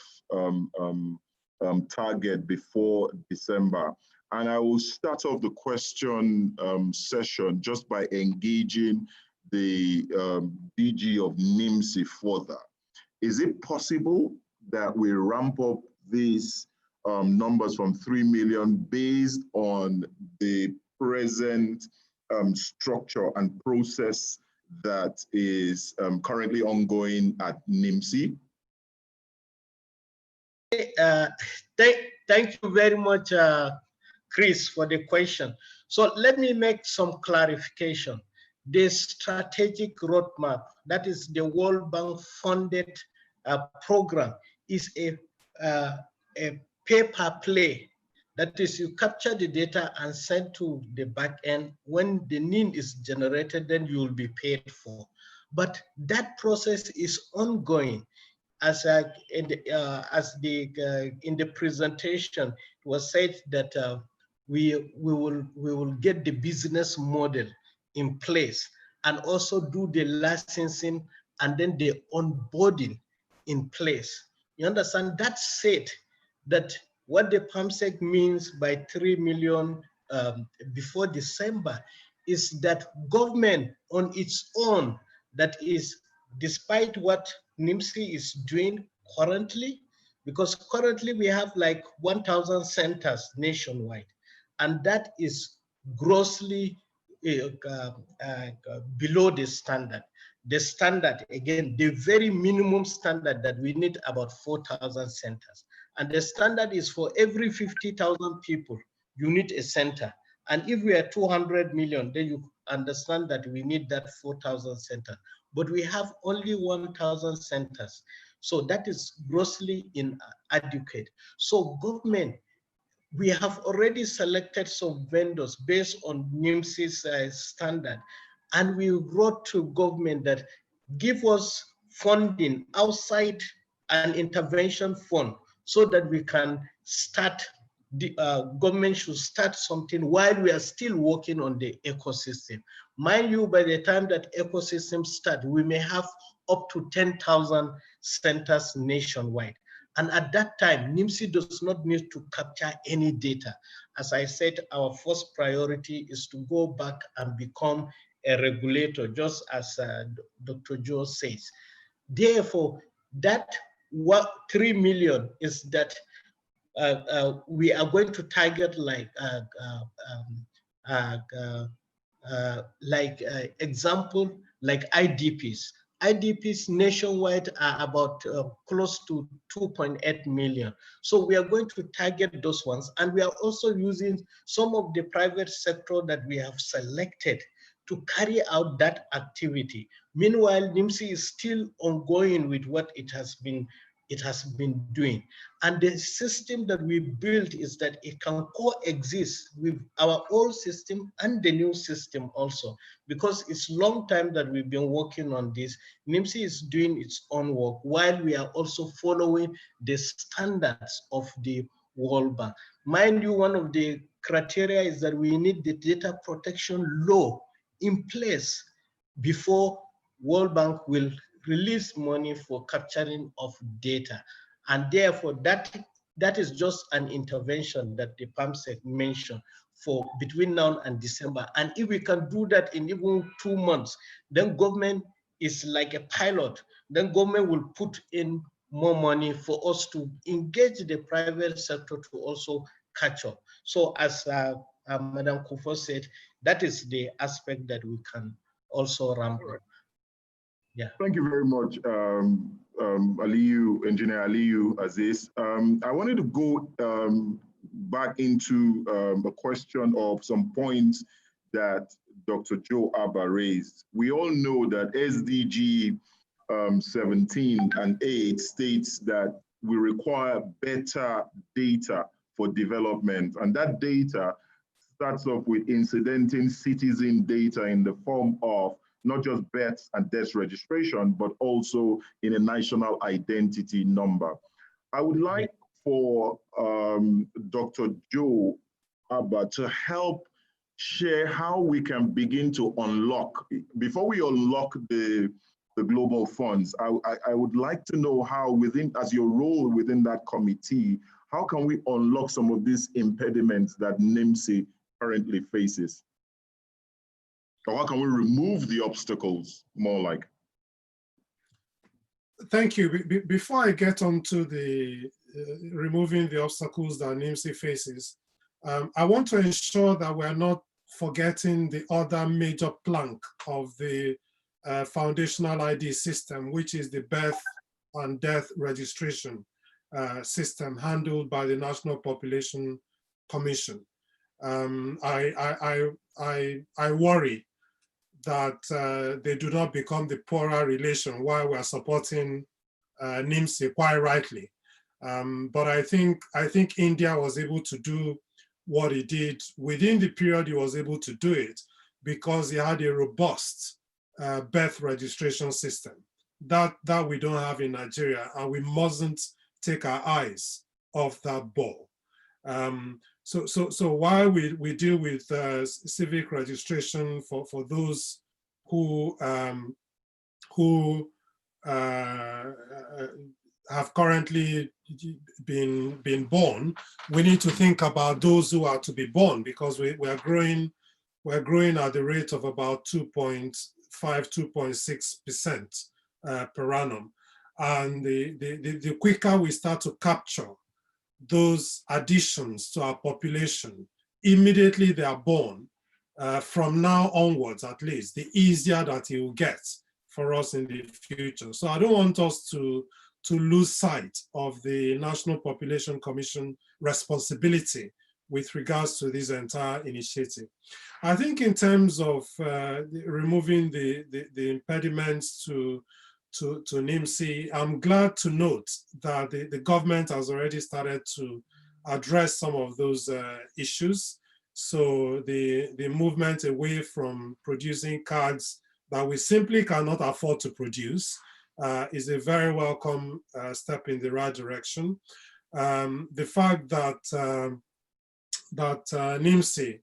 target before December. And I will start off the question session just by engaging the DG of NIMSI further. Is it possible that we ramp up these numbers from 3 million based on the present structure and process that is currently ongoing at NIMSI? Thank you very much, Chris, for the question. So let me make some clarification. The strategic roadmap, that is the World Bank funded program, is a pay-per-play. That is, you capture the data and send to the back end. When the need is generated, then you will be paid for. But that process is ongoing. As in the presentation, it was said that we will get the business model in place and also do the licensing and then the onboarding in place. You understand? That said, that what the PAMSEC means by 3 million before December is that government on its own, that is, despite what NIMSI is doing currently, because currently we have like 1,000 centers nationwide, and that is grossly below the standard. The standard, again, the very minimum standard that we need about 4,000 centers. And the standard is for every 50,000 people, you need a center. And if we are 200 million, then you understand that we need that 4,000 center. But we have only 1,000 centers. So that is grossly inadequate. So government, we have already selected some vendors based on NIMSI's standard. And we wrote to government that give us funding outside an intervention fund so that we can start, the government should start something while we are still working on the ecosystem. Mind you, by the time that ecosystem starts, we may have up to 10,000 centers nationwide. And at that time, NIMSI does not need to capture any data. As I said, our first priority is to go back and become a regulator, just as Dr. Joe says. Therefore, that 3 million is that we are going to target example, like IDPs. IDPs nationwide are about close to 2.8 million. So we are going to target those ones. And we are also using some of the private sector that we have selected to carry out that activity. Meanwhile, NIMSI is still ongoing with what it has been doing. And the system that we built is that it can coexist with our old system and the new system also, because it's a long time that we've been working on this. NIMSI is doing its own work while we are also following the standards of the World Bank. Mind you, one of the criteria is that we need the data protection law in place before World Bank will release money for capturing of data. And therefore that is just an intervention that the PAMSEC mentioned for between now and December. And if we can do that in even 2 months, then government is like a pilot. Then government will put in more money for us to engage the private sector to also catch up. So as Madam Kufo said, that is the aspect that we can also ramp up. Yeah. Thank you very much, Aliyu, Engineer Aliyu Aziz. I wanted to go back into a question of some points that Dr. Joe Abba raised. We all know that SDG 17 and 8 states that we require better data for development. And that data starts off with incidenting citizen data in the form of not just births and death registration, but also in a national identity number. I would like for Dr. Joe Abba to help share how we can begin to unlock, before we unlock the global funds, I would like to know how within, as your role within that committee, how can we unlock some of these impediments that NIMSI currently faces? Or how can we remove the obstacles, more like? Thank you. Before I get on to the removing the obstacles that NIMSI faces, I want to ensure that we're not forgetting the other major plank of the foundational ID system, which is the birth and death registration system handled by the National Population Commission. I worry that they do not become the poorer relation while we're supporting NIMSI quite rightly. But I think India was able to do what he did within the period he was able to do it because he had a robust birth registration system that we don't have in Nigeria, and we mustn't take our eyes off that ball. So while we deal with civic registration for those who have currently been born, we need to think about those who are to be born, because we're growing at the rate of about 2.5, 2.6% per annum. And the quicker we start to capture those additions to our population, immediately they are born, from now onwards at least, the easier that it will get for us in the future. So I don't want us to lose sight of the National Population Commission responsibility with regards to this entire initiative. I think in terms of removing the impediments to NIMSI, I'm glad to note that the government has already started to address some of those issues. So the movement away from producing cards that we simply cannot afford to produce is a very welcome step in the right direction. The fact that NIMSI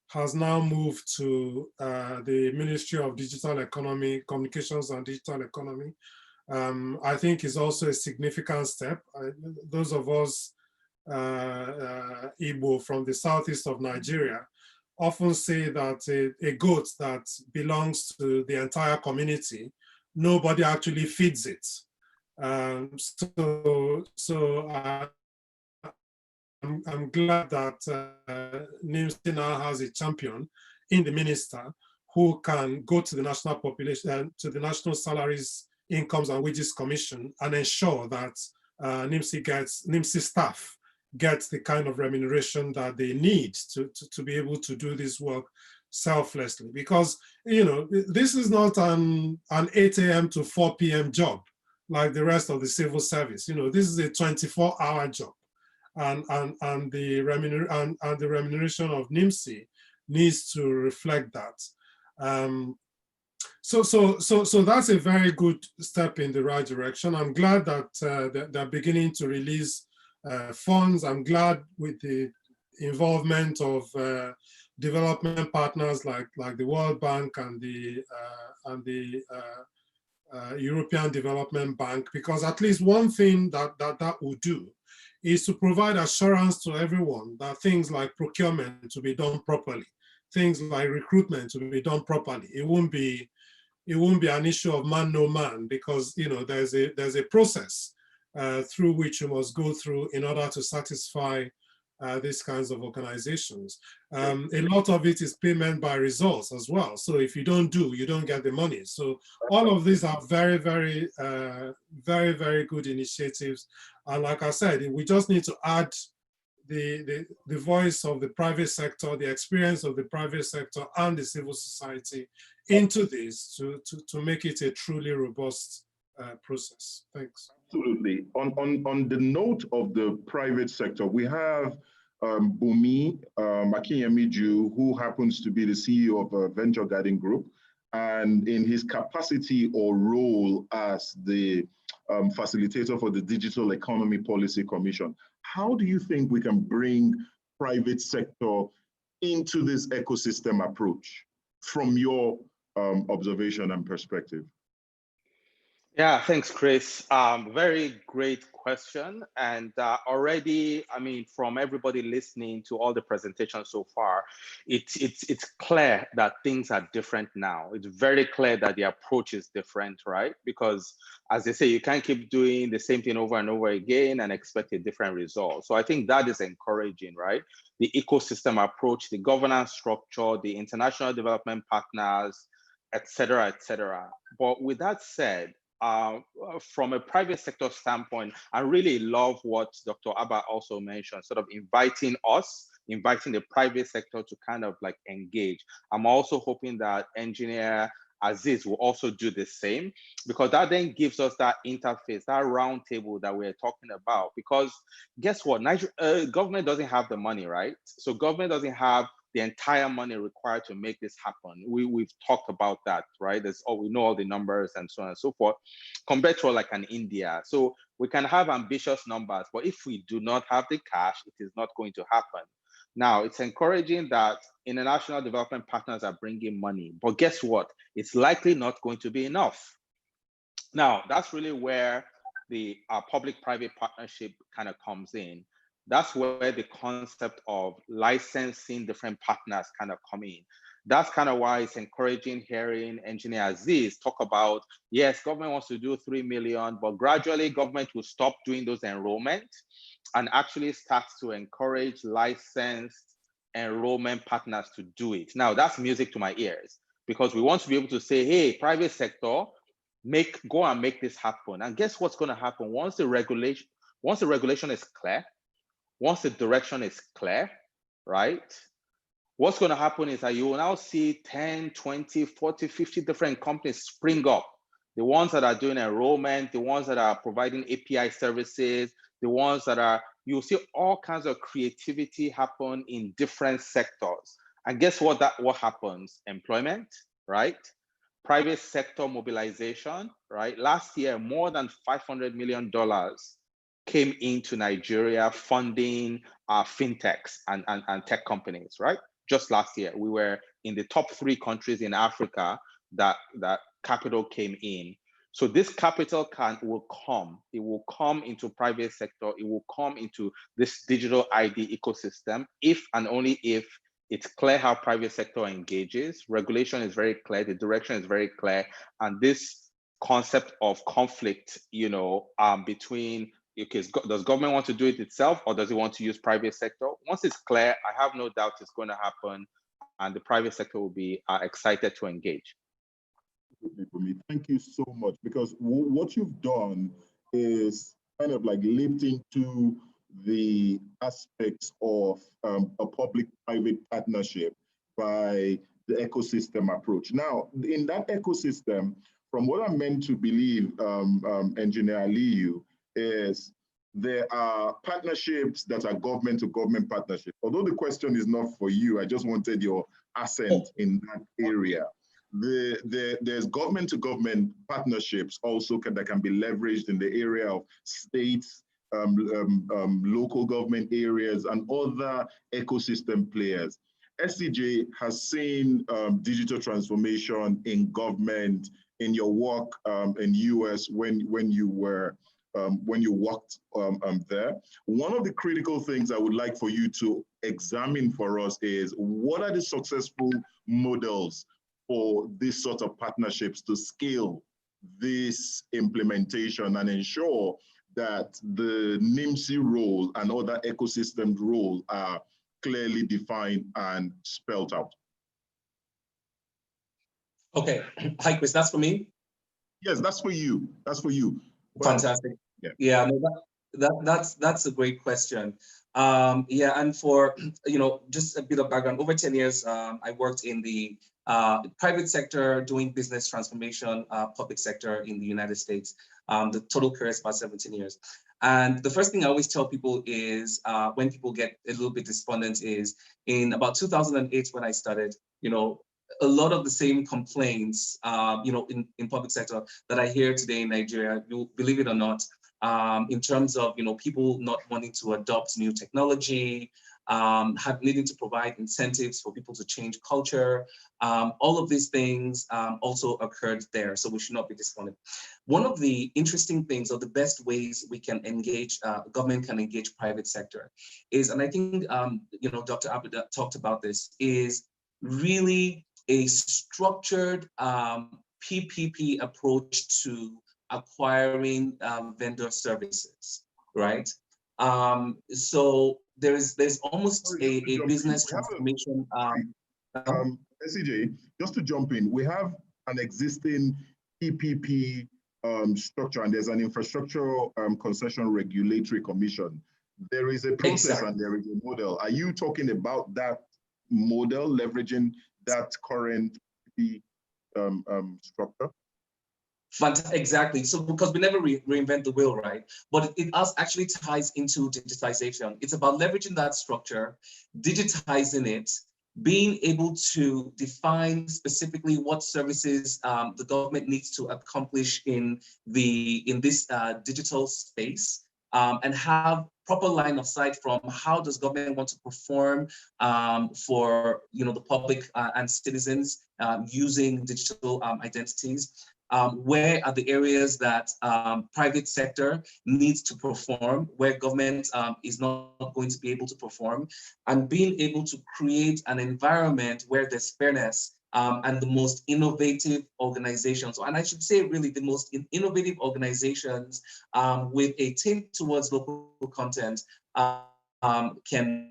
has now moved to the Ministry of Digital Economy, Communications and Digital Economy, I think is also a significant step. Those of us Igbo from the southeast of Nigeria often say that a goat that belongs to the entire community, nobody actually feeds it. I'm glad that NIMSI now has a champion in the minister who can go to the National Population, to the National Salaries, Incomes and Wages Commission and ensure that NIMSI staff gets the kind of remuneration that they need to be able to do this work selflessly. Because, you know, this is not an 8 a.m. to 4 p.m. job like the rest of the civil service. You know, this is a 24-hour job. And the remuneration of NIMSI needs to reflect that. So that's a very good step in the right direction. I'm glad that they're beginning to release funds. I'm glad with the involvement of development partners like the World Bank and the European Development Bank, because at least one thing that will do is to provide assurance to everyone that things like procurement to be done properly, things like recruitment to be done properly. It won't be an issue of man no man, because, you know, there's a process through which you must go through in order to satisfy these kinds of organizations. A lot of it is payment by results as well. So if you don't do, you don't get the money. So all of these are very, very, very good initiatives. And like I said, we just need to add the voice of the private sector, the experience of the private sector and the civil society into this to make it a truly robust process. Thanks. Absolutely. On the note of the private sector, we have Bumi Akinyemiju, who happens to be the CEO of Venture Garden Group, and in his capacity or role as the facilitator for the Digital Economy Policy Commission. How do you think we can bring private sector into this ecosystem approach from your observation and perspective? Yeah, thanks, Chris. Very great question. And already, I mean, from everybody listening to all the presentations so far, it's clear that things are different now. It's very clear that the approach is different, right? Because as they say, you can't keep doing the same thing over and over again and expect a different result. So I think that is encouraging, right? The ecosystem approach, the governance structure, the international development partners, et cetera, et cetera. But with that said, from a private sector standpoint, I really love what Dr. Abba also mentioned, sort of inviting the private sector to kind of like engage. I'm also hoping that Engineer Aziz will also do the same, because that then gives us that interface, that round table that we're talking about. Because guess what? Government doesn't have the money, right? So government doesn't have the entire money required to make this happen. We've talked about that, right? We know all the numbers and so on and so forth, compared to like an India. So we can have ambitious numbers, but if we do not have the cash, it is not going to happen. Now, it's encouraging that international development partners are bringing money, but guess what? It's likely not going to be enough. Now, that's really where the public-private partnership kind of comes in. That's where the concept of licensing different partners kind of come in. That's kind of why it's encouraging hearing Engineer Aziz talk about, yes, government wants to do 3 million, but gradually government will stop doing those enrollment and actually start to encourage licensed enrollment partners to do it. Now, that's music to my ears, because we want to be able to say, hey, private sector, go and make this happen. And guess what's going to happen? Once the regulation is clear, once the direction is clear, right? What's going to happen is that you will now see 10, 20, 40, 50 different companies spring up. The ones that are doing enrollment, the ones that are providing API services, the ones that are, you'll see all kinds of creativity happen in different sectors. And guess what happens? Employment, right? Private sector mobilization, right? Last year, more than $500 million came into Nigeria funding fintechs and tech companies, right? Just last year, we were in the top 3 countries in Africa that capital came in. So this capital will come. It will come into private sector. It will come into this digital ID ecosystem if and only if it's clear how private sector engages. Regulation is very clear. The direction is very clear. And this concept of conflict, between, okay, does government want to do it itself, or does it want to use private sector? Once it's clear, I have no doubt it's going to happen, and the private sector will be excited to engage. Thank you so much, because what you've done is kind of like leaped into the aspects of a public-private partnership by the ecosystem approach. Now, in that ecosystem, from what I'm meant to believe, Engineer Aliyu, is there are partnerships that are government-to-government partnerships. Although the question is not for you, I just wanted your assent in that area. There's government-to-government partnerships also that can be leveraged in the area of states, local government areas, and other ecosystem players. SCJ has seen digital transformation in government in your work in US when you worked there. One of the critical things I would like for you to examine for us is, what are the successful models for these sort of partnerships to scale this implementation and ensure that the NIMSI role and other ecosystem roles are clearly defined and spelled out? Okay, hi Chris, that's for me? Yes, that's for you. That's for you. Fantastic. Yeah, no, that's a great question. Yeah, and for, just a bit of background, over 10 years, I worked in the private sector doing business transformation, public sector in the United States. The total career is about 17 years. And the first thing I always tell people is when people get a little bit despondent is in about 2008 when I started, a lot of the same complaints, in public sector that I hear today in Nigeria, you believe it or not, in terms of, people not wanting to adopt new technology, needing to provide incentives for people to change culture. All of these things also occurred there, so we should not be disappointed. One of the interesting things, or the best ways we can engage, government can engage private sector is, and I think, Dr. Abida talked about this, is really a structured PPP approach to acquiring vendor services, right? So there's almost a business transformation. SCJ, just to jump in, we have an existing PPP structure, and there's an infrastructure concession regulatory commission. There is a process and there is a model. Are you talking about that model, leveraging that current PPP structure? Exactly. So because we never reinvent the wheel, right? But it actually ties into digitization. It's about leveraging that structure, digitizing it, being able to define specifically what services the government needs to accomplish in this digital space, and have proper line of sight from how does government want to perform for the public and citizens using digital identities. Where are the areas that private sector needs to perform, where government is not going to be able to perform, and being able to create an environment where there's fairness and the most innovative organizations, and I should say really the most innovative organizations with a tint towards local content can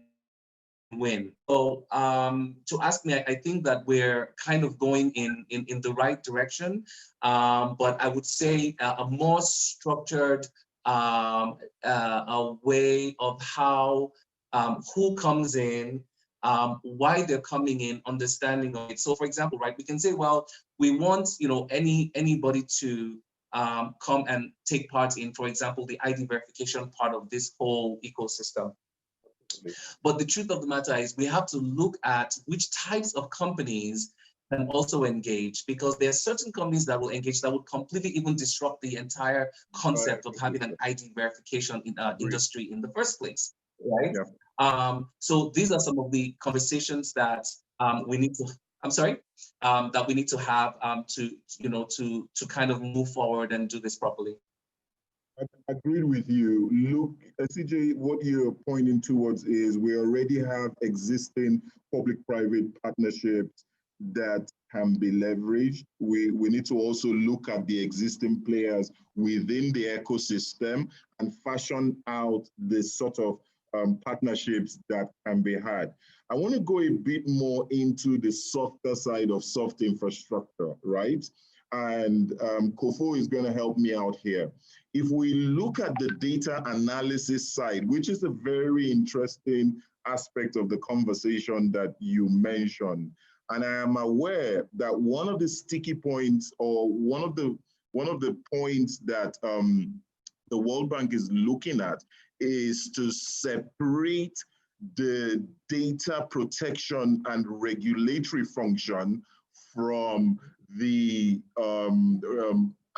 win. So to ask me, I think that we're kind of going in the right direction, but I would say a more structured a way of how who comes in, why they're coming in, understanding of it. So for example, right, we can say, well, we want anybody to come and take part in, for example, the ID verification part of this whole ecosystem. But the truth of the matter is we have to look at which types of companies can also engage, because there are certain companies that will engage that would completely even disrupt the entire concept of having an ID verification in industry in the first place, right? Yeah. So these are some of the conversations that we need to, that we need to have to kind of move forward and do this properly. I agree with you. Look, CJ, what you're pointing towards is we already have existing public-private partnerships that can be leveraged. We need to also look at the existing players within the ecosystem and fashion out the sort of partnerships that can be had. I want to go a bit more into the softer side of soft infrastructure, right? And Kofo is going to help me out here. If we look at the data analysis side, which is a very interesting aspect of the conversation that you mentioned, and I am aware that one of the sticky points, or one of the points that the World Bank is looking at, is to separate the data protection and regulatory function from the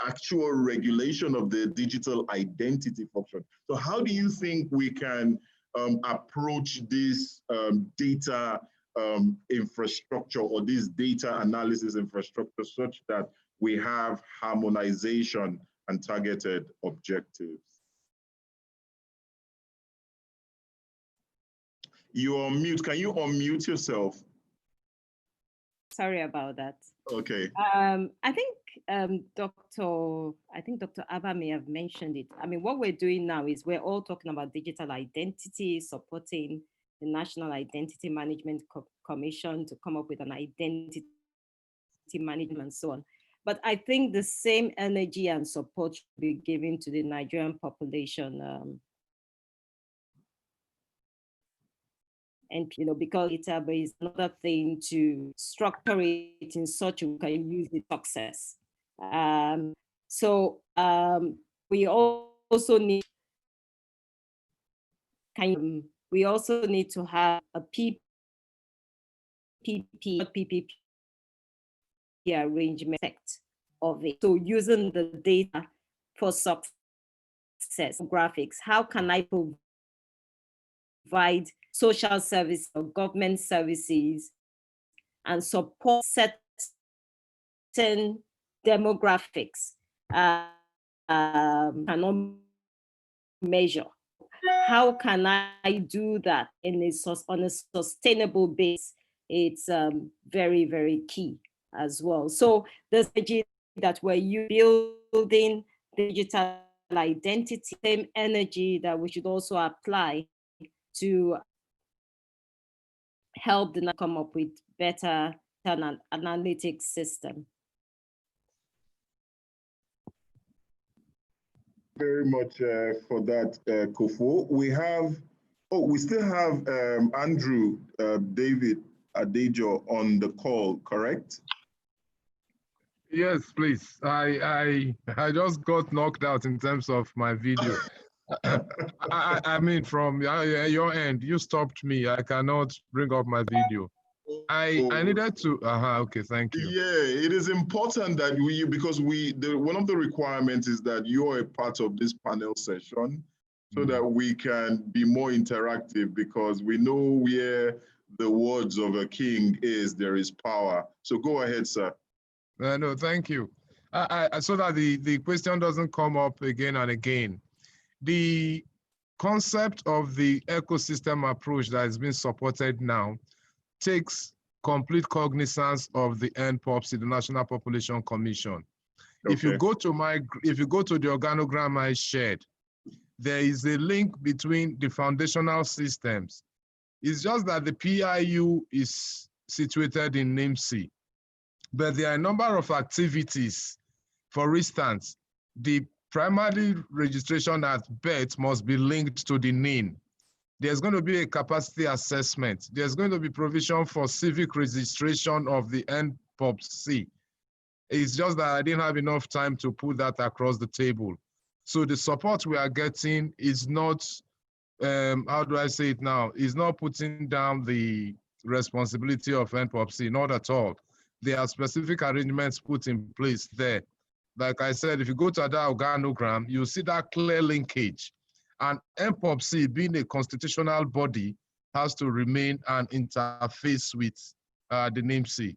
actual regulation of the digital identity function. So how do you think we can approach this data infrastructure, or this data analysis infrastructure, such that we have harmonization and targeted objectives? You're on mute. Can you unmute yourself? Sorry about that. Okay. I think Dr. Abba may have mentioned it. I mean, what we're doing now is we're all talking about digital identity, supporting the National Identity Management Commission to come up with an identity management and so on. But I think the same energy and support should be given to the Nigerian population and because database is another thing to structure it in such a way you can use it success. We also need to have a PPP arrangement of it. So using the data for success graphics, how can I provide social service or government services and support certain demographics cannot measure? How can I do that on a sustainable basis? It's very, very key as well. So the strategy that we're building digital identity, same energy that we should also apply to help them come up with better analytics system. Very much for that, Kofo. We still have Andrew David Adejo on the call, correct? Yes, please. I just got knocked out in terms of my video. I mean, from your end, you stopped me. I cannot bring up my video. I needed to. Okay, thank you. Yeah, it is important that because one of the requirements is that you're a part of this panel session, so that we can be more interactive, because we know where the words of a king is, there is power. So go ahead, sir. No, thank you. So that the question doesn't come up again and again. The concept of the ecosystem approach that has been supported now takes complete cognizance of the NPOPC, the National Population Commission. Okay. If you go to the organogram I shared, there is a link between the foundational systems. It's just that the PIU is situated in NIMC, but there are a number of activities. For instance, the primary registration at birth must be linked to the NIN. There's going to be a capacity assessment. There's going to be provision for civic registration of the NPOPC. It's just that I didn't have enough time to put that across the table. So the support we are getting is not, how do I say it now? Is not putting down the responsibility of NPOPC, not at all. There are specific arrangements put in place there. Like I said, if you go to that organogram, you see that clear linkage. And NPOPC, being a constitutional body, has to remain an interface with the NIMC.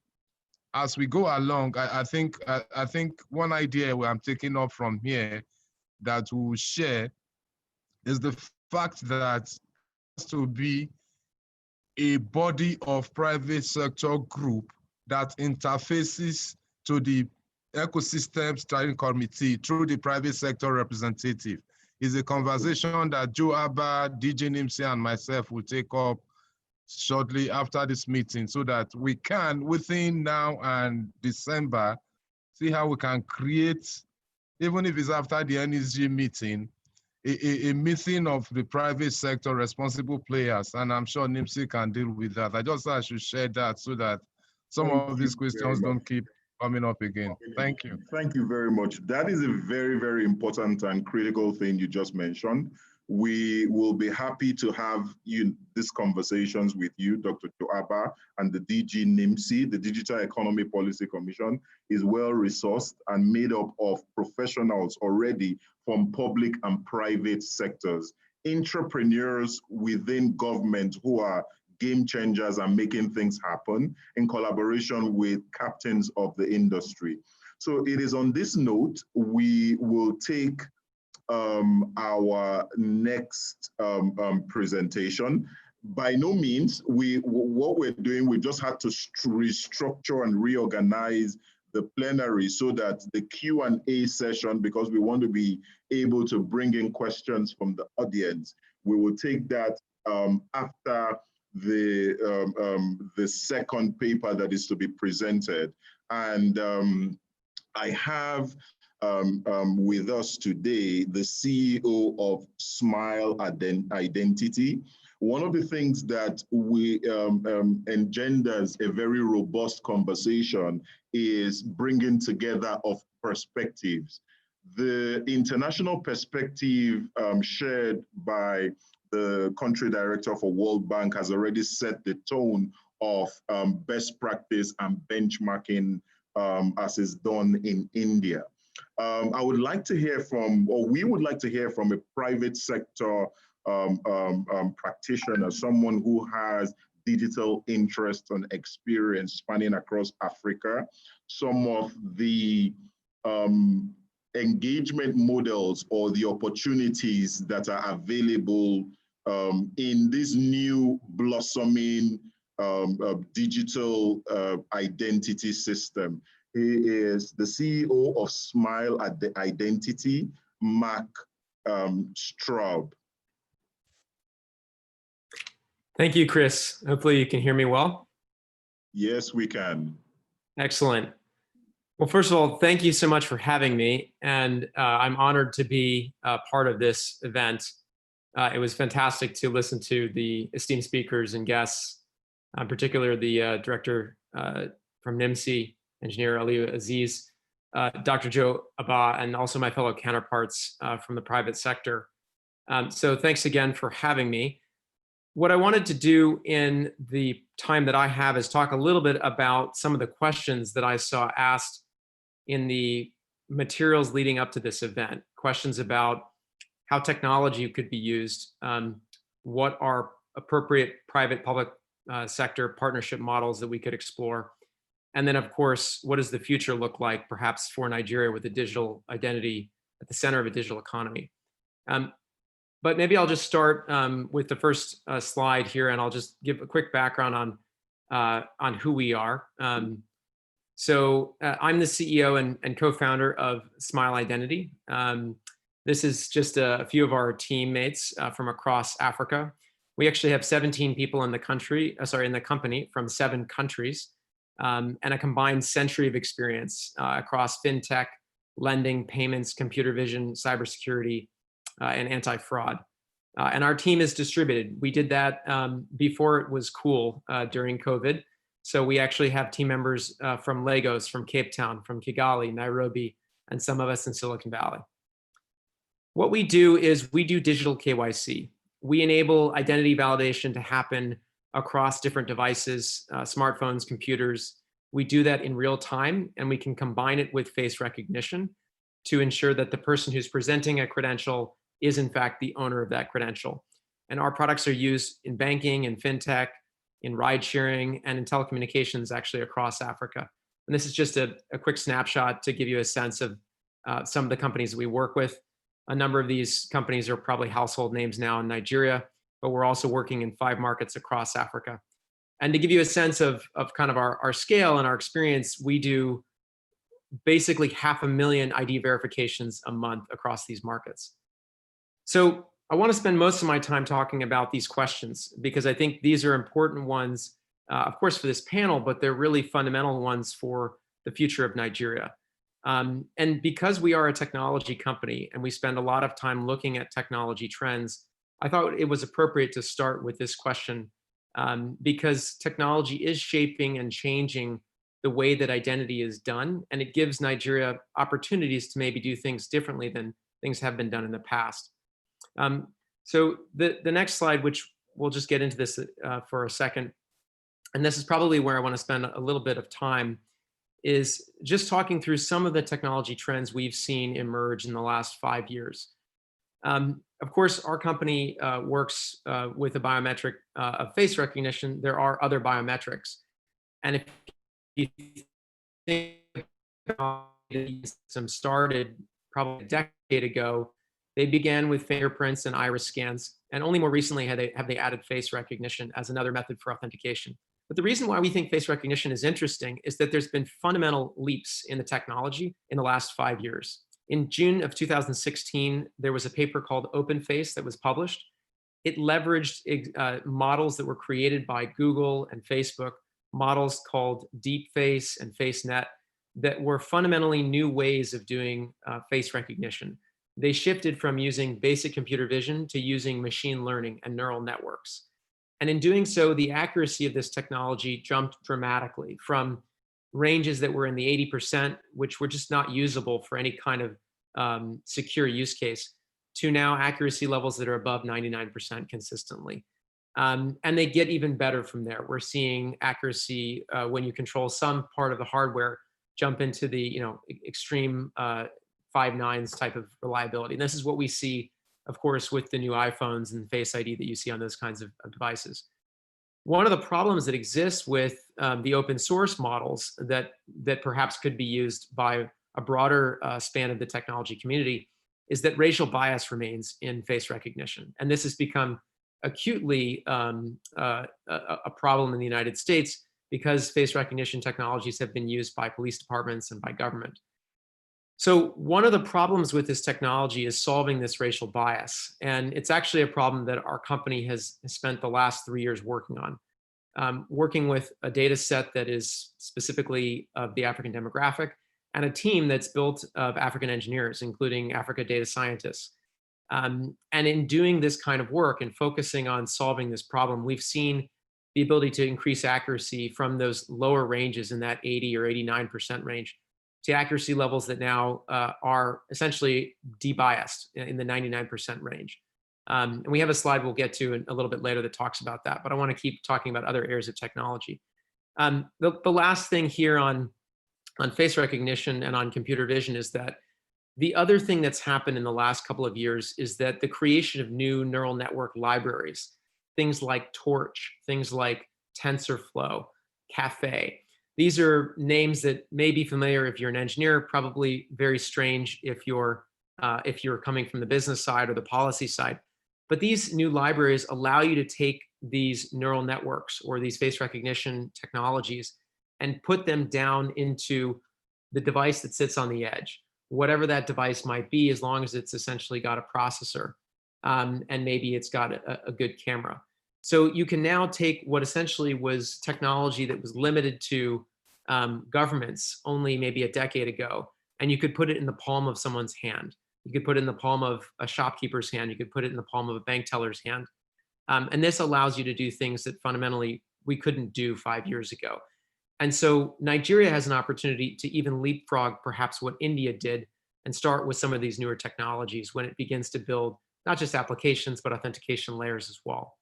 As we go along, I think one idea where I'm taking up from here that we'll share is the fact that there has to be a body of private sector group that interfaces to the ecosystem steering committee through the private sector representative. Is a conversation that Joe Abba, DJ NIMC, and myself will take up shortly after this meeting, so that we can, within now and December, see how we can create, even if it's after the NESG meeting, a meeting of the private sector responsible players, and I'm sure NIMC can deal with that. I just thought I should share that so that some of these questions don't keep coming up again. Thank you. Thank you very much. That is a very, very important and critical thing you just mentioned. We will be happy to have these conversations with you, Dr. Joaba, and the DG NIMC. The Digital Economy Policy Commission is well resourced and made up of professionals already from public and private sectors, entrepreneurs within government who are game changers and making things happen in collaboration with captains of the industry. So it is on this note, we will take our next presentation. By no means, what we're doing, we just had to restructure and reorganize the plenary so that the Q&A session, because we want to be able to bring in questions from the audience, we will take that after the second paper that is to be presented. And I have with us today the CEO of Smile Identity, One of the things that we engenders a very robust conversation is bringing together of perspectives. The international perspective shared by the country director for World Bank has already set the tone of best practice and benchmarking as is done in India. I would like to hear from, or we would like to hear from a private sector practitioner, someone who has digital interest and experience spanning across Africa, some of the engagement models or the opportunities that are available in this new blossoming digital identity system. He is the CEO of Smile at the Identity, Mark Straub. Thank you, Chris. Hopefully you can hear me well. Yes, we can. Excellent. Well, first of all, thank you so much for having me. And I'm honored to be part of this event. It was fantastic to listen to the esteemed speakers and guests, in particular the director from NIMC, Engineer Ali Aziz, Dr. Joe Abba, and also my fellow counterparts from the private sector. So thanks again for having me. What I wanted to do in the time that I have is talk a little bit about some of the questions that I saw asked in the materials leading up to this event. Questions about how technology could be used, what are appropriate private-public sector partnership models that we could explore, and then of course, what does the future look like perhaps for Nigeria with a digital identity at the center of a digital economy. But maybe I'll just start with the first slide here, and I'll just give a quick background on who we are. So I'm the CEO and co-founder of Smile Identity. This is just a few of our teammates from across Africa. We actually have 17 people in the country, in the company from 7 countries, and a combined century of experience across fintech, lending, payments, computer vision, cybersecurity, and anti-fraud. And our team is distributed. We did that before it was cool during COVID. So we actually have team members from Lagos, from Cape Town, from Kigali, Nairobi, and some of us in Silicon Valley. What we do is we do digital KYC. We enable identity validation to happen across different devices, smartphones, computers. We do that in real time, and we can combine it with face recognition to ensure that the person who's presenting a credential is in fact the owner of that credential. And our products are used in banking and fintech, in ride sharing, and in telecommunications actually across Africa. And this is just a quick snapshot to give you a sense of some of the companies we work with. A number of these companies are probably household names now in Nigeria, but we're also working in 5 markets across Africa. And to give you a sense of kind of our scale and our experience, we do basically 500,000 ID verifications a month across these markets. So I want to spend most of my time talking about these questions because I think these are important ones, of course, for this panel, but they're really fundamental ones for the future of Nigeria. And because we are a technology company and we spend a lot of time looking at technology trends, I thought it was appropriate to start with this question because technology is shaping and changing the way that identity is done, and it gives Nigeria opportunities to maybe do things differently than things have been done in the past. So the next slide, which we'll just get into this for a second, and this is probably where I want to spend a little bit of time, is just talking through some of the technology trends we've seen emerge in the last 5 years. Of course, our company works with a biometric of face recognition. There are other biometrics. And if you think about the system started probably a decade ago, they began with fingerprints and iris scans, and only more recently have they added face recognition as another method for authentication. But the reason why we think face recognition is interesting is that there's been fundamental leaps in the technology in the last 5 years. In June of 2016, there was a paper called Open Face that was published. It leveraged models that were created by Google and Facebook, models called Deep Face and FaceNet, that were fundamentally new ways of doing face recognition. they shifted from using basic computer vision to using machine learning and neural networks. And in doing so, the accuracy of this technology jumped dramatically from ranges that were in the 80%, which were just not usable for any kind of secure use case, to now accuracy levels that are above 99% consistently. And they get even better from there. We're seeing accuracy when you control some part of the hardware jump into the extreme 5 nines type of reliability. And this is what we see, of course, with the new iPhones and Face ID that you see on those kinds of devices. One of the problems that exists with the open source models that perhaps could be used by a broader span of the technology community is that racial bias remains in face recognition. And this has become acutely a problem in the United States because face recognition technologies have been used by police departments and by government. So one of the problems with this technology is solving this racial bias. And it's actually a problem that our company has spent the last 3 years working on, working with a data set that is specifically of the African demographic and a team that's built of African engineers, including Africa data scientists. And in doing this kind of work and focusing on solving this problem, we've seen the ability to increase accuracy from those lower ranges in that 80 or 89% range to accuracy levels that now are essentially debiased in the 99% range. And we have a slide we'll get to a little bit later that talks about that, but I want to keep talking about other areas of technology. The last thing here on face recognition and on computer vision is that the other thing that's happened in the last couple of years is that the creation of new neural network libraries, things like Torch, things like TensorFlow, Caffe. These are names that may be familiar if you're an engineer, probably very strange if you're coming from the business side or the policy side. But these new libraries allow you to take these neural networks or these face recognition technologies and put them down into the device that sits on the edge, whatever that device might be, as long as it's essentially got a processor and maybe it's got a good camera. So you can now take what essentially was technology that was limited to governments only maybe a decade ago, and you could put it in the palm of someone's hand. You could put it in the palm of a shopkeeper's hand. You could put it in the palm of a bank teller's hand. And this allows you to do things that fundamentally we couldn't do 5 years ago. And so Nigeria has an opportunity to even leapfrog perhaps what India did and start with some of these newer technologies when it begins to build not just applications, but authentication layers as well.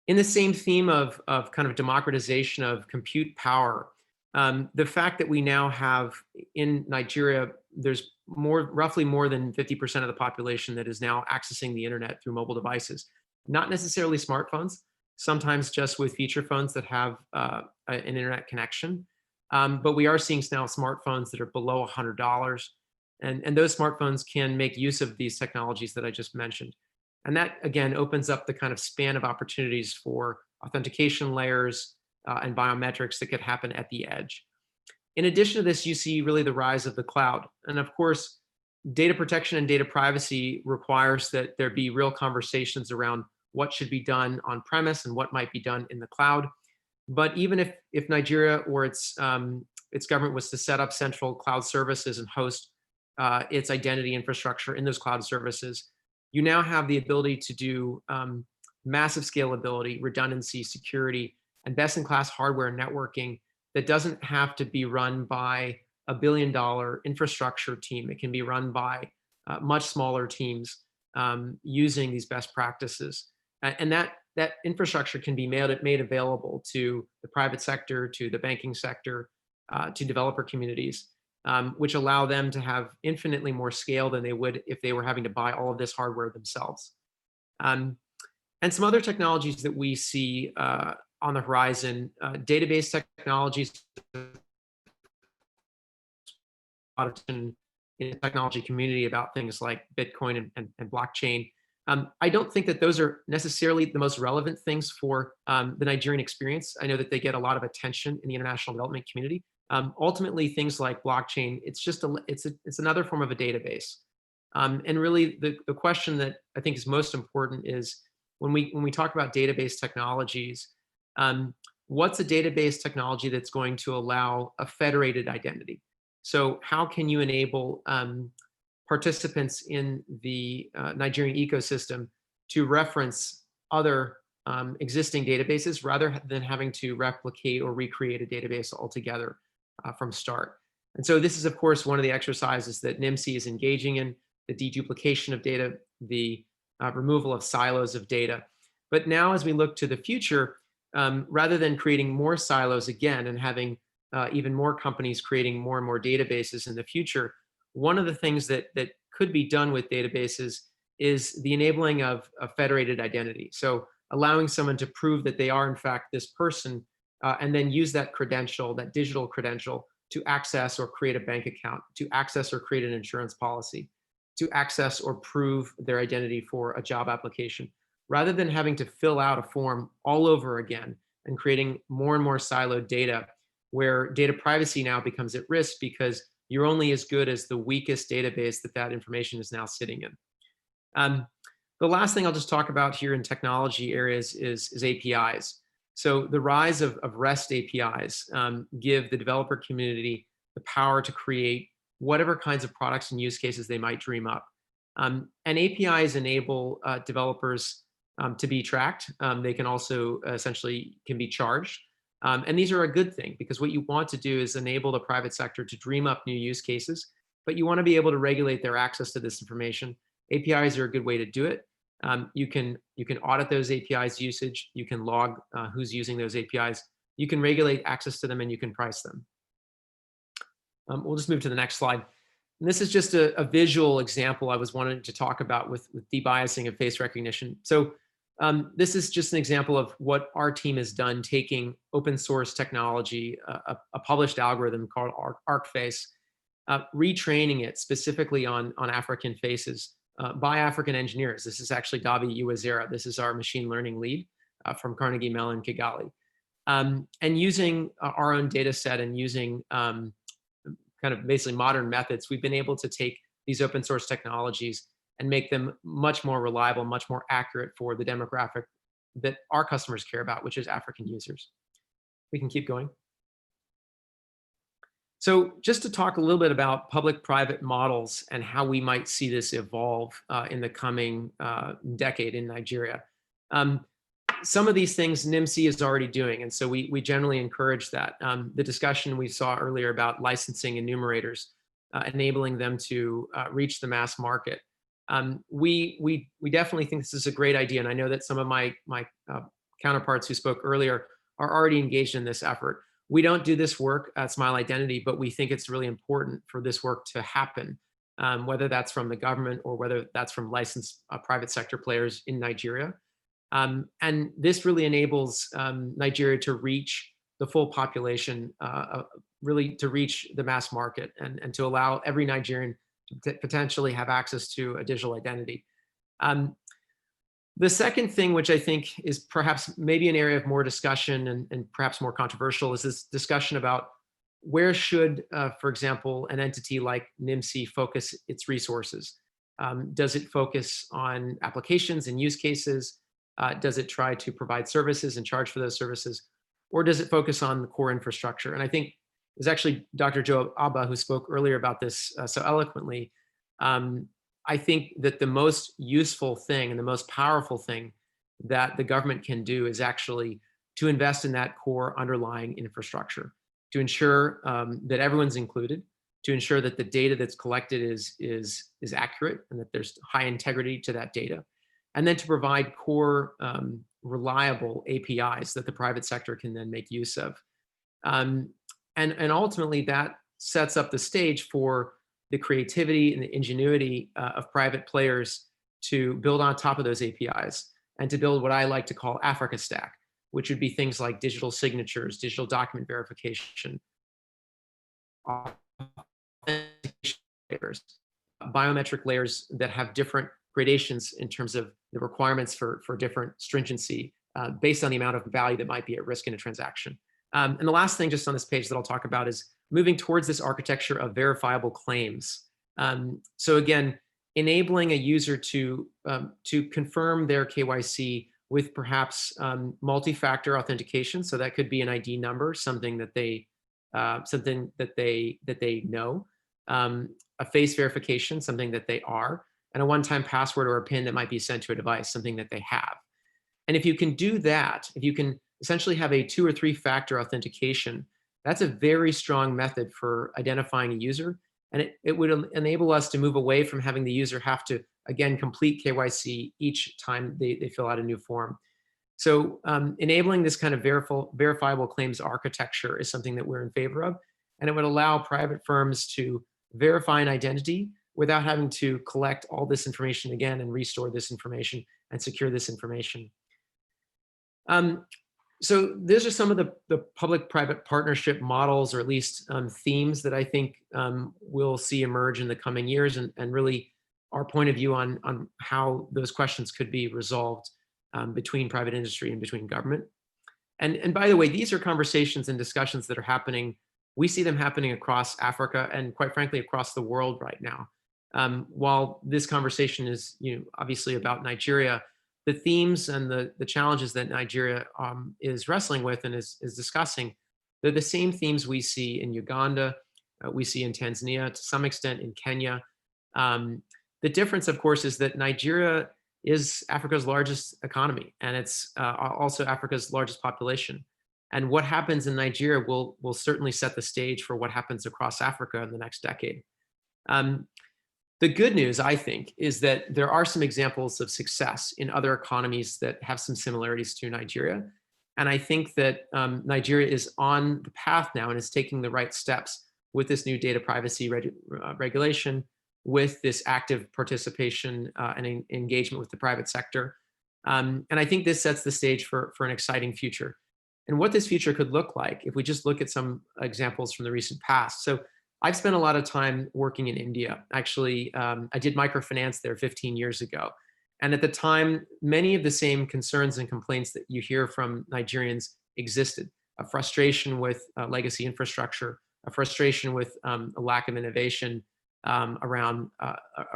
In the same theme of kind of democratization of compute power, the fact that we now have in Nigeria, there's roughly more than 50% of the population that is now accessing the internet through mobile devices, not necessarily smartphones, sometimes just with feature phones that have an internet connection. But we are seeing now smartphones that are below $100. And those smartphones can make use of these technologies that I just mentioned. And that, again, opens up the kind of span of opportunities for authentication layers and biometrics that could happen at the edge. In addition to this, you see really the rise of the cloud. And of course, data protection and data privacy requires that there be real conversations around what should be done on premise and what might be done in the cloud. But even if Nigeria or its government was to set up central cloud services and host its identity infrastructure in those cloud services, you now have the ability to do massive scalability, redundancy, security, and best-in-class hardware and networking that doesn't have to be run by a $1 billion infrastructure team. It can be run by much smaller teams using these best practices. And that infrastructure can be made available to the private sector, to the banking sector, to developer communities, which allow them to have infinitely more scale than they would if they were having to buy all of this hardware themselves. And some other technologies that we see on the horizon, database technologies, in the technology community about things like Bitcoin and blockchain. I don't think that those are necessarily the most relevant things for the Nigerian experience. I know that they get a lot of attention in the international development community. Ultimately, things like blockchain, it's another form of a database. And really, the question that I think is most important is when we talk about database technologies, what's a database technology that's going to allow a federated identity? So how can you enable participants in the Nigerian ecosystem to reference other existing databases rather than having to replicate or recreate a database altogether from start. And so this is, of course, one of the exercises that NIMC is engaging in, the deduplication of data, the removal of silos of data. But now as we look to the future, rather than creating more silos again and having even more companies creating more and more databases in the future, one of the things that could be done with databases is the enabling of a federated identity. So allowing someone to prove that they are in fact this person and then use that credential, that digital credential, to access or create a bank account, to access or create an insurance policy, to access or prove their identity for a job application, rather than having to fill out a form all over again and creating more and more siloed data where data privacy now becomes at risk because you're only as good as the weakest database that information is now sitting in. The last thing I'll just talk about here in technology areas is APIs. So the rise of REST APIs give the developer community the power to create whatever kinds of products and use cases they might dream up. And APIs enable developers to be tracked. They can also essentially can be charged. And these are a good thing because what you want to do is enable the private sector to dream up new use cases, but you want to be able to regulate their access to this information. APIs are a good way to do it. You can audit those APIs usage. You can log who's using those APIs. You can regulate access to them and you can price them. We'll just move to the next slide. And this is just a visual example I was wanting to talk about with debiasing of face recognition. So this is just an example of what our team has done, taking open source technology, a published algorithm called ArcFace, retraining it specifically on African faces by African engineers. This is actually Davi Uwazera. This is our machine learning lead from Carnegie Mellon, Kigali. And using our own data set and using kind of basically modern methods, we've been able to take these open source technologies and make them much more reliable, much more accurate for the demographic that our customers care about, which is African users. We can keep going. So just to talk a little bit about public-private models and how we might see this evolve in the coming decade in Nigeria. Some of these things NIMC is already doing, and so we generally encourage that. The discussion we saw earlier about licensing enumerators, enabling them to reach the mass market. We definitely think this is a great idea, and I know that some of my counterparts who spoke earlier are already engaged in this effort. We don't do this work at Smile Identity, but we think it's really important for this work to happen, whether that's from the government or whether that's from licensed private sector players in Nigeria. And this really enables Nigeria to reach the full population, really to reach the mass market and to allow every Nigerian to potentially have access to a digital identity. The second thing, which I think is perhaps maybe an area of more discussion and perhaps more controversial, is this discussion about where should, for example, an entity like NIMC focus its resources? Does it focus on applications and use cases? Does it try to provide services and charge for those services? Or does it focus on the core infrastructure? And I think it was actually Dr. Joe Abba who spoke earlier about this so eloquently. I think that the most useful thing and the most powerful thing that the government can do is actually to invest in that core underlying infrastructure, to ensure that everyone's included, to ensure that the data that's collected is accurate and that there's high integrity to that data, and then to provide core reliable APIs that the private sector can then make use of. And ultimately that sets up the stage for the creativity and the ingenuity of private players to build on top of those APIs and to build what I like to call Africa Stack, which would be things like digital signatures, digital document verification, layers, biometric layers that have different gradations in terms of the requirements for different stringency based on the amount of value that might be at risk in a transaction. And the last thing just on this page that I'll talk about is moving towards this architecture of verifiable claims. So again, enabling a user to confirm their KYC with perhaps multi-factor authentication. So that could be an ID number, something that they know. a face verification, something that they are, and a one-time password or a PIN that might be sent to a device, something that they have. And if you can do that, if you can essentially have a 2 or 3 factor authentication, that's a very strong method for identifying a user. And it would enable us to move away from having the user have to, again, complete KYC each time they fill out a new form. So enabling this kind of verifiable claims architecture is something that we're in favor of. And it would allow private firms to verify an identity without having to collect all this information again and restore this information and secure this information. So these are some of the public-private partnership models, or at least themes that I think we'll see emerge in the coming years, and really our point of view on how those questions could be resolved between private industry and between government. And by the way, these are conversations and discussions that are happening. We see them happening across Africa and, quite frankly, across the world right now. While this conversation is, obviously about Nigeria, the themes and the challenges that Nigeria is wrestling with and is discussing, they're the same themes we see in Uganda, we see in Tanzania, to some extent in Kenya. The difference, of course, is that Nigeria is Africa's largest economy, and it's also Africa's largest population. And what happens in Nigeria will certainly set the stage for what happens across Africa in the next decade. The good news, I think, is that there are some examples of success in other economies that have some similarities to Nigeria. And I think that Nigeria is on the path now and is taking the right steps with this new data privacy regulation, with this active participation and engagement with the private sector. And I think this sets the stage for an exciting future. And what this future could look like, if we just look at some examples from the recent past. So I've spent a lot of time working in India. Actually, I did microfinance there 15 years ago. And at the time, many of the same concerns and complaints that you hear from Nigerians existed. A frustration with legacy infrastructure, a frustration with a lack of innovation around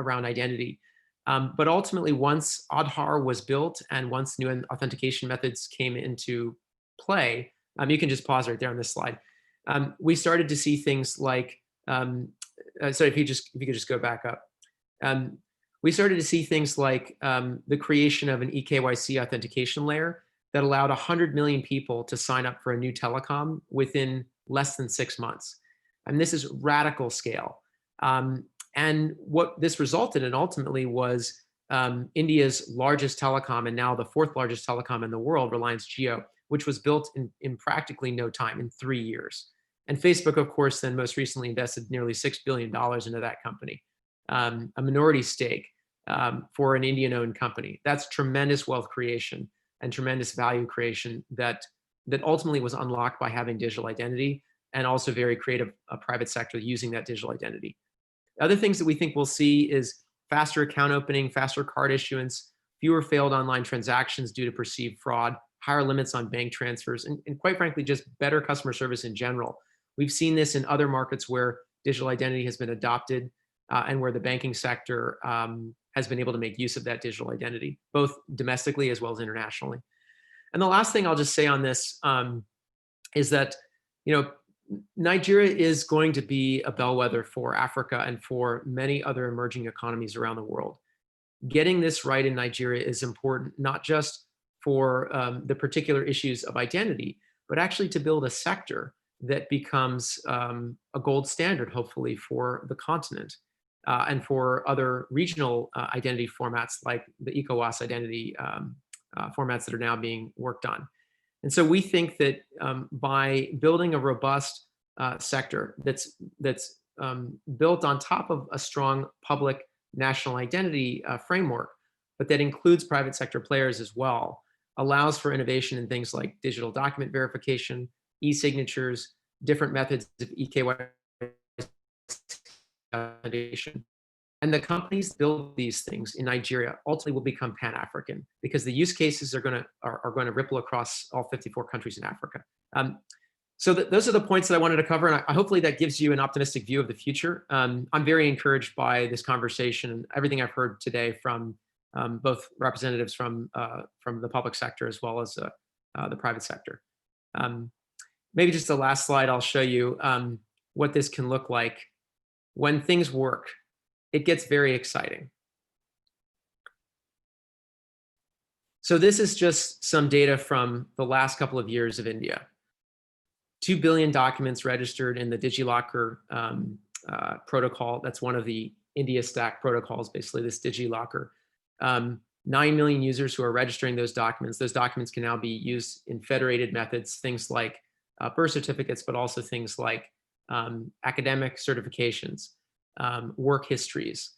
identity. But ultimately, once Aadhaar was built and once new authentication methods came into play, you can just pause right there on this slide. We started to see things like, so if you could just go back up. We started to see things like the creation of an eKYC authentication layer that allowed 100 million people to sign up for a new telecom within less than 6 months. And this is radical scale. And what this resulted in ultimately was India's largest telecom, and now the 4th largest telecom in the world, Reliance Jio, which was built in practically no time, in 3 years. And Facebook, of course, then most recently invested nearly $6 billion into that company, a minority stake for an Indian-owned company. That's tremendous wealth creation and tremendous value creation that ultimately was unlocked by having digital identity, and also very creative private sector using that digital identity. Other things that we think we'll see is faster account opening, faster card issuance, fewer failed online transactions due to perceived fraud, higher limits on bank transfers, and quite frankly, just better customer service in general. We've seen this in other markets where digital identity has been adopted and where the banking sector has been able to make use of that digital identity, both domestically as well as internationally. And the last thing I'll just say on this is that, Nigeria is going to be a bellwether for Africa and for many other emerging economies around the world. Getting this right in Nigeria is important, not just for the particular issues of identity, but actually to build a sector that becomes a gold standard, hopefully, for the continent and for other regional identity formats like the ECOWAS identity formats that are now being worked on. And so we think that by building a robust sector that's built on top of a strong public national identity framework, but that includes private sector players as well, allows for innovation in things like digital document verification, e-signatures, different methods of eKYC validation. And the companies that build these things in Nigeria ultimately will become Pan-African, because the use cases are going to ripple across all 54 countries in Africa. So those are the points that I wanted to cover, and hopefully that gives you an optimistic view of the future. I'm very encouraged by this conversation and everything I've heard today from both representatives from the public sector as well as the private sector. Maybe just the last slide, I'll show you what this can look like when things work, it gets very exciting. So this is just some data from the last couple of years of India. 2 billion documents registered in the DigiLocker protocol. That's one of the India Stack protocols, basically this DigiLocker. 9 million users who are registering those documents. Those documents can now be used in federated methods, things like birth certificates, but also things like academic certifications, work histories,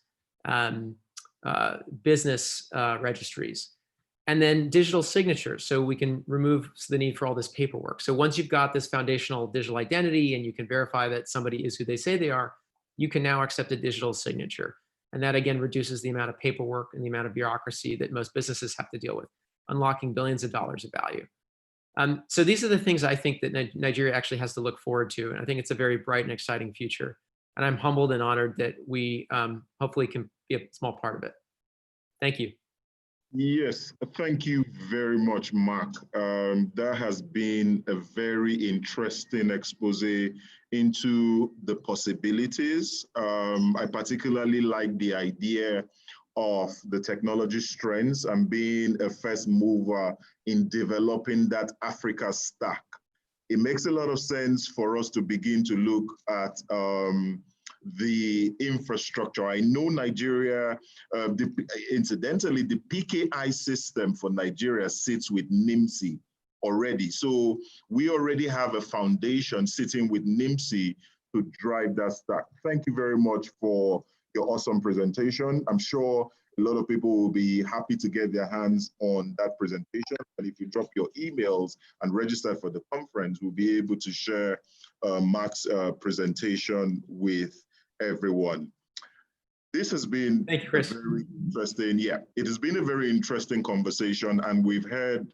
business registries, and then digital signatures. So we can remove the need for all this paperwork. So once you've got this foundational digital identity and you can verify that somebody is who they say they are, you can now accept a digital signature. And that again reduces the amount of paperwork and the amount of bureaucracy that most businesses have to deal with, unlocking billions of dollars of value. So these are the things I think that Nigeria actually has to look forward to. And I think it's a very bright and exciting future. And I'm humbled and honored that we hopefully can be a small part of it. Thank you. Yes, thank you very much, Mark. That has been a very interesting expose into the possibilities. I particularly like the idea of the technology strengths and being a first mover in developing that Africa stack. It makes a lot of sense for us to begin to look at the infrastructure. I know Nigeria, incidentally, the PKI system for Nigeria sits with NIMSI already. So we already have a foundation sitting with NIMSI to drive that stack. Thank you very much for your awesome presentation. I'm sure a lot of people will be happy to get their hands on that presentation. And if you drop your emails and register for the conference, we'll be able to share Mark's presentation with everyone. This has been Thank you, Chris. Very interesting. Yeah, it has been a very interesting conversation, and we've had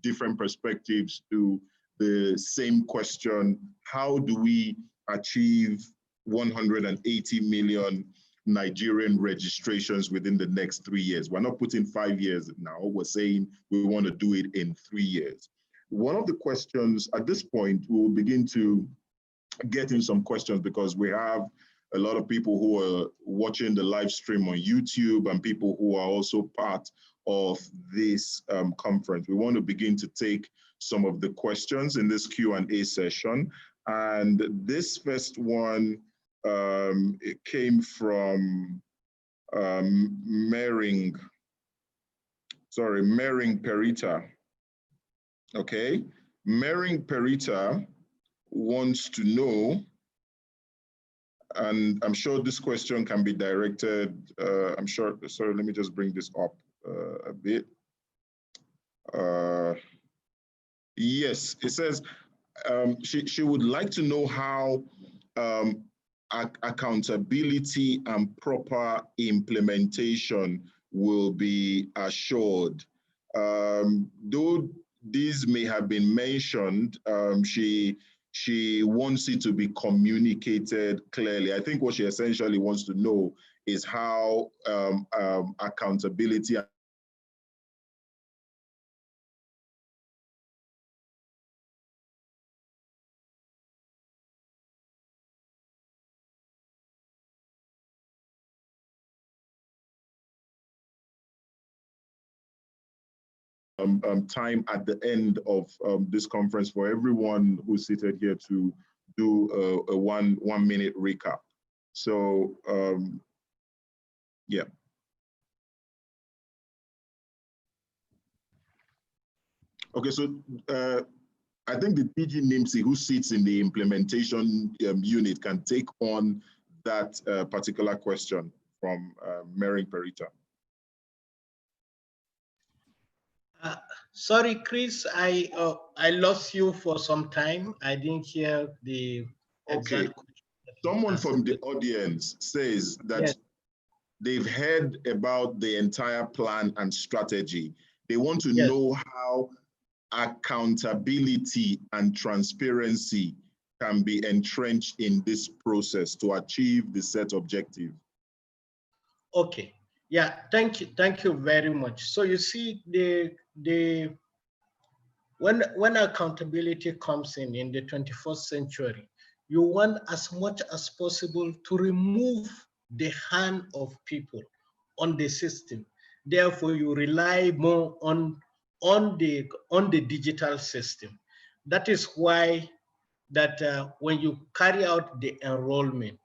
different perspectives to the same question. How do we achieve 180 million Nigerian registrations within the next 3 years? We're not putting 5 years now. We're saying we want to do it in 3 years. One of the questions at this point, we'll begin to get in some questions because we have a lot of people who are watching the live stream on YouTube and people who are also part of this conference. We want to begin to take some of the questions in this Q&A session. And this first one, it came from Mering Perita. Okay, Mering Perita wants to know, and I'm sure this question can be directed, I'm sure, sorry, let me just bring this up a bit. Yes, it says she would like to know how accountability and proper implementation will be assured. Though these may have been mentioned, she wants it to be communicated clearly. I think what she essentially wants to know is how accountability time at the end of this conference for everyone who's seated here to do a one minute recap. So yeah. Okay, so I think the DG NIMSI who sits in the implementation unit can take on that particular question from Mering Perita. Sorry, Chris, I lost you for some time. I didn't hear the exact question. Someone from the audience says that yes, they've heard about the entire plan and strategy. They want to yes, know how accountability and transparency can be entrenched in this process to achieve the set objective. Okay. Yeah, thank you very much. So you see, when accountability comes in the 21st century, you want as much as possible to remove the hand of people on the system. Therefore, you rely more on the digital system. That is why that when you carry out the enrollment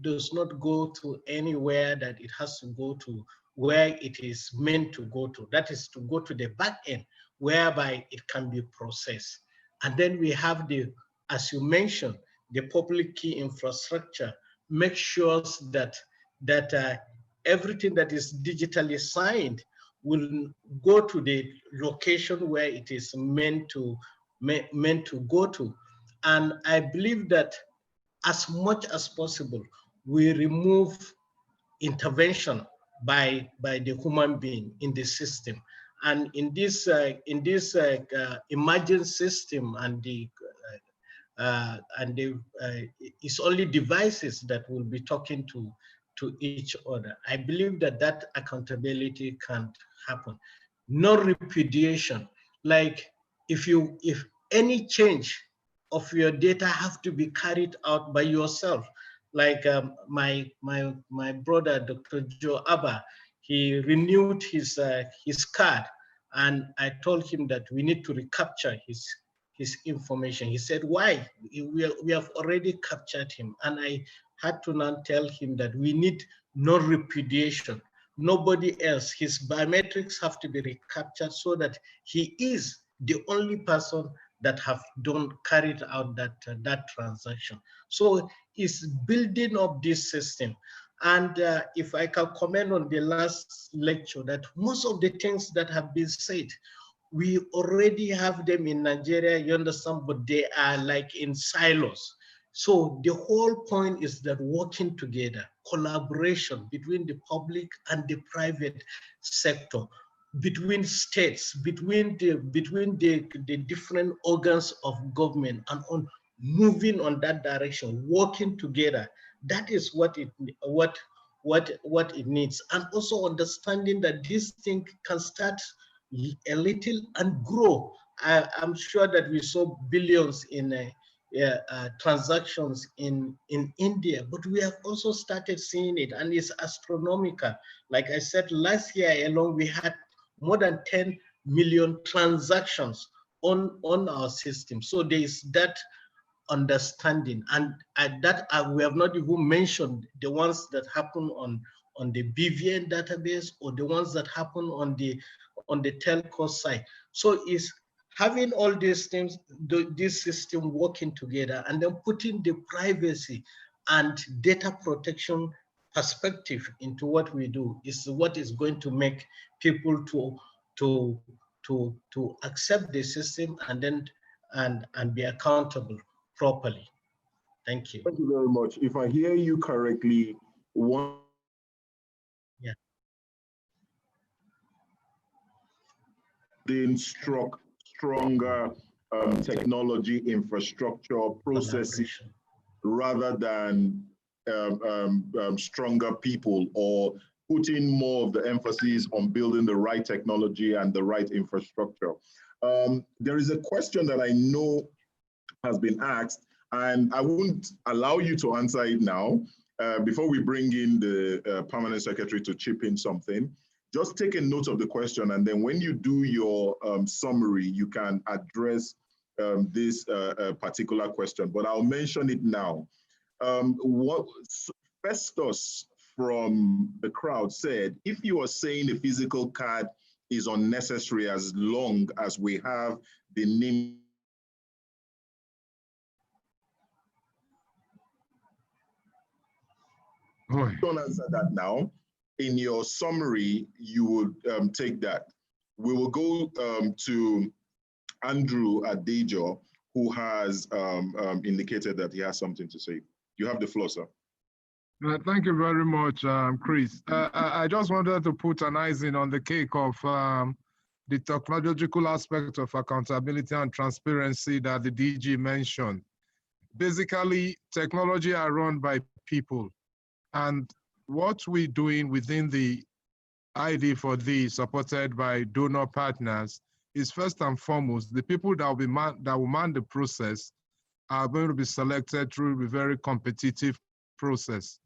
does not go to anywhere that it has to go to, where it is meant to go to. That is to go to the back end, whereby it can be processed. And then we have the, as you mentioned, the public key infrastructure. Make sure that everything that is digitally signed will go to the location where it is meant to go to. And I believe that as much as possible, we remove intervention by the human being in the system. And in this emergent system, it's only devices that will be talking to each other. I believe that accountability can't happen. No repudiation. Like if any change of your data have to be carried out by yourself. Like my brother, Dr. Joe Abba, he renewed his card, and I told him that we need to recapture his information. He said, why? We have already captured him. And I had to now tell him that we need no repudiation. Nobody else. His biometrics have to be recaptured so that he is the only person that have carried out that transaction. So it's building up this system. And if I can comment on the last lecture, that most of the things that have been said, we already have them in Nigeria, you understand, but they are like in silos. So the whole point is that working together, collaboration between the public and the private sector, between states, between the different organs of government, and on moving on that direction, working together. That is what it needs. And also understanding that this thing can start a little and grow. I'm sure that we saw billions in transactions in India, but we have also started seeing it, and it's astronomical. Like I said, last year alone, we had more than 10 million transactions on our system. So there is that understanding, and that we have not even mentioned the ones that happen on the BVN database, or the ones that happen on the telco side. So it's having all these things, this system working together, and then putting the privacy and data protection perspective into what we do is what is going to make people to accept the system and then and be accountable properly. Thank you. Thank you very much. If I hear you correctly, one stronger technology infrastructure processes rather than stronger people, or putting more of the emphasis on building the right technology and the right infrastructure. There is a question that I know has been asked, and I won't allow you to answer it now. Before we bring in the permanent secretary to chip in something, just take a note of the question, and then when you do your summary, you can address this particular question, but I'll mention it now. What Festus from the crowd said, if you are saying a physical card is unnecessary as long as we have the name. Don't answer that now. In your summary, you would take that. We will go to Andrew Adejo, who has indicated that he has something to say. You have the floor, sir. Thank you very much, Chris. I just wanted to put an icing on the cake of the technological aspect of accountability and transparency that the DG mentioned. Basically, technology are run by people. And what we're doing within the ID4D, supported by donor partners, is first and foremost, the people that will man the process are going to be selected through a very competitive process.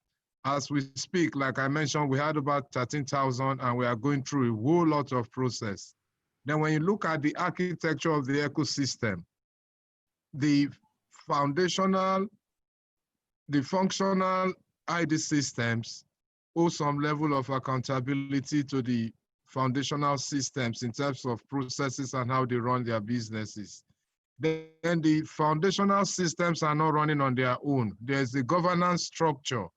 As we speak, like I mentioned, we had about 13,000 and we are going through a whole lot of process. Then when you look at the architecture of the ecosystem, the functional ID systems owe some level of accountability to the foundational systems in terms of processes and how they run their businesses. Then the foundational systems are not running on their own. There's a governance structure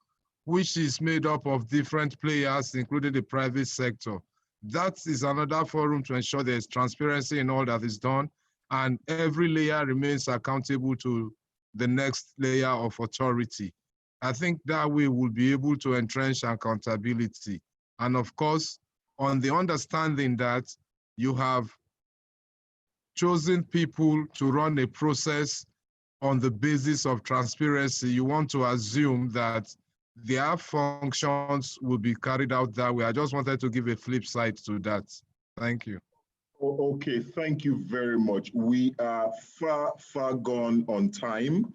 which is made up of different players, including the private sector. That is another forum to ensure there's transparency in all that is done, and every layer remains accountable to the next layer of authority. I think that way we'll be able to entrench accountability. And of course, on the understanding that you have chosen people to run a process on the basis of transparency, you want to assume that their functions will be carried out that way. I just wanted to give a flip side to that. Thank you. Okay, thank you very much. We are far gone on time.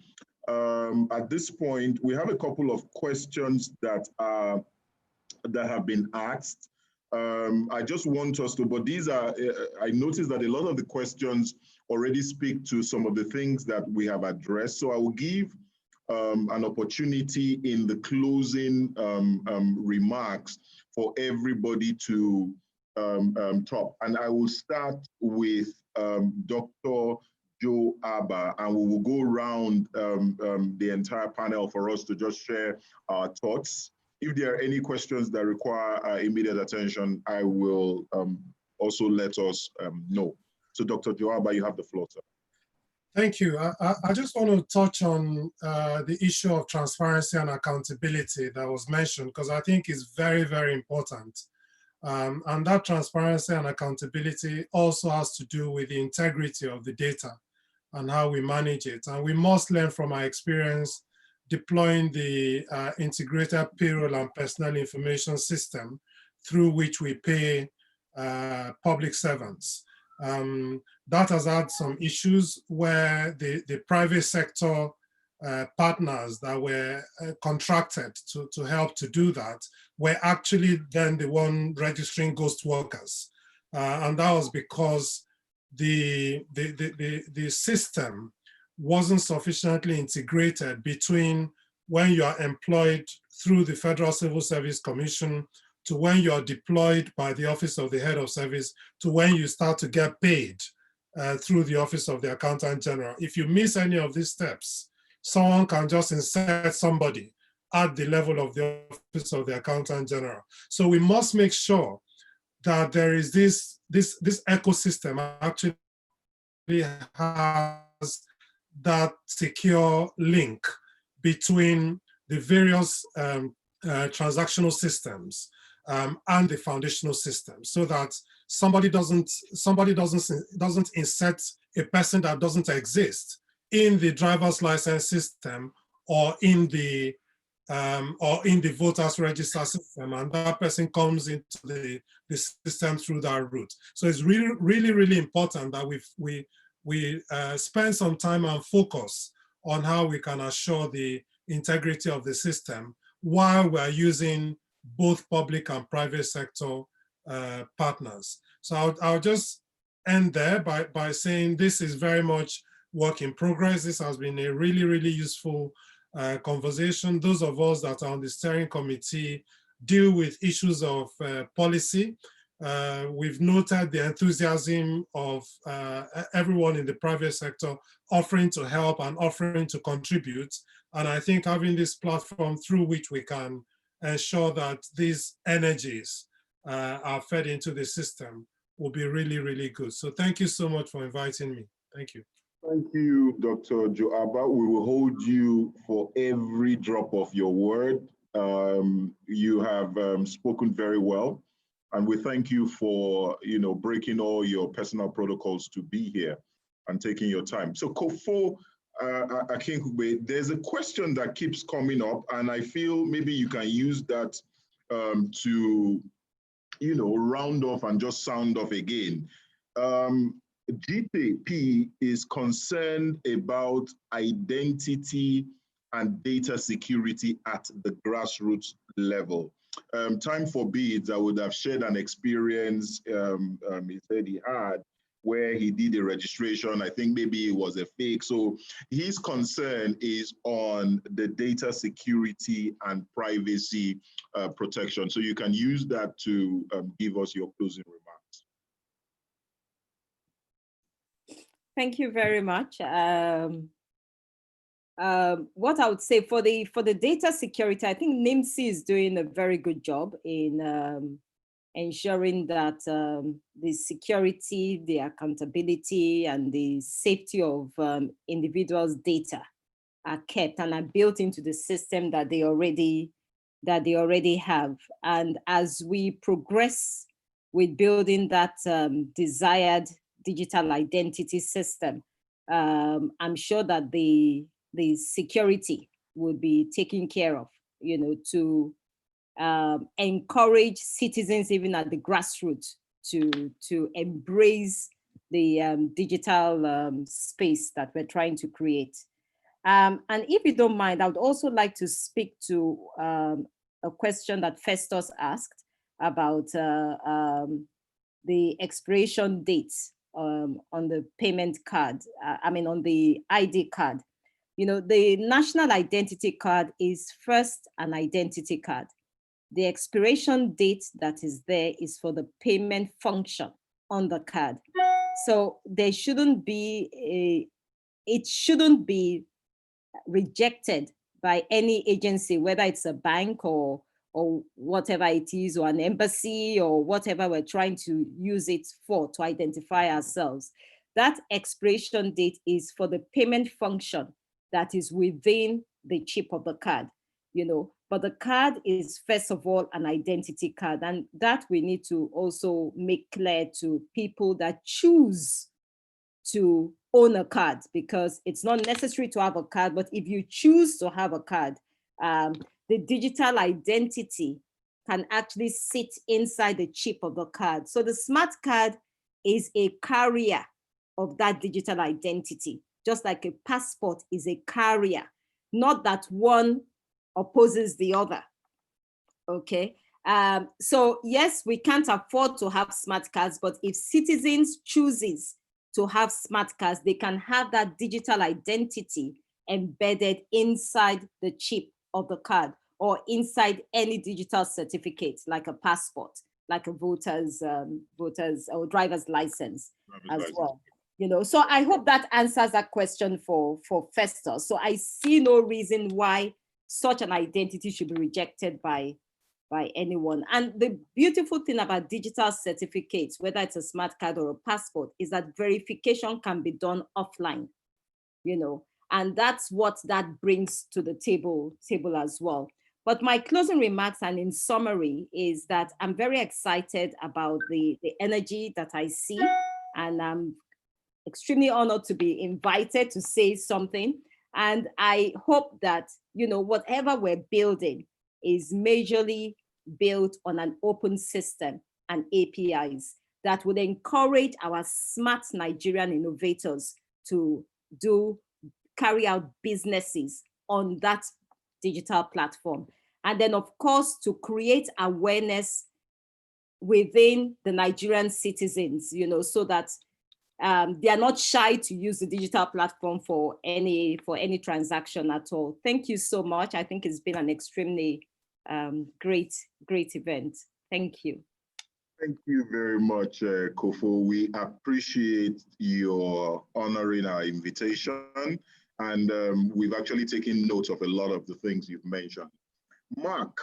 At this point, we have a couple of questions that have been asked. I just want us to, but these are, I noticed that a lot of the questions already speak to some of the things that we have addressed. So I will give an opportunity in the closing remarks for everybody to talk. And I will start with Dr. Joe Abba, and we will go around the entire panel for us to just share our thoughts. If there are any questions that require immediate attention, I will also let us know. So Dr. Joe Abba, you have the floor, sir. Thank you. I just want to touch on the issue of transparency and accountability that was mentioned, because I think it's very, very important. And that transparency and accountability also has to do with the integrity of the data and how we manage it. And we must learn from our experience deploying the integrated payroll and personnel information system through which we pay public servants. That has had some issues where the private sector partners that were contracted to help to do that were actually then the one registering ghost workers. And that was because the system wasn't sufficiently integrated between when you are employed through the Federal Civil Service Commission to when you are deployed by the Office of the Head of Service to when you start to get paid through the Office of the Accountant General. If you miss any of these steps, someone can just insert somebody at the level of the Office of the Accountant General. So we must make sure that there is this ecosystem actually has that secure link between the various transactional systems and the foundational system, so that somebody doesn't insert a person that doesn't exist in the driver's license system or in the voters register system, and that person comes into the system through that route. So it's really, really, really important that we spend some time and focus on how we can assure the integrity of the system while we're using both public and private sector partners. So I'll just end there by saying this is very much work in progress. This has been a really, really useful conversation. Those of us that are on the steering committee deal with issues of policy. We've noted the enthusiasm of everyone in the private sector offering to help and offering to contribute. And I think having this platform through which we can ensure that these energies are fed into the system will be really, really good. So thank you so much for inviting me. Thank you. Thank you, Dr. Joe Abba. We will hold you for every drop of your word. You have spoken very well, and we thank you for breaking all your personal protocols to be here and taking your time. So Kofo Akinkugbe, there's a question that keeps coming up, and I feel maybe you can use that to round off and just sound off again. GTP is concerned about identity and data security at the grassroots level. Time forbids, I would have shared an experience he said he had where he did a registration. I think maybe it was a fake. So his concern is on the data security and privacy protection. So you can use that to give us your closing remarks. Thank you very much. What I would say for the data security, I think NIMC is doing a very good job in ensuring that the security, the accountability, and the safety of individuals' data are kept and are built into the system that they already have. And as we progress with building that desired digital identity system, I'm sure that the security will be taken care of, to encourage citizens even at the grassroots to embrace the digital space that we're trying to create. And if you don't mind, I would also like to speak to a question that Festus asked about the expiration dates on the payment card, on the ID card. The national identity card is first an identity card. The expiration date that is there is for the payment function on the card. So there shouldn't be it shouldn't be rejected by any agency, whether it's a bank or whatever it is, or an embassy, or whatever we're trying to use it for to identify ourselves. That expiration date is for the payment function that is within the chip of the card, but the card is first of all an identity card, and that we need to also make clear to people that choose to own a card, because it's not necessary to have a card, but if you choose to have a card, the digital identity can actually sit inside the chip of the card. So the smart card is a carrier of that digital identity, just like a passport is a carrier, not that one opposes the other, okay? So yes, we can't afford to have smart cards, but if citizens chooses to have smart cards, they can have that digital identity embedded inside the chip of the card or inside any digital certificate, like a passport, like a voter's or driver's license well. So I hope that answers that question for Festus. So I see no reason why such an identity should be rejected by anyone. And the beautiful thing about digital certificates, whether it's a smart card or a passport, is that verification can be done offline, and that's what that brings to the table as well. But my closing remarks, and in summary, is that I'm very excited about the energy that I see, and I'm extremely honored to be invited to say something. And I hope that, whatever we're building is majorly built on an open system and APIs that would encourage our smart Nigerian innovators to carry out businesses on that digital platform. And then, of course, to create awareness within the Nigerian citizens, so that they are not shy to use the digital platform for any transaction at all. Thank you so much. I think it's been an extremely great event. Thank you. Thank you very much, Kofo. We appreciate your honoring our invitation, and we've actually taken note of a lot of the things you've mentioned. Mark,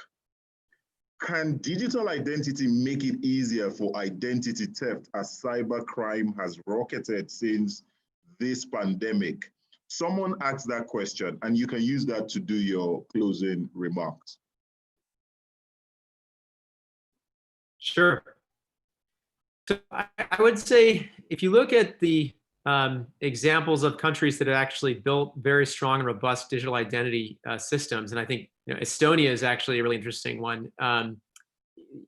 can digital identity make it easier for identity theft as cybercrime has rocketed since this pandemic? Someone asked that question, and you can use that to do your closing remarks. Sure. So I would say, if you look at the examples of countries that have actually built very strong and robust digital identity systems, and I think Estonia is actually a really interesting one.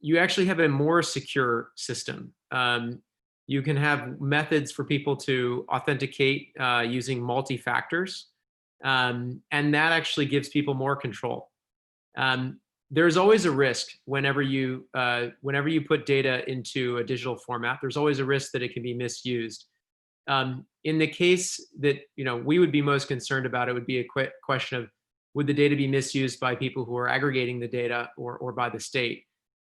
You actually have a more secure system. You can have methods for people to authenticate using multi-factors, and that actually gives people more control. There's always a risk whenever you put data into a digital format. There's always a risk that it can be misused. In the case that we would be most concerned about, it would be a question of, would the data be misused by people who are aggregating the data or by the state?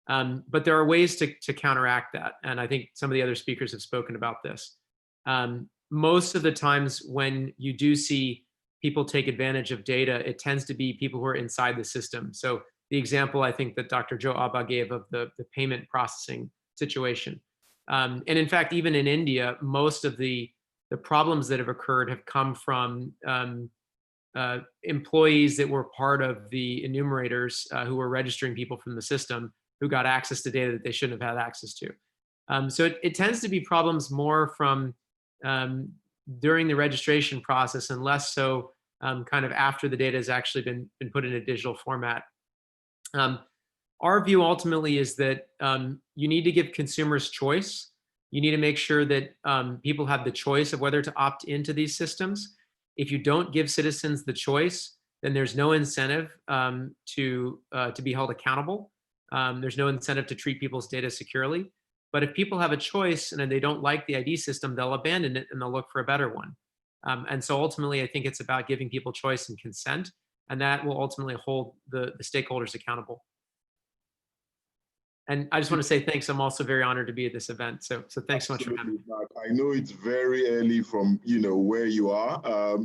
But there are ways to counteract that, and I think some of the other speakers have spoken about this. Most of the times when you do see people take advantage of data, it tends to be people who are inside the system. So the example I think that Dr. Joe Abba gave of the payment processing situation. And in fact, even in India, most of the problems that have occurred have come from employees that were part of the enumerators who were registering people from the system, who got access to data that they shouldn't have had access to. So it tends to be problems more from during the registration process and less so kind of after the data has actually been put in a digital format. Our view ultimately is that you need to give consumers choice. You need to make sure that people have the choice of whether to opt into these systems. If you don't give citizens the choice, then there's no incentive to be held accountable. There's no incentive to treat people's data securely. But if people have a choice and they don't like the ID system, they'll abandon it and they'll look for a better one. And so ultimately, I think it's about giving people choice and consent, and that will ultimately hold the stakeholders accountable. And I just want to say thanks. I'm also very honored to be at this event. So thanks so much for having me. I know it's very early from where you are.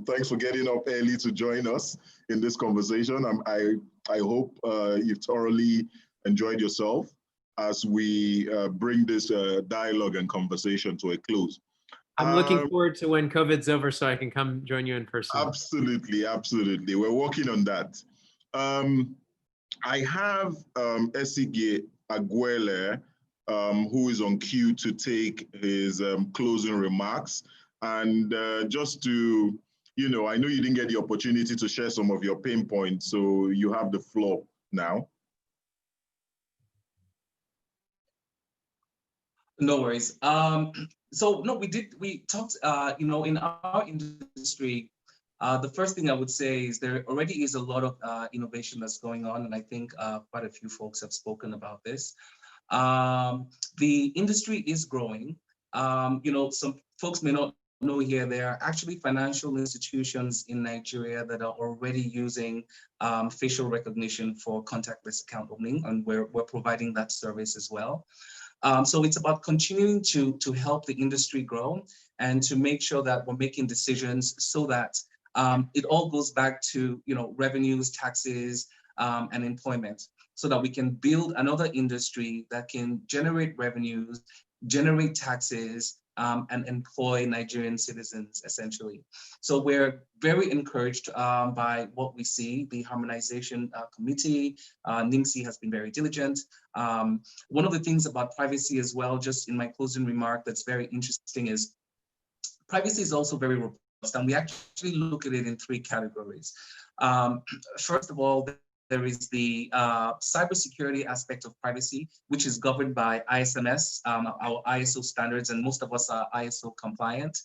Thanks for getting up early to join us in this conversation. I hope you've thoroughly enjoyed yourself as we bring this dialogue and conversation to a close. I'm looking forward to when COVID's over so I can come join you in person. Absolutely, absolutely. We're working on that. I have SDG Aguele, who is on queue to take his closing remarks. And just to, I know you didn't get the opportunity to share some of your pain points, so you have the floor now. No worries. So no, we talked, in our industry, the first thing I would say is there already is a lot of innovation that's going on, and I think quite a few folks have spoken about this. The industry is growing. Some folks may not know here, there are actually financial institutions in Nigeria that are already using facial recognition for contactless account opening, and we're providing that service as well. So it's about continuing to help the industry grow and to make sure that we're making decisions so that it all goes back to revenues, taxes, and employment, so that we can build another industry that can generate revenues, generate taxes, and employ Nigerian citizens, essentially. So we're very encouraged by what we see. The Harmonization Committee, NIMC, has been very diligent. One of the things about privacy as well, just in my closing remark, that's very interesting is privacy is also very robust, and we actually look at it in three categories. First of all, there is the cybersecurity aspect of privacy, which is governed by ISMS, our ISO standards, and most of us are ISO compliant.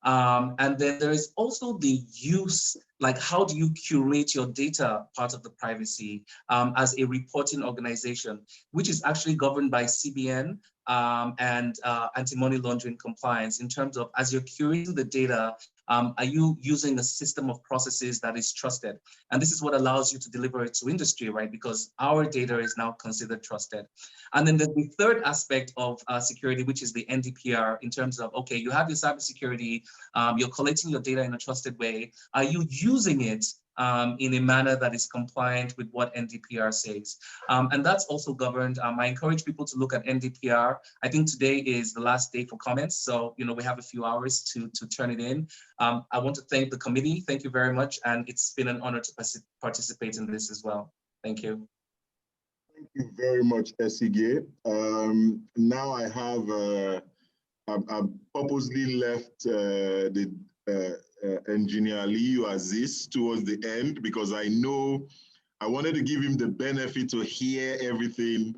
And then there is also the use, like how do you curate your data, part of the privacy as a reporting organization, which is actually governed by CBN and anti-money laundering compliance, in terms of, as you're curating the data, are you using a system of processes that is trusted? And this is what allows you to deliver it to industry, right? Because our data is now considered trusted. And then the third aspect of security, which is the NDPR, in terms of, okay, you have your cybersecurity, you're collecting your data in a trusted way. Are you using it in a manner that is compliant with what NDPR says? And that's also governed. I encourage people to look at NDPR. I think today is the last day for comments, so we have a few hours to turn it in. I want to thank the committee. Thank you very much, and it's been an honor to participate in this as well. Thank you. Thank you very much, SDG. Now I have I've purposely left the Engineer Aliyu Aziz towards the end, because I know I wanted to give him the benefit to hear everything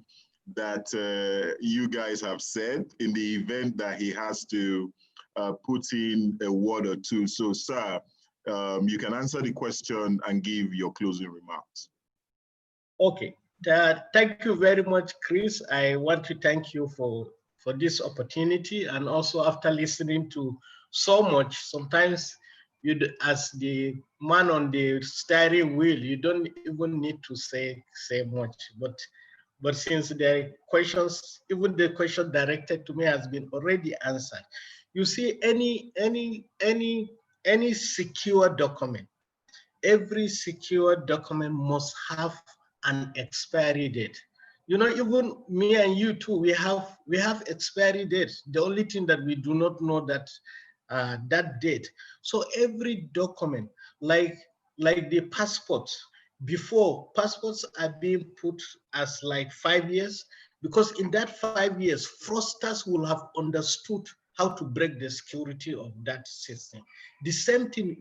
that you guys have said in the event that he has to put in a word or two. So, sir, you can answer the question and give your closing remarks. Okay. Thank you very much, Chris. I want to thank you for this opportunity, and also after listening to so much, sometimes you, as the man on the steering wheel, you don't even need to say much. But since the questions, even the question directed to me has been already answered. You see, any secure document, every secure document must have an expiry date. You know, even me and you too, we have expiry dates. The only thing that we do not know that that date. So every document, like the passports, before passports are being put as like 5 years, because in that 5 years, fraudsters will have understood how to break the security of that system. The same thing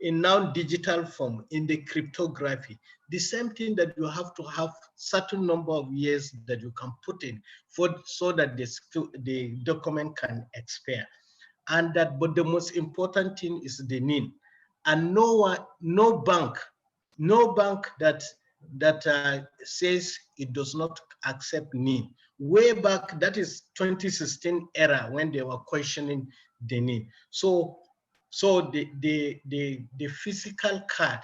in now digital form, in the cryptography, the same thing that you have to have certain number of years that you can put in so that the document can expire. And that, but the most important thing is the NIN. And no bank that says it does not accept NIN. Way back, that is 2016 era when they were questioning the NIN. So the physical card,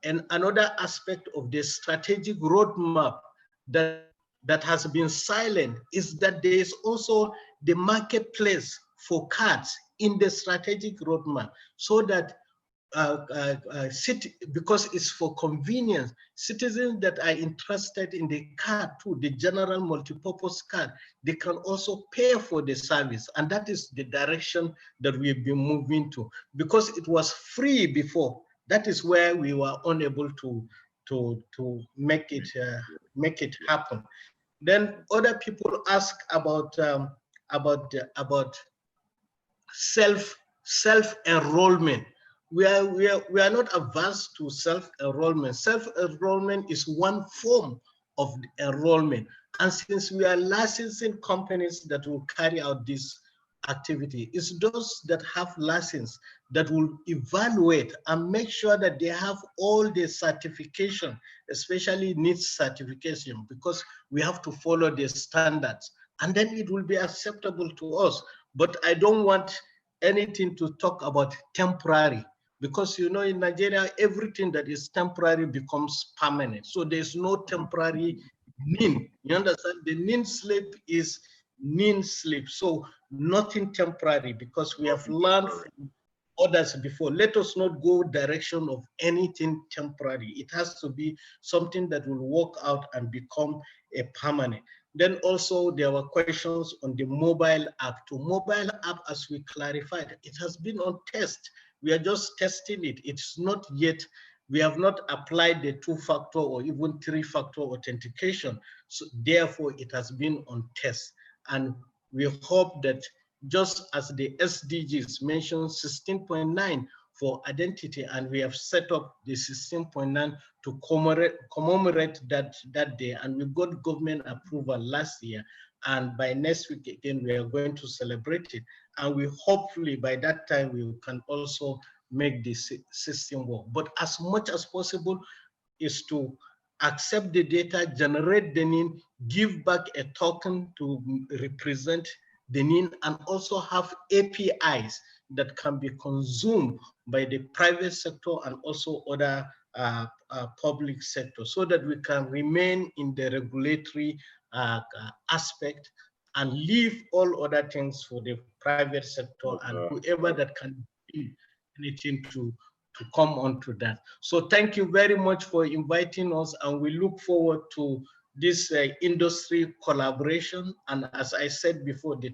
and another aspect of the strategic roadmap that has been silent is that there is also the marketplace for cards in the strategic roadmap, so that because it's for convenience, citizens that are interested in the card too, the general multipurpose card, they can also pay for the service. And that is the direction that we've been moving to, because it was free before. That is where we were unable to make it happen. Then other people ask about self-enrollment. We are not advanced to self-enrollment. Self-enrollment is one form of enrollment. And since we are licensing companies that will carry out this activity, it's those that have license that will evaluate and make sure that they have all the certification, especially needs certification, because we have to follow the standards, and then it will be acceptable to us. But I don't want anything to talk about temporary, because you know, in Nigeria, everything that is temporary becomes permanent. So there's no temporary NIN. You understand? The NIN slip is NIN slip. So nothing temporary, because we have learned from others before. Let us not go direction of anything temporary. It has to be something that will work out and become a permanent. Then also there were questions on the mobile app. To mobile app, as we clarified, it has been on test. We are just testing it. It's not yet, we have not applied the 2-factor or even 3-factor authentication. So therefore it has been on test. And we hope that just as the SDGs mentioned 16.9 for identity, and we have set up the 16.9 to commemorate that day, and we got government approval last year, and by next week again we are going to celebrate it, and we hopefully by that time we can also make this system work. But as much as possible is to accept the data, generate the NIN, give back a token to represent the NIN, and also have APIs that can be consumed by the private sector and also other public sector, so that we can remain in the regulatory aspect and leave all other things for the private sector and whoever that can do anything to come onto that. So thank you very much for inviting us, and we look forward to this industry collaboration. And as I said before, the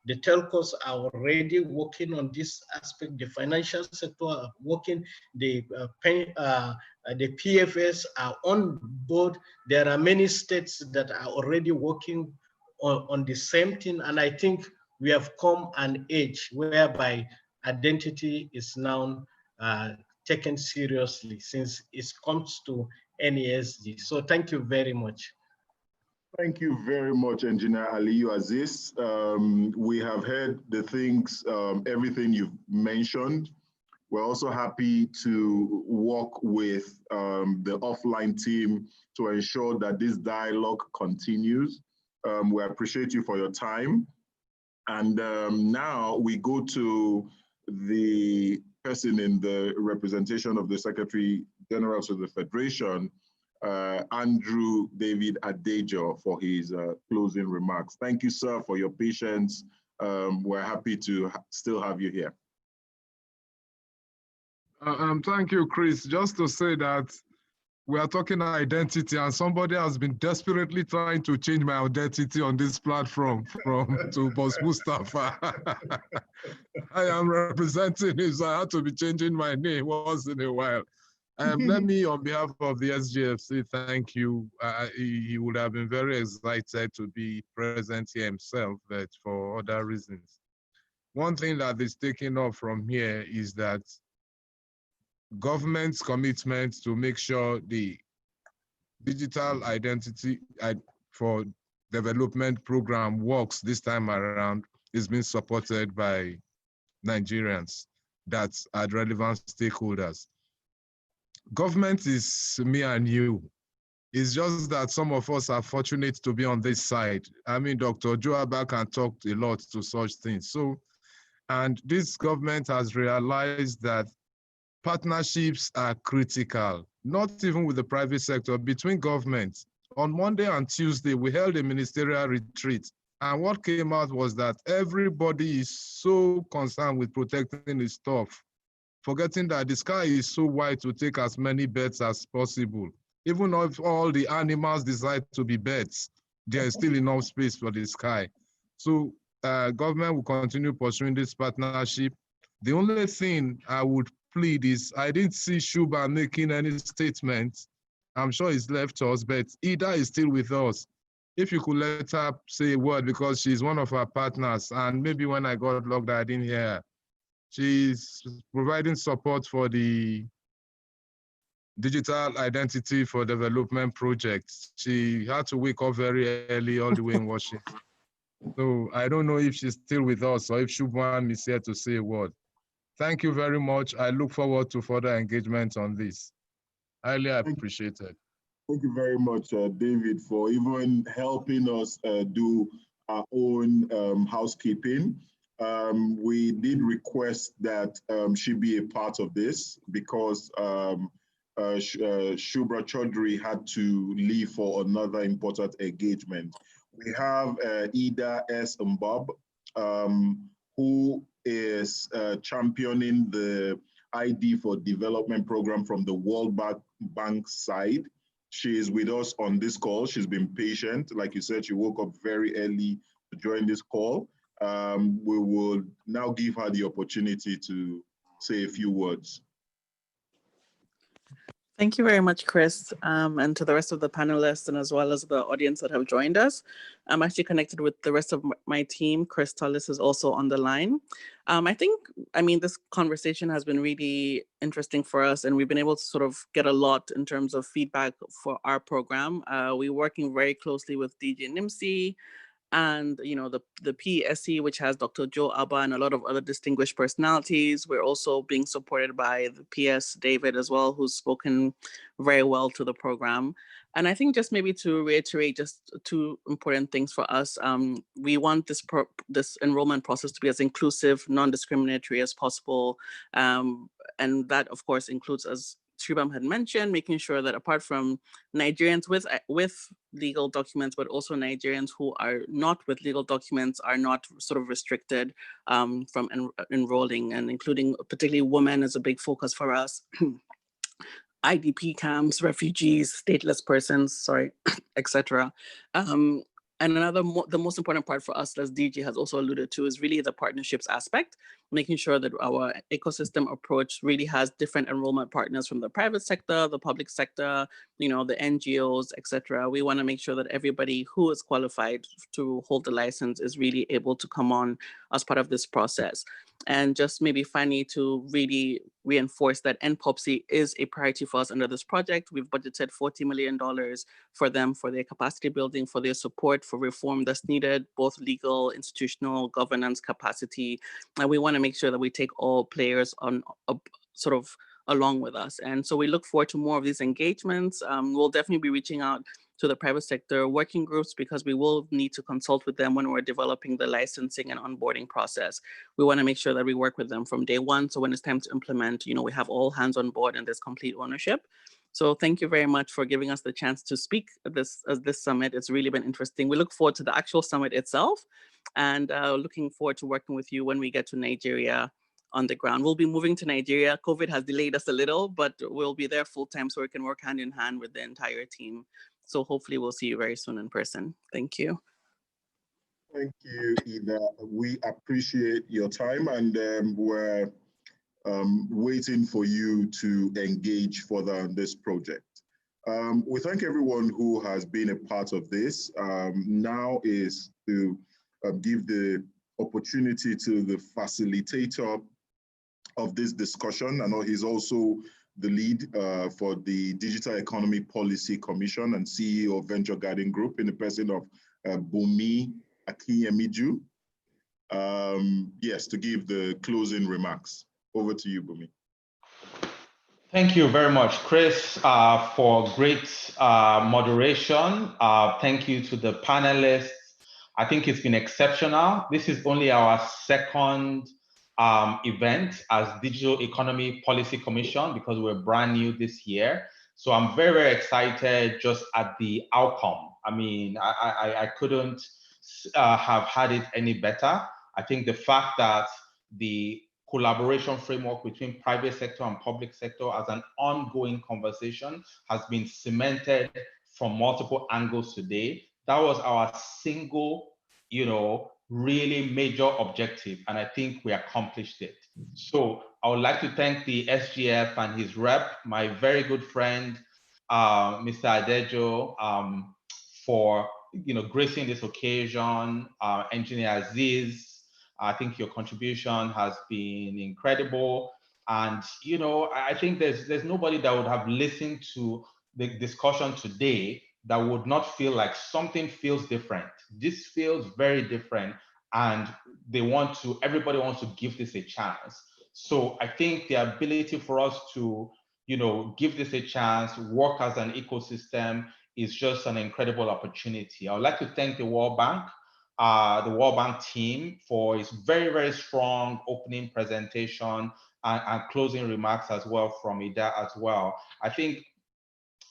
telcos are already working on this aspect. The financial sector are working. The PFS are on board. There are many states that are already working on the same thing. And I think we have come an age whereby identity is now taken seriously, since it comes to NESG. So thank you very much. Thank you very much, Engineer Aliyu Aziz. We have heard the things, everything you've mentioned. We're also happy to work with the offline team to ensure that this dialogue continues. We appreciate you for your time. And now we go to the person in the representation of the Secretary General of the Federation, Andrew David Adejo, for his closing remarks. Thank you, sir, for your patience. We're happy to still have you here. Thank you, Chris. Just to say that we are talking identity, and somebody has been desperately trying to change my identity on this platform to Boss Mustafa. I am representing him, so I had to be changing my name once in a while. Let me, on behalf of the SGFC, thank you. He would have been very excited to be present here himself, but for other reasons. One thing that is taken off from here is that government's commitment to make sure the digital identity for development program works this time around is being supported by Nigerians that are relevant stakeholders. Government is me and you. It's just that some of us are fortunate to be on this side. I mean, Dr. Joaba can talk a lot to such things. So, and this government has realized that partnerships are critical, not even with the private sector, between governments. On Monday and Tuesday, we held a ministerial retreat. And what came out was that everybody is so concerned with protecting his stuff, forgetting that the sky is so wide to take as many birds as possible. Even if all the animals decide to be birds, there is still enough space for the sky. So government will continue pursuing this partnership. The only thing I would plead is, I didn't see Shuba making any statements. I'm sure he's left us, but Ida is still with us. If you could let her say a word, because she's one of our partners, and maybe when I got logged, I didn't hear her. She's providing support for the digital identity for development projects. She had to wake up very early all the way in Washington. So I don't know if she's still with us or if Shubham is here to say a word. Thank you very much. I look forward to further engagement on this. Highly appreciated. Thank you very much, David, for even helping us do our own housekeeping. We did request that she be a part of this because Shubra Chaudhry had to leave for another important engagement. We have Ida S. Mbob, who is championing the ID for Development program from the World Bank side. She is with us on this call. She's been patient. Like you said, she woke up very early to join this call. We will now give her the opportunity to say a few words. Thank you very much, Chris, and to the rest of the panelists and as well as the audience that have joined us. I'm actually connected with the rest of my team. Chris Tullis is also on the line. I mean, this conversation has been really interesting for us, and we've been able to sort of get a lot in terms of feedback for our program. We're working very closely with DG NIMSI, and the PSC, which has Dr. Joe Abba and a lot of other distinguished personalities. We're also being supported by the PS David as well, who's spoken very well to the program. And I think just maybe to reiterate just two important things for us, we want this enrollment process to be as inclusive, non-discriminatory as possible. And that, of course, includes, as Shubham had mentioned, making sure that apart from Nigerians with legal documents, but also Nigerians who are not with legal documents are not sort of restricted from enrolling, and including particularly women is a big focus for us. IDP camps, refugees, stateless persons, etc. And the most important part for us, as DG has also alluded to, is really the partnerships aspect, making sure that our ecosystem approach really has different enrollment partners from the private sector, the public sector, the NGOs, etc. We want to make sure that everybody who is qualified to hold the license is really able to come on as part of this process. And just maybe finally to really reinforce that NPOPC is a priority for us under this project. We've budgeted $40 million for them, for their capacity building, for their support, for reform that's needed, both legal, institutional, governance capacity. And we want to make sure that we take all players on sort of along with us. And so we look forward to more of these engagements. We'll definitely be reaching out to the private sector working groups, because we will need to consult with them when we're developing the licensing and onboarding process. We want to make sure that we work with them from day one. So when it's time to implement, we have all hands on board and there's complete ownership. So thank you very much for giving us the chance to speak at this summit. It's really been interesting. We look forward to the actual summit itself, and looking forward to working with you when we get to Nigeria on the ground. We'll be moving to Nigeria. COVID has delayed us a little, but we'll be there full time so we can work hand in hand with the entire team. So hopefully we'll see you very soon in person. Thank you. Thank you, Ida. We appreciate your time, and we're waiting for you to engage further on this project. We thank everyone who has been a part of this. Now is to give the opportunity to the facilitator of this discussion. I know he's also the lead for the Digital Economy Policy Commission and CEO of Venture Guiding Group, in the person of Bumi Akiyemiju. Yes, to give the closing remarks. Over to you, Bumi. Thank you very much, Chris, for great moderation. Thank you to the panelists. I think it's been exceptional. This is only our second event as Digital Economy Policy Commission, because we're brand new this year. So I'm very, very excited just at the outcome. I mean, I couldn't have had it any better. I think the fact that the collaboration framework between private sector and public sector as an ongoing conversation has been cemented from multiple angles today. That was our single, really major objective, and I think we accomplished it. So I would like to thank the SGF and his rep, my very good friend, Mr. Adejo, for gracing this occasion, Engineer Aziz. I think your contribution has been incredible, and I think there's nobody that would have listened to the discussion today that would not feel like something feels different. This feels very different, and everybody wants to give this a chance. So I think the ability for us to, give this a chance, work as an ecosystem, is just an incredible opportunity. I would like to thank the World Bank team for its very, very strong opening presentation and closing remarks as well from Ida as well. I think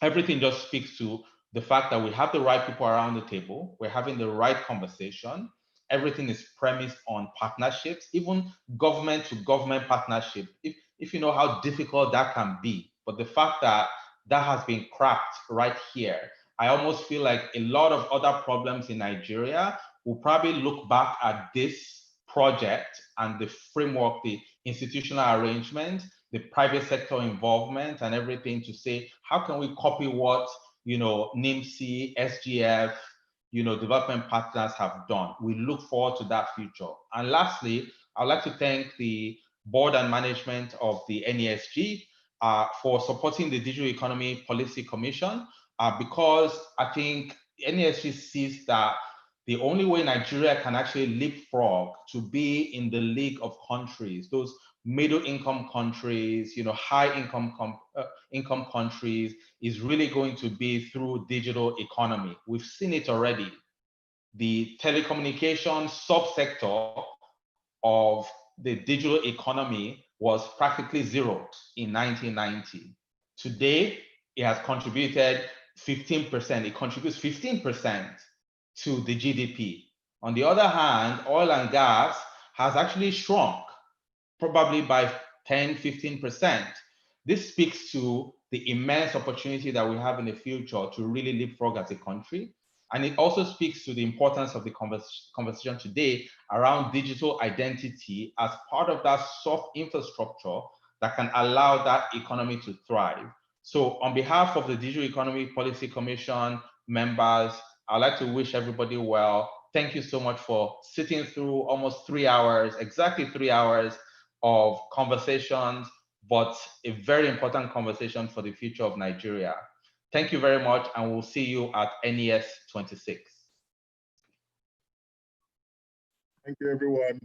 everything just speaks to the fact that we have the right people around the table, we're having the right conversation, everything is premised on partnerships, even government to government partnership, if you know how difficult that can be. But the fact that that has been cracked right here, I almost feel like a lot of other problems in Nigeria will probably look back at this project and the framework, the institutional arrangement, the private sector involvement and everything to say, how can we copy what NIMC, SGF, development partners have done? We look forward to that future. And lastly, I'd like to thank the board and management of the NESG for supporting the Digital Economy Policy Commission, because I think NESG sees that the only way Nigeria can actually leapfrog to be in the league of countries, those middle income countries, high income countries, is really going to be through digital economy. We've seen it already. The telecommunications subsector of the digital economy was practically zero in 1990. Today, it has contributed 15%. It contributes 15% to the GDP. On the other hand, oil and gas has actually shrunk, probably by 10, 15%. This speaks to the immense opportunity that we have in the future to really leapfrog as a country. And it also speaks to the importance of the conversation today around digital identity as part of that soft infrastructure that can allow that economy to thrive. So on behalf of the Digital Economy Policy Commission members, I'd like to wish everybody well. Thank you so much for sitting through almost 3 hours, exactly 3 hours of conversations, but a very important conversation for the future of Nigeria. Thank you very much, and we'll see you at NES 26. Thank you, everyone.